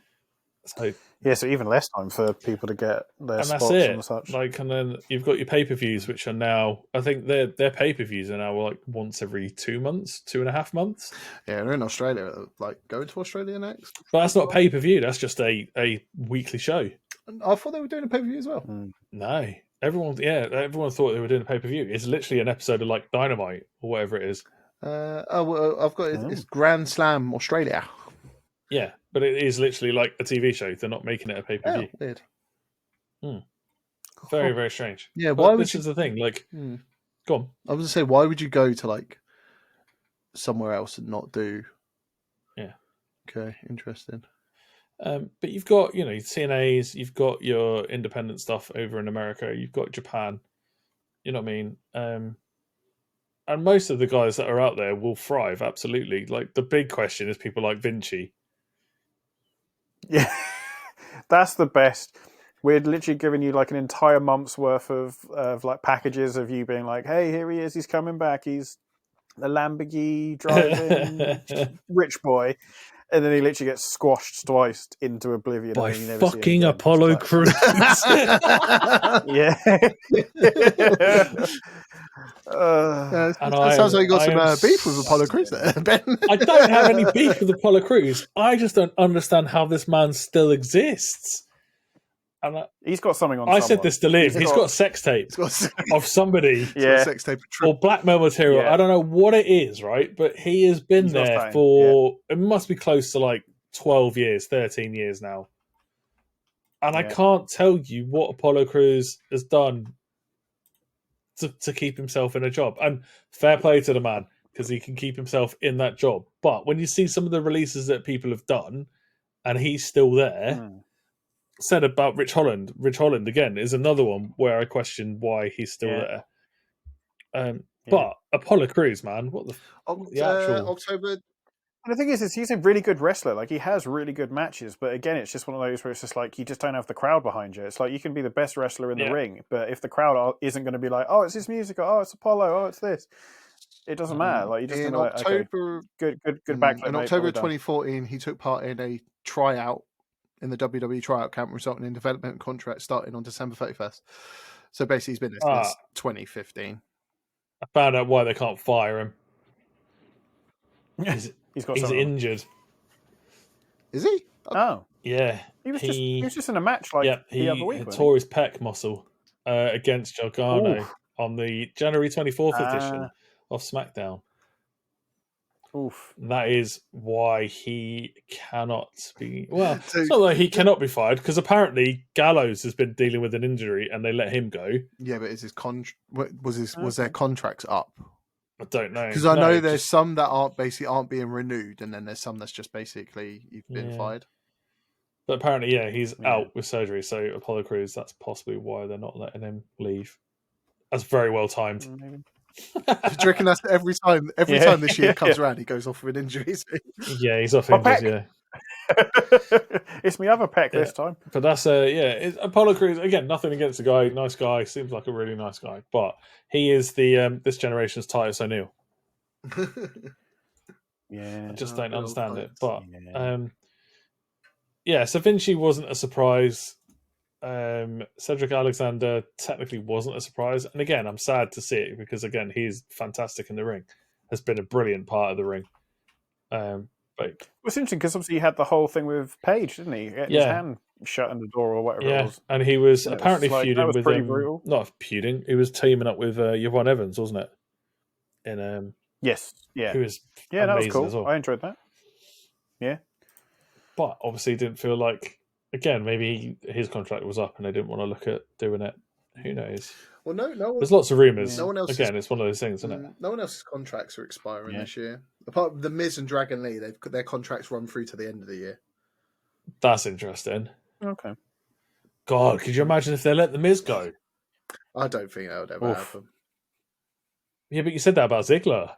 [SPEAKER 4] So
[SPEAKER 3] so even less time for people to get their spots and such.
[SPEAKER 2] Mm.
[SPEAKER 4] And then you've got your pay-per-views, which are now, I think their pay-per-views are now once every 2 months, 2.5 months.
[SPEAKER 2] Yeah, they're in Australia. Going to Australia next.
[SPEAKER 4] But that's not a pay-per-view. That's just a weekly show.
[SPEAKER 2] I thought they were doing a pay-per-view as well.
[SPEAKER 4] No, everyone thought they were doing a pay-per-view. It's literally an episode of Dynamite or whatever it is.
[SPEAKER 2] I've got it's Grand Slam Australia.
[SPEAKER 4] Yeah, but it is literally like a TV show. They're not making it a pay-per-view.
[SPEAKER 2] Oh, weird.
[SPEAKER 4] Very, very strange.
[SPEAKER 2] Yeah,
[SPEAKER 4] but this is the thing. Go on.
[SPEAKER 2] I was going to say, why would you go to somewhere else and not do?
[SPEAKER 4] Yeah.
[SPEAKER 2] Okay, interesting.
[SPEAKER 4] But you've got TNAs, you've got your independent stuff over in America, you've got Japan. You know what I mean? And most of the guys that are out there will thrive, absolutely. The big question is people like Vinci.
[SPEAKER 3] Yeah, that's the best. We're literally giving you an entire month's worth of packages of you being hey, here he is, he's coming back, he's the Lamborghini driving rich boy. And then he literally gets squashed twice into oblivion.
[SPEAKER 4] By
[SPEAKER 3] and then you never see him
[SPEAKER 4] fucking
[SPEAKER 3] again.
[SPEAKER 4] Apollo
[SPEAKER 3] It's
[SPEAKER 4] Crews.
[SPEAKER 3] Yeah.
[SPEAKER 4] And
[SPEAKER 2] it sounds like you got
[SPEAKER 4] I
[SPEAKER 2] some
[SPEAKER 4] am
[SPEAKER 2] beef with Apollo Crews there, Ben.
[SPEAKER 4] I don't have any beef with Apollo Crews. I just don't understand how this man still exists. And
[SPEAKER 3] He's got something on
[SPEAKER 4] I
[SPEAKER 3] someone.
[SPEAKER 4] said this to Liam. He's got a sex tape
[SPEAKER 2] He's got
[SPEAKER 4] of somebody
[SPEAKER 3] Yeah.
[SPEAKER 2] a sex tape
[SPEAKER 4] or blackmail material.
[SPEAKER 3] Yeah.
[SPEAKER 4] I don't know what it is, right? But he has been
[SPEAKER 3] He's not
[SPEAKER 4] there
[SPEAKER 3] staying,
[SPEAKER 4] for, it must be close to like 12 years, 13 years now. And I
[SPEAKER 3] Yeah.
[SPEAKER 4] can't tell you what Apollo Crews has done to keep himself in a job. And fair play to the man, because he can keep himself in that job. But when you see some of the releases that people have done, and he's still there, said about Rich Holland. Rich Holland, again, is another one where I question why he's still there. But Apollo Crews, man, what the actual...
[SPEAKER 2] October...
[SPEAKER 3] And the thing is, he's a really good wrestler. Like, he has really good matches, but again, it's just one of those where it's just like, you just don't have the crowd behind you. It's like, you can be the best wrestler in the ring, but if the crowd isn't going to be like, oh, it's his music, or, oh, it's Apollo, oh, it's this, it doesn't matter. Like, you just
[SPEAKER 2] in
[SPEAKER 3] like,
[SPEAKER 2] October,
[SPEAKER 3] okay, good backflip.
[SPEAKER 2] In October 2014, he took part in a tryout in the WWE tryout camp, resulting in development contract starting on December 31st. So basically, he's been there since 2015.
[SPEAKER 4] I found out why they can't fire him. He's injured.
[SPEAKER 2] Is he?
[SPEAKER 3] Oh,
[SPEAKER 2] yeah.
[SPEAKER 3] He was just in a match like the other week.
[SPEAKER 4] He tore his pec muscle against Gargano on the January 24th edition of SmackDown.
[SPEAKER 3] Oof.
[SPEAKER 4] That is why he cannot be... Well, it's not that he cannot be fired, because apparently Gallows has been dealing with an injury and they let him go.
[SPEAKER 2] Yeah, but is his was their contracts up?
[SPEAKER 4] I don't know.
[SPEAKER 2] Because I know there's some that aren't being renewed, and then there's some that's just basically you've been fired.
[SPEAKER 4] But apparently, he's out with surgery, so Apollo Crews, that's possibly why they're not letting him leave. That's very well timed.
[SPEAKER 2] Do you reckon that's every time this year comes around, he goes off with an injury?
[SPEAKER 4] Yeah, he's off injured,
[SPEAKER 3] It's my other pec this time.
[SPEAKER 4] But that's Apollo Crews, again, nothing against the guy, nice guy, seems like a really nice guy, but he is the this generation's Titus O'Neil. I just don't understand it. But so Vinci wasn't a surprise. Cedric Alexander technically wasn't a surprise, and again, I'm sad to see it because again, he's fantastic in the ring. Has been a brilliant part of the ring. But
[SPEAKER 3] it's interesting because obviously he had the whole thing with Paige, didn't he? His hand shut in the door or whatever it was.
[SPEAKER 4] And he was apparently feuding with
[SPEAKER 3] brutal.
[SPEAKER 4] Not feuding. He was teaming up with Yvonne Evans, wasn't it? In
[SPEAKER 3] yes, yeah,
[SPEAKER 4] he was
[SPEAKER 3] that was cool.
[SPEAKER 4] As well.
[SPEAKER 3] I enjoyed that. Yeah,
[SPEAKER 4] but obviously didn't feel like. Again, maybe his contract was up and they didn't want to look at doing it. Who knows?
[SPEAKER 2] Well, no.
[SPEAKER 4] There's lots of rumours.
[SPEAKER 2] No one else.
[SPEAKER 4] Again, it's one of those things, isn't it?
[SPEAKER 2] No one else's contracts are expiring this year. Apart from The Miz and Dragon Lee, their contracts run through to the end of the year.
[SPEAKER 4] That's interesting.
[SPEAKER 3] Okay.
[SPEAKER 4] God, could you imagine if they let The Miz go?
[SPEAKER 2] I don't think that would ever happen.
[SPEAKER 4] Yeah, but you said that about Ziggler.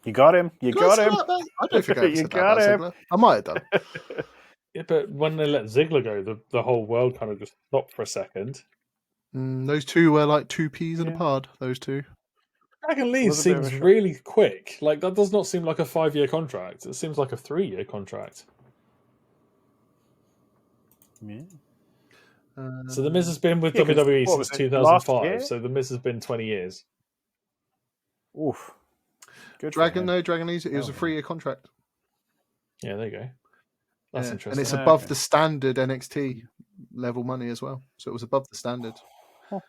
[SPEAKER 3] You got him. You got him.
[SPEAKER 2] I don't think I said that about Ziggler. I might have done.
[SPEAKER 4] Yeah, but when they let Ziggler go, the whole world kind of just stopped for a second.
[SPEAKER 2] Those two were like two peas in a pod. Those two.
[SPEAKER 4] Dragon Lee seems really quick. Like that does not seem like a 5-year contract. It seems like a 3-year contract.
[SPEAKER 3] Yeah.
[SPEAKER 4] So The Miz has been with WWE since 2005. So The Miz has been 20 years.
[SPEAKER 3] Oof.
[SPEAKER 2] Dragon Lee, it was a 3-year contract.
[SPEAKER 4] Yeah, there you go. That's interesting.
[SPEAKER 2] And it's above the standard NXT level money as well. So it was above the standard. So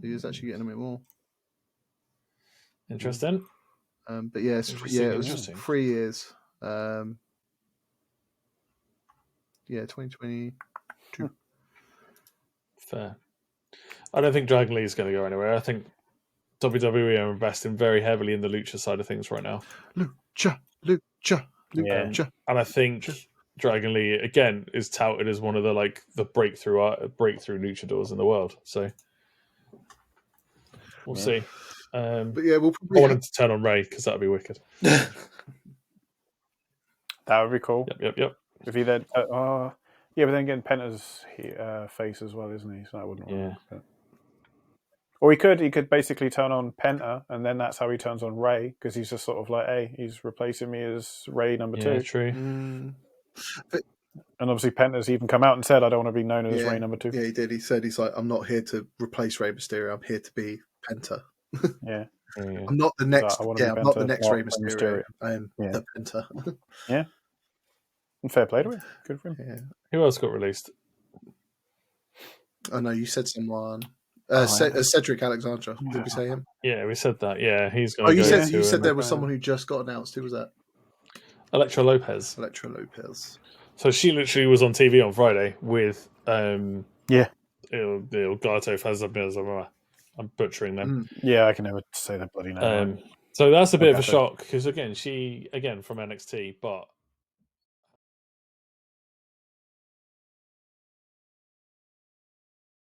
[SPEAKER 2] he was actually getting a bit more.
[SPEAKER 4] Interesting.
[SPEAKER 2] But it was 3 years. 2022.
[SPEAKER 4] Fair. I don't think Dragon Lee is going to go anywhere. I think WWE are investing very heavily in the lucha side of things right now.
[SPEAKER 2] Lucha.
[SPEAKER 4] And I think Dragon Lee again is touted as one of the breakthrough luchadors in the world. So we'll see.
[SPEAKER 2] But we'll probably
[SPEAKER 4] I want him to turn on Ray because that would be wicked.
[SPEAKER 3] That would be cool.
[SPEAKER 4] Yep.
[SPEAKER 3] If he then, but then again, Penta's face as well, isn't he? So that wouldn't work.
[SPEAKER 4] Yeah.
[SPEAKER 3] Or he could basically turn on Penta, and then that's how he turns on Ray, because he's just sort of like, hey, he's replacing me as Ray number
[SPEAKER 4] Yeah,
[SPEAKER 3] 2.
[SPEAKER 4] true.
[SPEAKER 2] Mm.
[SPEAKER 3] And obviously Penta's even come out and said, I don't want to be known as
[SPEAKER 2] Yeah.
[SPEAKER 3] Ray number 2.
[SPEAKER 2] Yeah, he did. He said, he's like, I'm not here to replace Rey Mysterio. I'm here to be Penta.
[SPEAKER 3] Yeah.
[SPEAKER 4] Yeah.
[SPEAKER 2] I'm not the next.
[SPEAKER 3] I want to
[SPEAKER 2] Yeah,
[SPEAKER 3] be
[SPEAKER 2] I'm not the
[SPEAKER 3] Penta,
[SPEAKER 2] next
[SPEAKER 3] not
[SPEAKER 2] Rey Mysterio. I am
[SPEAKER 3] Yeah.
[SPEAKER 2] the Penta.
[SPEAKER 3] Yeah. And fair play to him. Good for him.
[SPEAKER 2] Yeah.
[SPEAKER 4] Who else got released?
[SPEAKER 2] I know you said someone.
[SPEAKER 3] yeah.
[SPEAKER 2] Cedric Alexander. Did we say him?
[SPEAKER 4] Yeah, we said that. Yeah, he's going
[SPEAKER 2] Oh,
[SPEAKER 4] to
[SPEAKER 2] you
[SPEAKER 4] go
[SPEAKER 2] said
[SPEAKER 4] to
[SPEAKER 2] you said there was
[SPEAKER 3] McMahon.
[SPEAKER 2] someone who just got announced. Who was that?
[SPEAKER 4] Electra Lopez.
[SPEAKER 2] Electra Lopez.
[SPEAKER 4] So she literally was on TV on Friday with
[SPEAKER 3] Yeah.
[SPEAKER 4] the Gato Fazabez. I'm butchering them.
[SPEAKER 3] Yeah, I can never say that bloody name.
[SPEAKER 4] So that's a bit of a
[SPEAKER 3] Gato.
[SPEAKER 4] shock because again, she from NXT, but